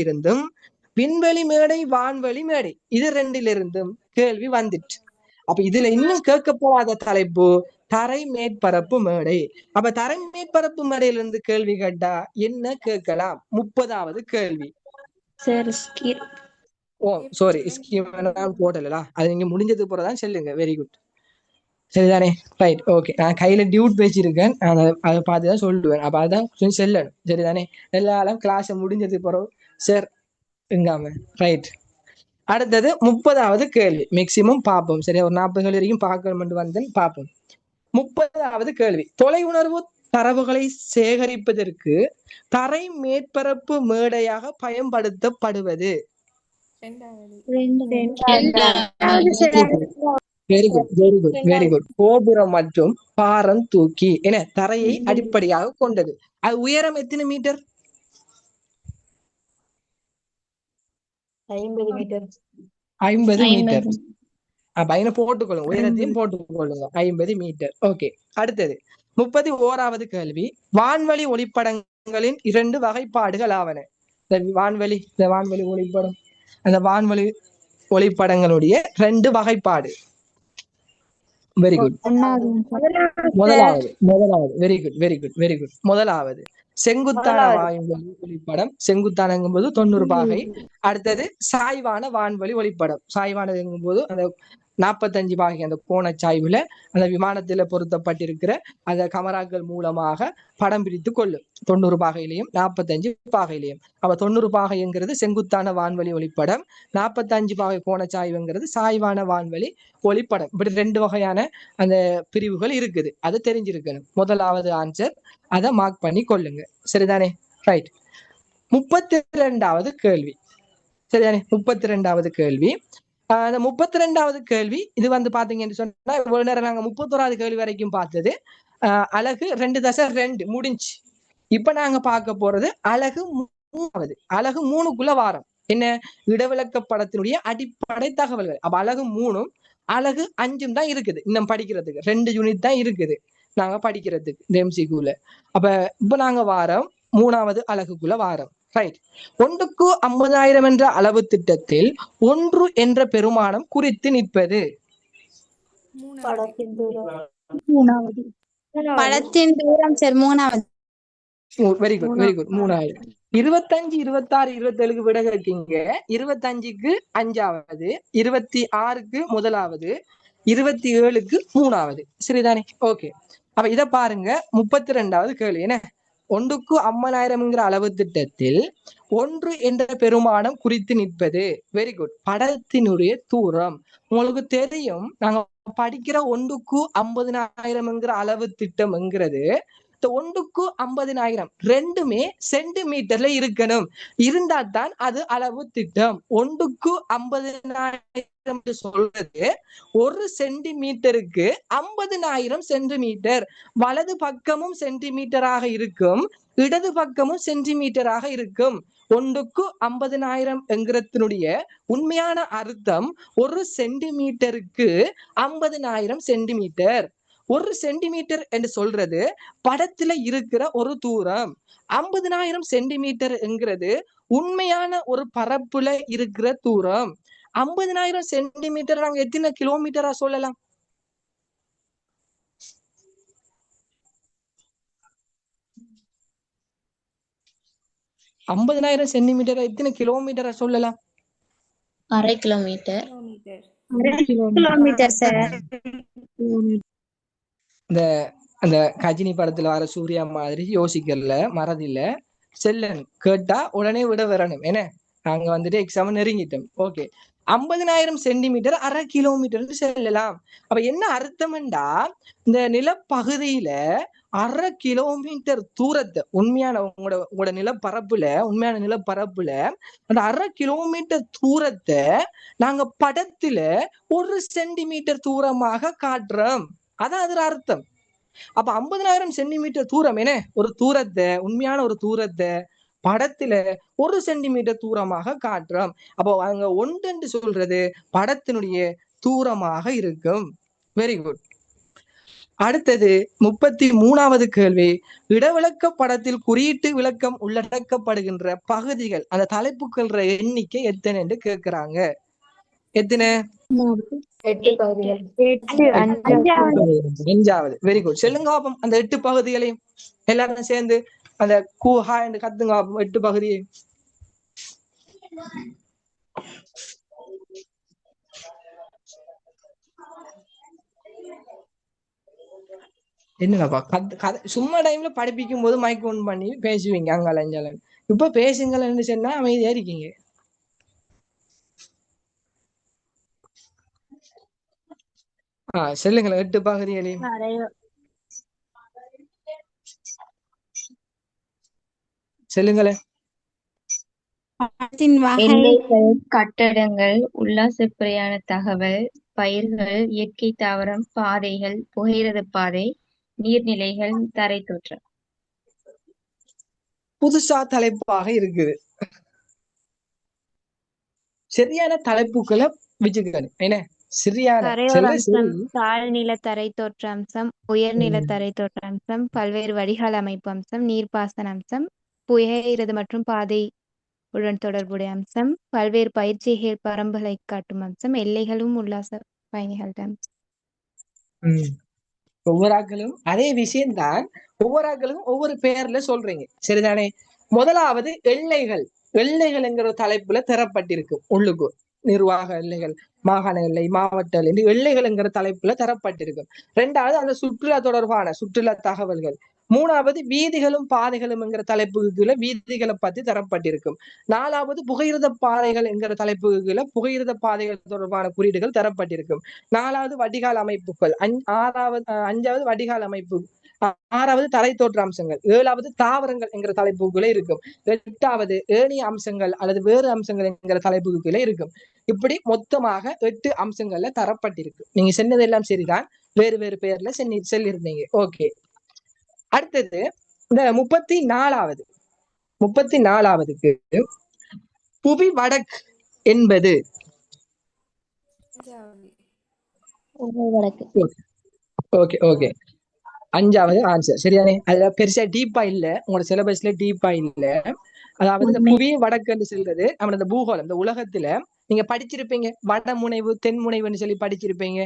இருந்தும் விண்வெளி மேடை, வான்வெளி மேடை இது 2லிருந்தும் கேள்வி வந்துட்டு. அப்ப இதுல இன்னும் கேட்க போகாத தலைப்பு தரை மேற்பரப்பு மேடை. அப்ப தரை மேற்பரப்பு மேடையிலிருந்து கேள்வி கேட்டா என்ன கேட்கலாம்? 30வது கேள்வி. ஓ சாரி, ஸ்கீம் போடலாம். அது நீங்க முடிஞ்சது போறதான் சொல்லுங்க. Very good. சரிதானே? Right, okay. நான் கையில டியூட் வச்சிருக்கேன், நான் அதை பார்த்து தான் சொல்லுவேன். அப்ப அதான் கொஞ்சம் செல்லணும். சரிதானே? எல்லாரும் கிளாஸ் முடிஞ்சது பிறகு சார் எங்காம. ரைட். அடுத்தது 30வது கேள்வி. மேக்சிமம் பார்ப்போம். சரியா? ஒரு 40 கேள்வி வரைக்கும் பார்க்கணும் வந்தேன், பார்ப்போம். 30வது கேள்வி. தொலை உணர்வு தரவுகளை சேகரிப்பதற்கு தரை மேற்பரப்பு மேடையாக பயன்படுத்தப்படுவது. Very good, very good, very good. கோபுரம் மற்றும் பாரம் தூக்கி என தரையை அடிப்படையாக கொண்டது. அது உயரம் எத்தனை மீட்டர்? 50 மீட்டர். 50 மீட்டர். அப்ப போட்டுக்கொள்ளுங்க, உயரத்தையும் போட்டுக்கொள்ளுங்க. 50 மீட்டர். ஓகே. அடுத்தது 31வது கேள்வி. வான்வழி ஒளிப்படங்களின் 2 வகைப்பாடுகள் ஆவன. இந்த வான்வழி ஒளிப்படம், அந்த வான்வழி ஒளிப்படங்களுடைய 2 வகைப்பாடு. Very good. முதலாவது very good, very good, very good. முதலாவது செங்குத்தான வான்வழி ஒளிப்படம். செங்குத்தானங்கும் போது 90 பாகை. அடுத்தது சாய்வான வான்வழி ஒளிப்படம். சாய்வானது எங்கும் போது அந்த 45 பாகை அந்த கோண சாய்வுல அந்த விமானத்துல பொருத்தப்பட்டிருக்கிற அந்த கமராக்கள் மூலமாக படம் பிரித்து கொள்ளும். 90 பாகையிலையும் 45 பாகையிலையும். அப்ப 90 பாகைங்கிறது செங்குத்தான வான்வழி ஒளிப்படம், 45 பாகை கோணச்சாய்வுங்கிறது சாய்வான வான்வழி ஒளிப்படம். இப்படி 2 வகையான அந்த பிரிவுகள் இருக்குது. அது தெரிஞ்சிருக்கணும். முதலாவது ஆன்சர், அதை மார்க் பண்ணி கொள்ளுங்க. சரிதானே? ரைட். 32வது கேள்வி. சரிதானே? 32வது கேள்வி. அந்த 32வது கேள்வி இது பாத்தீங்கன்னு சொன்னா இவ்வளவு நேரம் நாங்க 31வது கேள்வி வரைக்கும் பார்த்தது அலகு 2.2 முடிஞ்சு. இப்ப நாங்க பார்க்க போறது அலகு 3வது. அலகு 3க்குள்ள வாரம். என்ன? இடவிலக்கப்படத்தினுடைய அடிப்படை தகவல்கள். அப்ப அலகு 3ம் அலகு 5ம் தான் இருக்குது இன்னும் படிக்கிறதுக்கு. 2 யூனிட் தான் இருக்குது நாங்க படிக்கிறதுக்கு இந்த MCQல. அப்ப இப்ப நாங்க வாரம் 3வது அலகுக்குள்ள வாரம். ரைட். 1க்கு 50,000 என்ற அளவு திட்டத்தில் 1 என்ற பெருமானம் குறித்து நிற்பது. படத்தின் தூரம். படத்தின் தூரம் சார் 3வது. Very good, very good. 3000. 25, 26, 27க்கு விட இருக்கீங்க. 25க்கு 5வது, 26க்கு 1வது, 27க்கு 3வது. சரிதானே? ஓகே. அப்ப இத பாருங்க. 32வது கேள்வி. என்ன? 1க்கு 50,000 அளவு திட்டத்தில் 1 என்ற பெருமானம் குறித்து நிற்பது. Very good. படத்தினுடைய தூரம் உங்களுக்கு தெரியும். நாங்க படிக்கிற 1க்கு 50,000 அளவு திட்டம் என்கிறது 1க்கு 50,000 ரெண்டுமே சென்டிமீட்டர்ல இருக்கணும். இருந்தா தான் அது அளவு திட்டம். 1க்கு 50,000 சொல்றது 1 சென்டிமீட்டருக்கு 50,000 சென்டிமீட்டர். வலது பக்கமும் சென்டிமீட்டராக இருக்கும், இடது பக்கமும் சென்டிமீட்டராக இருக்கும். 1க்கு 50,000 என்கிறதுனுடைய உண்மையான அர்த்தம் 1 சென்டிமீட்டருக்கு 50,000 சென்டிமீட்டர். 1 சென்டிமீட்டர் என்று சொல்றது படத்துல இருக்கிற ஒரு தூரம். 50,000 சென்டிமீட்டர் என்கிறது உண்மையான ஒரு பரப்புல இருக்கிற தூரம். 50,000 சென்டிமீட்டர் நாங்க எத்தனை கிலோமீட்டரா சொல்லலாம்? ஐம்பதினாயிரம் சென்டிமீட்டர் எத்தனை கிலோமீட்டரா சொல்லலாம்? 1/2 கிலோமீட்டர். Kilometre sir. இந்த அந்த கஜினி படத்துல வர சூர்யா மாதிரி யோசிக்கல, மறதில்ல, செல்லணும். கேட்டா உடனே விட வரணும். என்ன? நாங்க எக்ஸாம் நெருங்கிட்டோம். ஓகே. 50,000 சென்டிமீட்டர் 1/2 கிலோமீட்டர் செல்லலாம். அப்ப என்ன அர்த்தம்டா, இந்த நிலப்பகுதியில 1/2 கிலோமீட்டர் தூரத்தை உண்மையான உங்களோட நிலப்பரப்புல, உண்மையான நிலப்பரப்புல அந்த 1/2 கிலோமீட்டர் தூரத்தை நாங்க படத்துல 1 சென்டிமீட்டர் தூரமாக காட்டுறோம். அதான் அதுல அர்த்தம். அப்ப 50,000 சென்டிமீட்டர் தூரம் என்ன? ஒரு தூரத்தை, உண்மையான ஒரு தூரத்தை படத்துல 1 சென்டிமீட்டர் தூரமாக காட்டுறோம். அப்போ அங்க 1 என்று சொல்றது படத்தினுடைய தூரமாக இருக்கும். Very good. அடுத்தது 33வது கேள்வி. இடவிலக்க படத்தில் குறியீட்டு விளக்கம் உள்ளடக்கப்படுகின்ற பகுதிகள், அந்த தலைப்புகள் எண்ணிக்கை எத்தனை என்று கேட்கிறாங்க. எத்தனை? 8 பகுதிகள். 5வது. Very good. செல்லுங்க அந்த 8 பகுதிகளையும் எல்லாரும் சேர்ந்து அந்த கூஹா என்று கத்துங்க 8 பகுதியை. என்னடாப்பா கதை சும்மா டைம்ல படிப்பிக்கும் போது மைக் ஒன் பண்ணி பேசுவீங்க அங்கால இங்கால. இப்ப பேசுங்களேன்னு சொன்னா அமைதியா இருக்கீங்க. சொல்லுங்களேன் 8 பகுதிகளே சொல்லுங்களேன். பழத்தின் வகை எல்லைகள், கட்டடங்கள், உல்லாச பிரயாண தகவல், பயிர்கள், இயற்கை தாவரம், பாதைகள், புகையிரத பாதை, நீர்நிலைகள், தரை தோற்றம். புதுசா தலைப்பாக இருக்குது. சரியான தலைப்புகளை வச்சுக்கணும். என்ன சரியான தரையோர செல்ல சரி. அம்சம், தாழ்நில தரை தோற்ற அம்சம், உயர்நில தரை தோற்ற அம்சம், பல்வேறு வடிகால் அமைப்பு அம்சம், நீர்ப்பாசன அம்சம், புகையிரத மற்றும் பாதை உடன் தொடர்புடைய அம்சம், பல்வேறு பயிற்சிகள் பரம்பலை காட்டும் அம்சம், எல்லைகளும் உல்லாச பயணிகள் அம்சம். ஒவ்வொரு ஆக்களும் அதே விஷயம்தான். ஒவ்வொரு ஆக்களும் ஒவ்வொரு பெயர்ல சொல்றீங்க, சரிதானே? முதலாவது எல்லைகள். எல்லைகள்ங்கிற தலைப்புல தரப்பட்டிருக்கு. உள்ளுக்கு நிர்வாக எல்லைகள், மாகாண எல்லை, மாவட்ட எல்லை, எல்லைகள்ங்கிற தலைப்புல தரப்பட்டிருக்கு. ரெண்டாவது அந்த சுற்றுலா தொடர்பான சுற்றுலா தகவல்கள். மூணாவது வீதிகளும் பாதைகளும்ங்கிற தலைப்புக்குள்ள வீதிகளை பத்தி தரப்பட்டிருக்கும். நாலாவது புகையிரத பாதைகள் என்கிற தலைப்புக்குள்ள புகையிரத பாதைகள் தொடர்பான குறியீடுகள் தரப்பட்டிருக்கும். நாலாவது வடிகால் அமைப்புகள். அஞ்சாவது வடிகால் அமைப்பு. ஆறாவது தரை தோற்ற அம்சங்கள். ஏழாவது தாவரங்கள் என்கிற தலைப்புக்குள்ள இருக்கும். எட்டாவது ஏனைய அம்சங்கள் அல்லது வேறு அம்சங்கள் என்கிற தலைப்புக்குள்ள இருக்கும். இப்படி மொத்தமாக 8 அம்சங்கள்ல தரப்பட்டிருக்கு. நீங்க சொன்னதெல்லாம் சரிதான், வேறு வேறு பெயர்ல சொல்லியிருந்தீங்க. ஓகே, அடுத்தது இந்த 34வதுக்கு புவி வடக்கு என்பது ஓகே ஓகே 5வது ஆன்சர் சரிதானே? அதுல பெருசா டீப்பா இல்ல, உங்களோட சிலபஸ்ல டீப்பா இல்ல. அதாவது இந்த புவி வடக்குன்னு சொல்றது நம்மளோட பூகோளம். இந்த உலகத்துல நீங்க படிச்சிருப்பீங்க வடமுனைவு தென்முனைவுன்னு சொல்லி படிச்சிருப்பீங்க.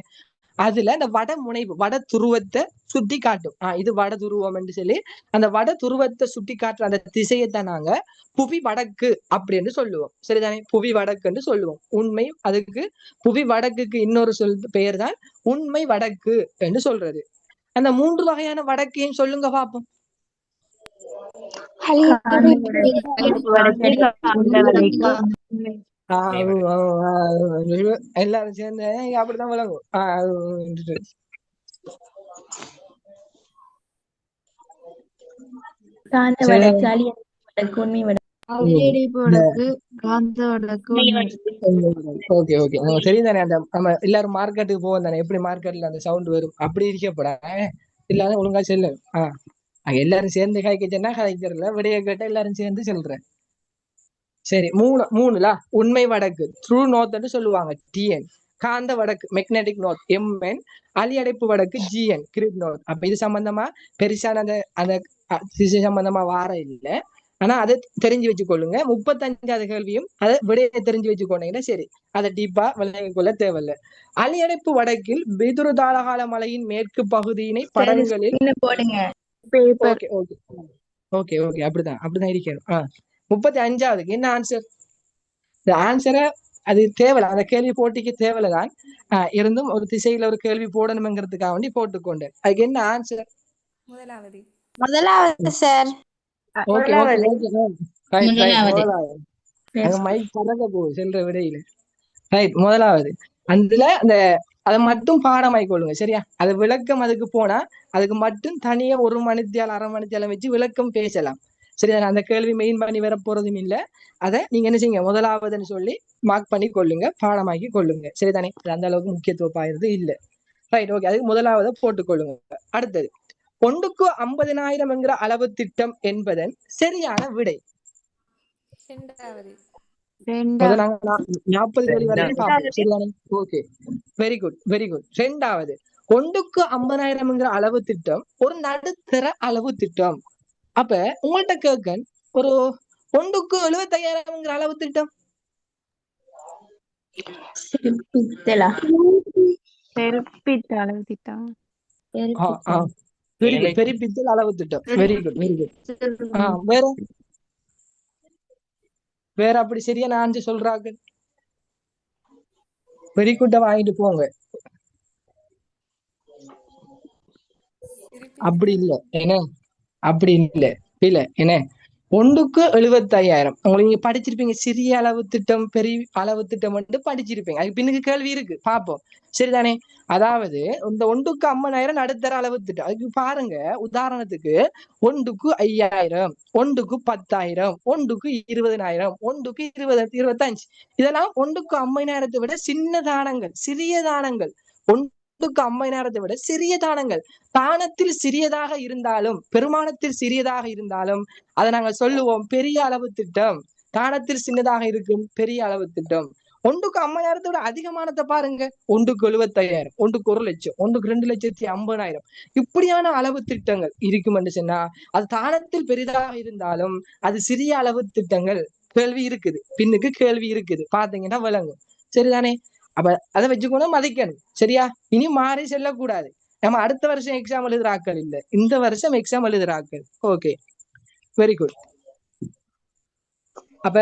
அதுல அந்த வட முனைவு வட துருவத்தை சுட்டி காட்டும். இது வட துருவம் என்று சொல்லி அந்த வட துருவத்தை சுட்டி காட்டுற அந்த திசையைத்தான் நாங்க புவி வடக்கு அப்படின்னு சொல்லுவோம், சரிதானே? புவி வடக்குன்னு சொல்லுவோம். உண்மை அதுக்கு புவி வடக்குக்கு இன்னொரு பெயர் தான் உண்மை வடக்கு என்று சொல்றது. அந்த 3 வகையான வடக்கையும் சொல்லுங்க பாப்போம். எல்லாரும் சேர்ந்து அப்படித்தான் விளங்கும். ஓகே ஓகே தெரியும் தானே. அந்த நம்ம எல்லாரும் மார்க்கெட்டுக்கு போவோம் தானே, எப்படி மார்க்கெட்ல அந்த சவுண்ட் வரும் அப்படி இருக்கப்பட எல்லாரும் ஒழுங்கா செல்லு. எல்லாரும் சேர்ந்து காய்க்கச்சேன்னா காய்க்கிறதுல விடைய கேட்ட எல்லாரும் சேர்ந்து செல்றேன். சரி, மூணுல உண்மை வடக்கு ட்ரூ நோர்த்ன்னு சொல்லுவாங்க டிஎன். காந்த வடக்கு மெக்னெட்டிக் நோர்த் எம்என். அலியடைப்பு வடக்கு ஜிஎன் கிரிட் நோர்த். அப்ப இது சம்பந்தமா பெருசான அந்த திசை சம்பந்தமா வார இல்ல. ஆனா அதை தெரிஞ்சு வச்சுக்கொள்ளுங்க. 35வது கேள்வியும் அதை விடைய தெரிஞ்சு வச்சுக்கோங்கன்னா சரி, அதை டீப்பா விளங்கி கொள்ள தேவையில்லை. அலியடைப்பு வடக்கில் பிதுருதாளகால மலையின் மேற்கு பகுதியினை படங்களில் போடுங்க. ஓகே ஓகே ஓகே ஓகே அப்படிதான் இருக்கணும். 35வதுக்கு என்ன ஆன்சர்? இந்த ஆன்சரை அது தேவையில்ல, அந்த கேள்வி போட்டிக்கு தேவையில்லைதான். இருந்தும் ஒரு திசையில ஒரு கேள்வி போடணுங்கிறதுக்காக வேண்டி போட்டுக்கொண்டேன். அதுக்கு என்ன ஆன்சர்? முதலாவது சார். மைக் பறக்க போகுது செல்ற விடையில. ரைட், முதலாவது. அதுல அந்த அதை மட்டும் பாடமாய் கொள்ளுங்க, சரியா? அதை விளக்கம் அதுக்கு போனா அதுக்கு மட்டும் தனியா 1 மணித்தியாலம் 1/2 மணித்தியாலம் வச்சு விளக்கம் பேசலாம், சரியா? அந்த கேள்வி மெயின் பண்ணி வர போறதும் இல்லை. அதை நீங்க என்ன செய்யுங்க, முதலாவதுன்னு சொல்லி மார்க் பண்ணி கொள்ளுங்க, பாடமாக்கி கொள்ளுங்க, சரிதானே? அந்த அளவுக்கு முக்கியத்துவம் பாயிருது இல்லை. ரைட், ஓகே, அதுக்கு முதலாவது போட்டுக்கொள்ளுங்க. அடுத்தது 1க்கு 50,000 என்கிற அளவு திட்டம் என்பதன் சரியான விடை. 40 கேள்வி வரைக்கும் பார்ப்போம், சரிதானே? Okay, very good very good. 2வது 1க்கு 50,000 என்கிற அளவு திட்டம் ஒரு நடுத்தர அளவு திட்டம். அப்ப உங்கள்கிட்ட கேட்க ஒரு 1க்கு 75,000 என்கிற அளவு திட்டம் பெரிப்பித்தல் அளவு திட்டம். Very good very good. வேற அப்படி சரியான ஆன்சர் சொல்றாங்க? வெரி குட்டா வாங்கிட்டு போங்க. அப்படி இல்ல என்ன, அப்படி இல்ல இல்ல என்ன, ஒன்றுக்கு 75,000. உங்களுக்கு நீங்க படிச்சிருப்பீங்க சிறிய அளவு திட்டம் பெரிய அளவு திட்டம் வந்து படிச்சிருப்பீங்க. அதுக்கு பின்னுக்கு கேள்வி இருக்கு பாப்போம். சரிதானே? அதாவது இந்த ஒன்றுக்கு 50,000 நடுத்தர அளவு திட்டம். அதுக்கு பாருங்க, உதாரணத்துக்கு ஒன்றுக்கு 5,000, ஒன்றுக்கு 10,000, ஒன்றுக்கு 20,000, ஒன்றுக்கு 25. இதெல்லாம் ஒன்றுக்கு 50,000 விட சின்ன தானங்கள், சிறிய தானங்கள். ஒன்றுக்கு 50,000 விட சிறிய தானங்கள். தானத்தில் சிறியதாக இருந்தாலும் பெருமானத்தில் சிறியதாக இருந்தாலும் அதை நாங்க சொல்லுவோம் பெரிய அளவு திட்டம். தானத்தில் சின்னதாக இருக்கும் பெரிய அளவு திட்டம். ஒன்றுக்கு 50,000 விட அதிகமானதை பாருங்க, ஒன்றுக்கு 75,000, ஒன்றுக்கு 1,00,000, ஒன்றுக்கு 2,50,000. இப்படியான அளவு திட்டங்கள் இருக்கும் என்று சொன்னா அது தானத்தில் பெரிதாக இருந்தாலும் அது சிறிய அளவு திட்டங்கள். கேள்வி இருக்குது, பின்னுக்கு கேள்வி இருக்குது, பாத்தீங்கன்னா விளங்கும். சரிதானே? அப்ப அதை வச்சுக்கணும், மதிக்கணும். சரியா? இனி மாறி செல்லக்கூடாது. நம்ம அடுத்த வருஷம் எக்ஸாம் எழுதுறாக்கள் இல்ல, இந்த வருஷம் எக்ஸாம் எழுதுறாக்கள். Okay, very good. அப்ப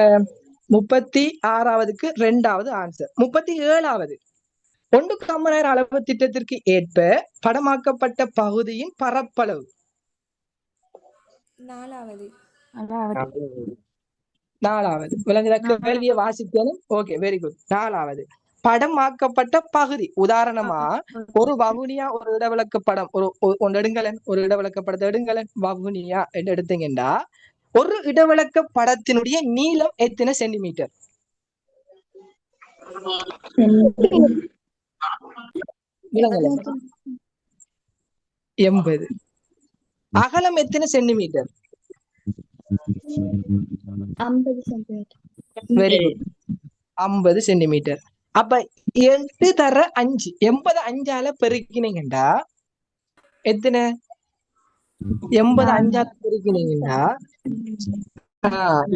36வதுக்கு 2வது ஆன்சர். 37வது, ஒன்றுக்கு 50,000 அளவு திட்டத்திற்கு ஏற்ப படமாக்கப்பட்ட பகுதியின் பரப்பளவு. 4வது விளங்குதா? கேள்வியை வாசிக்கணும். Okay, very good. 4வது, படமாக்கப்பட்ட பகுதி. உதாரணமா ஒரு வவுனியா ஒரு இடவிளக்க படம் ஒன்று எடுங்களேன், ஒரு இடவிளக்க படத்தை எடுங்களேன், வவுனியா என்று எடுத்தீங்கன்னா ஒரு இடவிளக்க படத்தினுடைய நீளம் எத்தனை சென்டிமீட்டர்? விளங்கல? 80. அகலம் எத்தனை centimetre? 50 centimetre. Very good, 50 centimetre. அப்ப 8 தர 5, 80 5ஆல பெருக்கினீங்கன்னா எத்தனை? 80 5ஆல பெருக்கினீங்கன்னா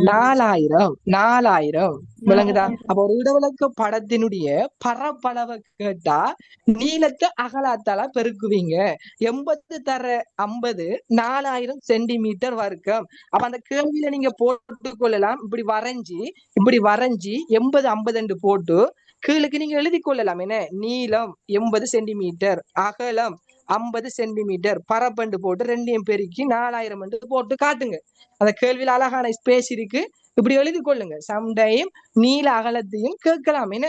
4,000. விளங்குதா? அப்ப ஒரு இடவிளக்க படத்தினுடைய பரப்பளவை கேட்டா நீளத்தை அகலத்தால பெருக்குவீங்க. 80 தர 50 4,000 சென்டிமீட்டர் வர்க்கம். அப்ப அந்த கேள்வியில நீங்க போட்டுக் கொள்ளலாம். இப்படி வரைஞ்சி 80 50 போட்டு கீழுக்கு நீங்க எழுதி கொள்ளலாம். என்ன? நீளம் 80 சென்டிமீட்டர், அகலம் 50 சென்டிமீட்டர், பரப்பண்டு போட்டு 2ஐயும் பெருக்கி 4,000 போட்டு காட்டுங்க. அந்த கேள்வியில அழகான ஸ்பேஸ் இருக்கு, இப்படி எழுதி கொள்ளுங்க. சம்டைம் நீல அகலத்தையும் கேட்கலாம். என்ன?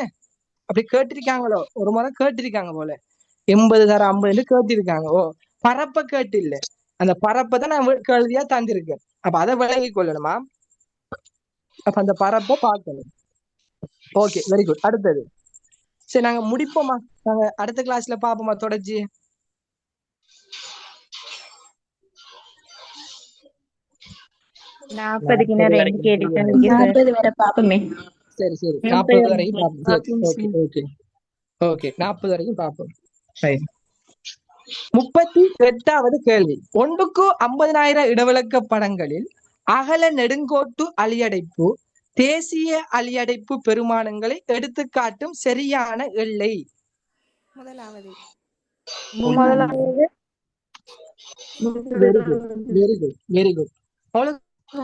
அப்படி கேட்டிருக்காங்களோ, ஒரு முறை கேட்டிருக்காங்க போல, 80 தர 50 கேட்டிருக்காங்க. ஓ, பரப்ப கேட்டு இல்ல, அந்த பரப்பை தான் நான் கேள்வியா தந்திருக்கேன். அப்ப அதை விளங்கி கொள்ளணுமா? அப்ப அந்த பரப்பை பார்க்கணும். Okay, very good. அடுத்தது, சரி நாங்க முடிப்போமா? நாங்க அடுத்த கிளாஸ்ல பாப்போமா தொடர்ச்சி? நாற்பது வரை பாப்போமே. சரி 40 வரைக்கும் பார்ப்போம். ஓகே 40 வரைக்கும் பார்ப்போம். 38வது கேள்வி, ஒன்றுக்கு 50,000 இடவிளக்க படங்களில் அகல நெடுங்கோட்டு அலியடைப்பு தேசிய அலியடைப்பு பெருமானங்களை எடுத்துக்காட்டும் சரியான எல்லை. முதலாவது. Very good. அவ்வளவு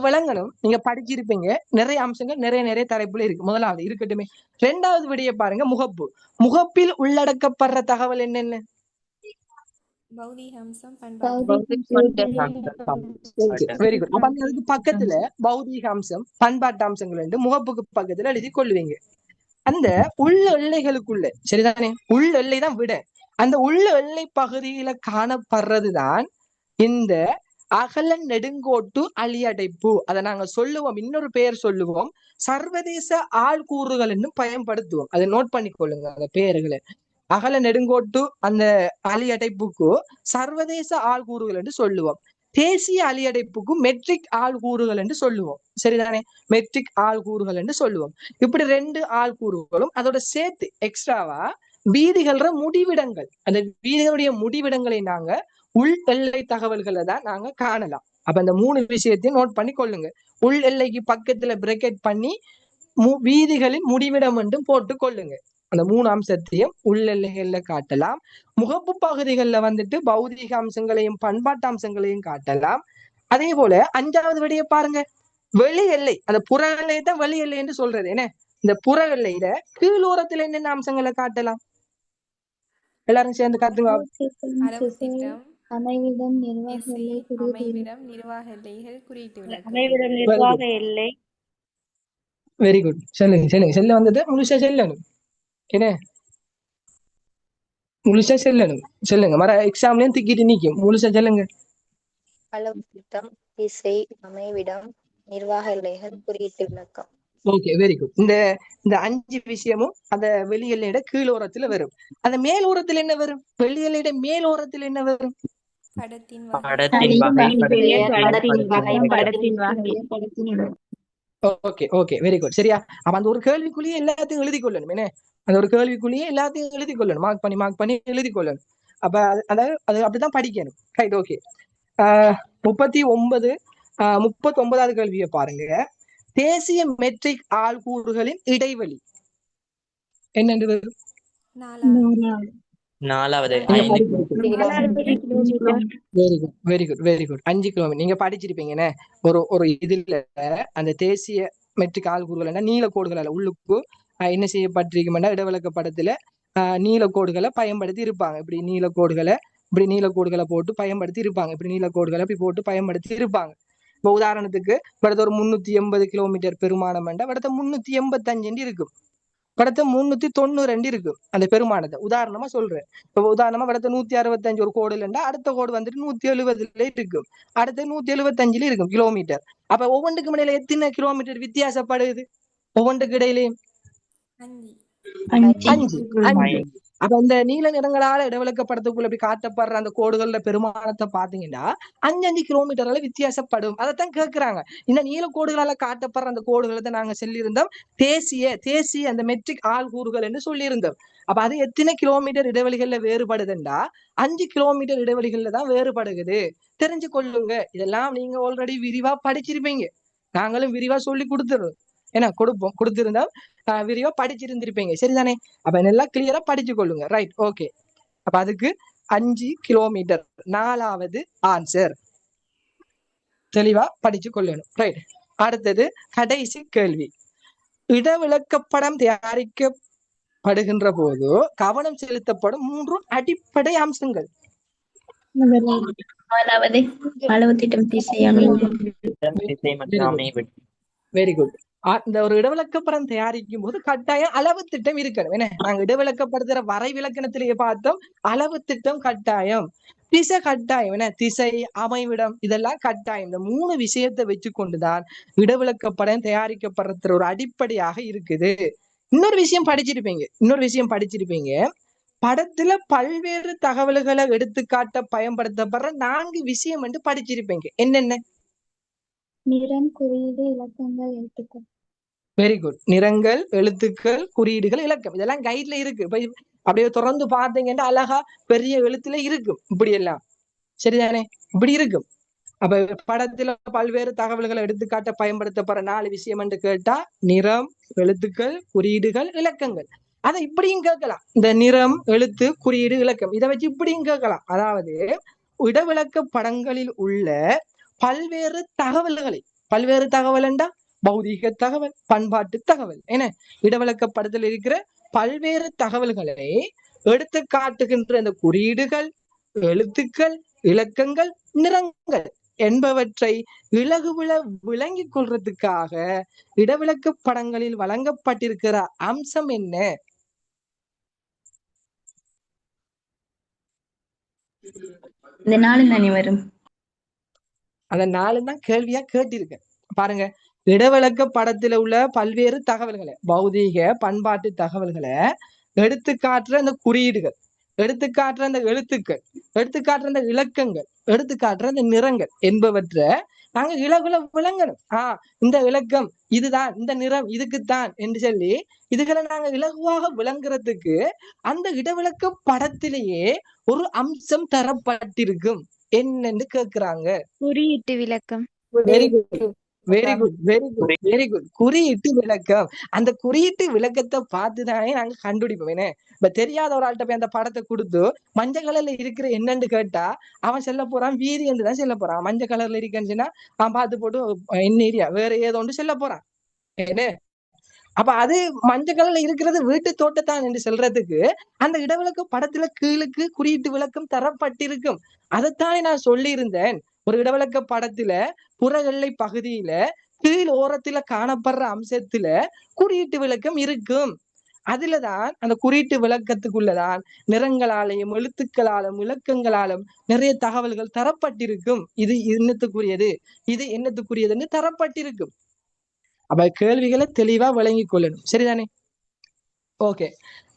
விளங்கணும். நீங்க படிச்சிருப்பீங்க, நிறைய அம்சங்கள் நிறைய தலைப்புல இருக்கு. முதலாவது இருக்கட்டுமே. 2வது விடைய பாருங்க, முகப்பு. முகப்பில் உள்ளடக்கப்படுற தகவல் என்னென்ன? பௌதீகாம்சம், வெரி குட். அப்ப அதுக்கு பக்கத்துல பௌதீக அம்சம் பண்பாட்டு அம்சங்கள் என்று முகப்புக்கு பக்கத்துல எழுதி கொள்ளுவீங்க. அந்த உள்ள எல்லைகளுக்குள்ள, சரிதானே, உள்ள எல்லை தான் விட, அந்த உள்ள எல்லை பகுதியில காணப்படுறதுதான் இந்த அகல நெடுங்கோட்டு அலியடைப்பு. அதை நாங்க சொல்லுவோம், இன்னொரு பெயர் சொல்லுவோம், சர்வதேச ஆள்கூறுகள் என்னும் பயன்படுத்துவோம். அதை நோட் பண்ணிக்கொள்ளுங்க அந்த பெயர்களை. அகல நெடுங்கோட்டு அந்த அலியடைப்புக்கு சர்வதேச ஆள்கூறுகள் என்று சொல்லுவோம். தேசிய அலியடைப்புக்கு மெட்ரிக் ஆள்கூறுகள் என்று சொல்லுவோம். சரிதானே? மெட்ரிக் ஆள்கூறுகள் என்று சொல்லுவோம். இப்படி 2 ஆள்கூறுகளும் அதோட சேர்த்து எக்ஸ்ட்ராவா வீதிகள முடிவிடங்கள், அந்த வீதிகளுடைய முடிவிடங்களை நாங்க உள் எல்லை தகவல்களை தான் நாங்க காணலாம். அப்ப அந்த 3 விஷயத்தையும் நோட் பண்ணி கொள்ளுங்க. உள் எல்லைக்கு பக்கத்துல பிரேக்கெட் பண்ணி வீதிகளின் முடிவிடம் என்றும் போட்டு கொள்ளுங்க. அந்த 3 அம்சத்தையும் உள் எல்லைகள்ல காட்டலாம். முகப்பு பகுதிகளில் வந்துட்டு பௌதீக அம்சங்களையும் பண்பாட்டு அம்சங்களையும் காட்டலாம். அதே போல 5வது விடைய பாருங்க, வெளி எல்லை, அந்த புற எல்லையை தான் வெளி எல்லை என்று சொல்றது. என்ன? இந்த புற எல்லையில கீழோரத்துல என்னென்ன அம்சங்களை காட்டலாம்? எல்லாரும் சேர்ந்து காட்டுங்க. அமைவிடம் நிர்வாக இசை எல்லை குறியீட்டு அமைவிடம் நிர்வாக எல்லைகள் குறியீட்டு விளக்கம் அமைவிடம் வெரி நிர்வாக குட் எல்லை வெரி குட். சொல்லுங்க சொல்லுங்க, செல்ல வந்துட்டு முழுசா செல்லணும். என்ன முழுசா செல்லணும், சொல்லுங்க. மர எக்ஸாம்லயும் திக்கிட்டு நிக்கும். முழுசா சொல்லுங்க. அளவு திட்டம், திசை, அமைவிடம், நிர்வாக எல்லைகள், குறியீட்டு விளக்கம். Okay, very good. இந்த இந்த 5 விஷயமும் அந்த வெளி எல்லையோட கீழோரத்துல வரும். அந்த மேல் ஓரத்துல என்ன வரும்? வெளி எல்லையோட மேல் ஓரத்துல என்ன வரும்? படத்தின் வகை படத்தின் வகை, படத்தின் வகை படத்தின் படத்தின் வகை. Okay okay, very good. சரியா? அப்ப அந்த ஒரு கேள்விக்குள்ளேயே எல்லாத்தையும் எழுதி கொள்ளணும். என்ன, அந்த ஒரு கேள்விக்குள்ளேயே எல்லாத்தையும் எழுதி கொள்ளணும். மார்க் பண்ணி எழுதி கொள்ளணும். அப்ப அது அப்படிதான் படிக்கணும். Right, okay. 39 39வது கேள்வியை பாருங்க. தேசிய மெட்ரிக் ஆள்கூறுகளின் இடைவெளி என்னென்று வரும்? 4வது நீங்க 5 படிச்சிருப்பீங்க. Very good very good very good. 5 kilometre நீங்க படிச்சிருப்பீங்க. என்ன, ஒரு இதுல அந்த தேசிய மெட்ரிக் ஆள்கூறுகள் நீல கோடுகளால உள்ளுக்கு என்ன செய்யப்பட்டிருக்கும்னா, இடவிலக்க படத்துல நீல கோடுகளை பயன்படுத்தி இருப்பாங்க. இப்படி நீல கோடுகளை போட்டு பயன்படுத்தி இருப்பாங்க. இப்படி நீல கோடுகளை இப்படி போட்டு பயன்படுத்தி இருப்பாங்க. இப்ப உதாரணத்துக்கு அடுத்த ஒரு 380 கிலோமீட்டர் பெருமானம் வேண்டாம், அடுத்த 385 இருக்கும், அடுத்த 392 இருக்கும். அந்த பெருமானத்தை உதாரணமா சொல்றேன். இப்ப உதாரணமா அடுத்த 165 ஒரு கோடு இல்லைன்னா அடுத்த கோடு வந்துட்டு 170 இருக்கும், அடுத்த 175 இருக்கும் கிலோமீட்டர். அப்ப ஒவ்வொன்றுக்கு இடையில எத்தனை கிலோமீட்டர் வித்தியாசப்படுது? ஒவ்வொன்றுக்கு இடையிலையும் 5 5. அப்ப இந்த நீல நிறங்களால இடவிலக்கப்படத்துக்குள்ள அப்படி காட்டப்படுற அந்த கோடுகள பெருமானத்தை பாத்தீங்கன்னா 5 கிலோமீட்டர்ல வித்தியாசப்படும். அதைத்தான் கேட்கிறாங்க. இந்த நீல கோடுகளால காட்டப்படுற அந்த கோடுகளை நாங்க சொல்லியிருந்தோம் தேசிய அந்த மெட்ரிக் ஆள்கூறுகள் என்று சொல்லியிருந்தோம். அப்ப அது எத்தனை கிலோமீட்டர் இடைவெளிகள்ல வேறுபடுதுண்டா 5 கிலோமீட்டர் இடைவெளிகள்ல தான் வேறுபடுகிறது. தெரிஞ்சு கொள்ளுங்க. இதெல்லாம் நீங்க ஆல்ரெடி விரிவா படிச்சிருப்பீங்க. நாங்களும் விரிவா சொல்லி கொடுத்துருவோம். ஏன்னா கொடுத்திருந்தோம், விரிவா படிச்சிருந்திருப்பீங்க. சரிதானே? அப்ப நல்லா கிளியரா படிச்சு கொள்ளுங்க. Right, okay. அப்ப அதுக்கு 5 கிலோமீட்டர் 4வது ஆன்சர். தெளிவா படிச்சு கொள்ளணும். ரைட். அடுத்தது கடைசி கேள்வி. இடவிலக்கப்படம் தயாரிக்கப்படுகின்ற போது கவனம் செலுத்தப்படும் 3 அடிப்படை அம்சங்கள். அளவு திட்டம், திசை, அமைவிடம். திசை மற்றும் அமைவிடம். Very good. இந்த ஒரு இடவிலக்கப்படம் தயாரிக்கும் போது கட்டாயம் அளவு திட்டம் இருக்கணும். என்ன, நாங்க இடவிலக்கப்படுத்துற வரை விலக்கணத்திலேயே பார்த்தோம். அளவு திட்டம் கட்டாயம், திசை கட்டாயம். என்ன, திசை, அமைவிடம் இதெல்லாம் கட்டாயம். இந்த 3 விஷயத்தை வச்சு கொண்டுதான் இடவிலக்கப்படம் தயாரிக்கப்படுற ஒரு அடிப்படையாக இருக்குது. இன்னொரு விஷயம் படிச்சிருப்பீங்க. படத்துல பல்வேறு தகவல்களை எடுத்துக்காட்ட பயன்படுத்தப்படுற 4 விஷயம் என்று படிச்சிருப்பீங்க. என்னென்ன? நிறம், குறியீடு, இலக்கங்கள், எழுத்துக்கள். Very good. நிறங்கள், எழுத்துக்கள், குறியீடுகள், இலக்கம் இதெல்லாம் கைட்ல இருக்கு. இப்ப அப்படியே தொடர்ந்து பார்த்தீங்கன்னா அழகா பெரிய எழுத்துல இருக்கும். இப்படி எல்லாம் சரிதானே? இப்படி இருக்கும். அப்ப படத்துல பல்வேறு தகவல்களை எடுத்துக்காட்ட பயன்படுத்தப்படுற 4 விஷயம் என்று கேட்டா நிறம், எழுத்துக்கள், குறியீடுகள், இலக்கங்கள். அதை இப்படியும் கேட்கலாம். இந்த நிறம், எழுத்து, குறியீடு, இலக்கம் இதை வச்சு இப்படியும் கேட்கலாம். அதாவது இடவிலக்க படங்களில் உள்ள பல்வேறு தகவல் என்றா பௌதீக தகவல், பண்பாட்டு தகவல், என இடவிலக்கப்படத்தில் இருக்கிற பல்வேறு தகவல்களை எடுத்து காட்டுகின்ற இந்த குறியீடுகள், எழுத்துக்கள், இலக்கங்கள், நிறங்கள் என்பவற்றை இலகுவில விளங்கிக் கொள்றதுக்காக இடவிலக்க படங்களில் வழங்கப்பட்டிருக்கிற அம்சம் என்ன? இந்த 4 தானே வரும். அந்த 4 தான் கேள்வியா கேட்டிருக்கேன். பாருங்க, இடவிலக்க படத்துல உள்ள பல்வேறு தகவல்களை, பௌதீக பண்பாட்டு தகவல்களை எடுத்துக்காட்டுற அந்த குறியீடுகள், எடுத்துக்காட்டுற அந்த எழுத்துக்கள், எடுத்துக்காட்டுற அந்த இலக்கங்கள், எடுத்துக்காட்டுற அந்த நிறங்கள் என்பவற்றை நாங்க இலகுல விளங்கணும். இந்த இலக்கம் இதுதான், இந்த நிறம் இதுக்குத்தான் என்று சொல்லி இதுகளை நாங்க இலகுவாக விளங்குறதுக்கு அந்த இடவிலக்க படத்திலேயே ஒரு அம்சம் தரப்பட்டிருக்கும். என்னன்னு கேக்குறாங்க. குறியீட்டு விளக்கம். Very good very good very good very good. குறியீட்டு விளக்கம். அந்த குறியீட்டு விளக்கத்தை பார்த்துதானே நாங்க கண்டுபிடிப்போம். என்ன, இப்ப தெரியாத ஒரு ஆள்கிட்ட போய் அந்த படத்தை கொடுத்து மஞ்சள் கலர்ல இருக்கிற என்னன்னு கேட்டா அவன் செல்ல போறான் வீதி என்றுதான் செல்ல போறான். மஞ்சள் கலர்ல இருக்குன்னு சொன்னா அவன் பார்த்து போட்டு என்ன ஏரியா வேற ஏதோ ஒன்று செல்ல போறான். என்ன, அப்ப அது மஞ்சள் கலர்ல இருக்கிறது வீட்டு தோட்டத்தான் என்று சொல்றதுக்கு அந்த இடவிலக்க படத்துல கீழுக்கு குறியீட்டு விளக்கம் தரப்பட்டிருக்கும். அதைத்தானே நான் சொல்லி இருந்தேன். ஒரு இடவிலக்க படத்துல புற எல்லை பகுதியில கீழ் ஓரத்துல காணப்படுற அம்சத்துல குறியீட்டு விளக்கம் இருக்கும். அதுலதான் அந்த குறியீட்டு விளக்கத்துக்குள்ளதான் நிறங்களாலையும் எழுத்துக்களாலும் விளக்கங்களாலும் நிறைய தகவல்கள் தரப்பட்டிருக்கும். இது என்னத்துக்குரியது, இது என்னத்துக்குரியதுன்னு தரப்பட்டிருக்கும். அப்ப கேள்விகளை தெளிவா விளங்கி கொள்ளணும். சரிதானே? ஓகே,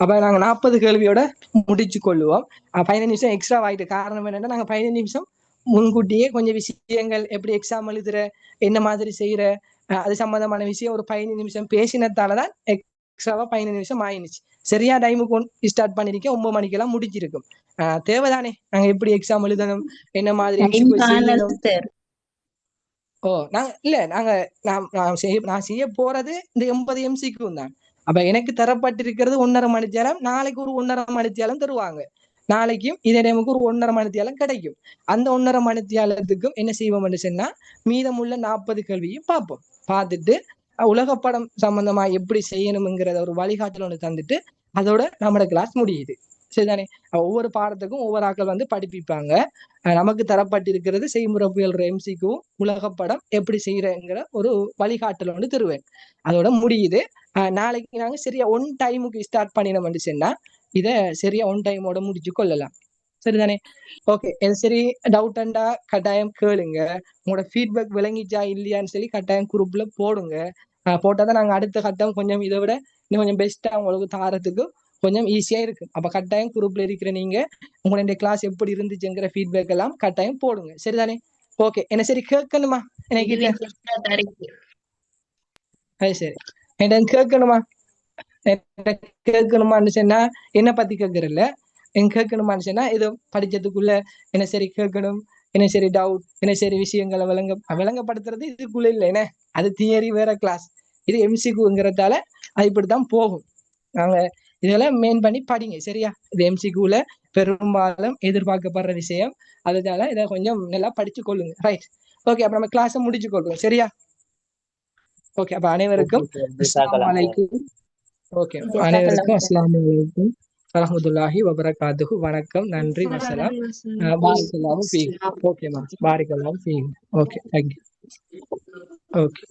அப்ப நாங்க 40 கேள்வியோட முடிச்சு கொள்ளுவோம். 15 நிமிஷம் எக்ஸ்ட்ரா ஆயிட்டு. காரணம் என்னன்னா நாங்க 15 நிமிஷம் முன்கூட்டியே கொஞ்சம் விஷயங்கள் எப்படி எக்ஸாம் எழுதுற, என்ன மாதிரி செய்யற, அது சம்பந்தமான விஷயம் ஒரு 15 நிமிஷம் பேசினதாலதான் எக்ஸ்ட்ராவா 15 நிமிஷம் ஆயிடுச்சு. சரியா டைமுக்கு ஸ்டார்ட் பண்ணிருக்கேன். 9 மணிக்கெல்லாம் முடிச்சிருக்கும். தேவைதானே நாங்க எப்படி எக்ஸாம் எழுதணும், என்ன மாதிரி செய்யணும். நான் செய்ய போறது இந்த 80 எம்சிக்கும் தான். அப்ப எனக்கு தரப்பட்டிருக்கிறது 1.5 மணித்தியாலம். நாளைக்கு ஒரு 1.5 மணித்தியாலம் தருவாங்க. நாளைக்கும் இதே டைமுக்கு ஒரு 1.5 மணித்தியாலம் கிடைக்கும். அந்த 1.5 மணித்தியாலத்துக்கும் என்ன செய்வோம்னு சொன்னா மீதமுள்ள 40 கேள்வியும் பார்ப்போம். பார்த்துட்டு உலகப்படம் சம்பந்தமா எப்படி செய்யணுங்கிறத ஒரு வழிகாட்டல் ஒன்று தந்துட்டு அதோட நம்மளோட கிளாஸ் முடியுது. சரிதானே? ஒவ்வொரு பாடத்துக்கும் ஒவ்வொரு ஆட்கள் படிப்பிப்பாங்க. நமக்கு தரப்பட்டிருக்கிறது செய்முறை புயல் எம்சிக்கு உலகப்படம் எப்படி செய்யறங்கிற ஒரு வழிகாட்டல் ஒன்று தருவேன். அதோட முடியுது. நாளைக்கு நாங்க சரியா ஒன் டைமுக்கு ஸ்டார்ட் பண்ணினோம்னு சொன்னா இதை சரியா ஒன் டைமோட முடிச்சு கொள்ளலாம். சரிதானே? ஓகே, சரி. டவுட்டண்டா கட்டாயம் கேளுங்க. உங்களோட ஃபீட்பேக் விளங்கிச்சா இல்லையான்னு சொல்லி கட்டாயம் குரூப்ல போடுங்க. போட்டாதான் நாங்க அடுத்த கட்டம் கொஞ்சம் இதை விட இன்னும் கொஞ்சம் பெஸ்டா உங்களுக்கு தாரத்துக்கு கொஞ்சம் ஈஸியா இருக்கு. அப்ப கட்டாயம் குரூப்ல இருக்கிற நீங்க உங்களோட கிளாஸ் எப்படி இருந்துச்சுங்கிற ஃபீட்பேக் எல்லாம் கட்டாயம் போடுங்க. சரிதானே? ஓகே, என்ன சரி கேட்கணுமா? எனக்கு சரி, என்ன கேட்கணுமா? கேட்கணுமான்னு சொன்னா என்ன பத்தி கேட்கறல, என் கேட்கணுமான்னு சொன்னா இது படிச்சதுக்குள்ள என்ன சரி கேட்கணும், என்ன சரி டவுட், என்ன சரி விஷயங்களை விளங்கப்படுத்துறது இதுக்குள்ள இல்லை. என்ன அது தியரி வேற கிளாஸ், இது எம்சிக்குங்கிறதால அது இப்படித்தான் போகும். நாங்க இதெல்லாம் மெயின் பண்ணி படிங்க. சரியா? இது எம்சிக்குல பெரும்பாலும் எதிர்பார்க்கப்படுற விஷயம். அதனால இதை கொஞ்சம் நல்லா படிச்சு கொள்ளுங்க. ரைட்? ஓகே, அப்ப நம்ம கிளாஸை முடிச்சு கொள்வோம். சரியா? ஓகே, அப்ப அனைவருக்கும் அஸ்ஸலாமு அலைக்கும். ஓகே, அனைவருக்கும் அஸ்ஸலாமு அலைக்கும் வரஹ்மத்துல்லாஹி வபரகாத்துஹு. வணக்கம், நன்றி, வசலாம். பாரிக்கல்லாஹு ஃபீக். ஓகேமா, பாரிக்கல்லாஹு ஃபீக். Okay, thank you. ஓகே.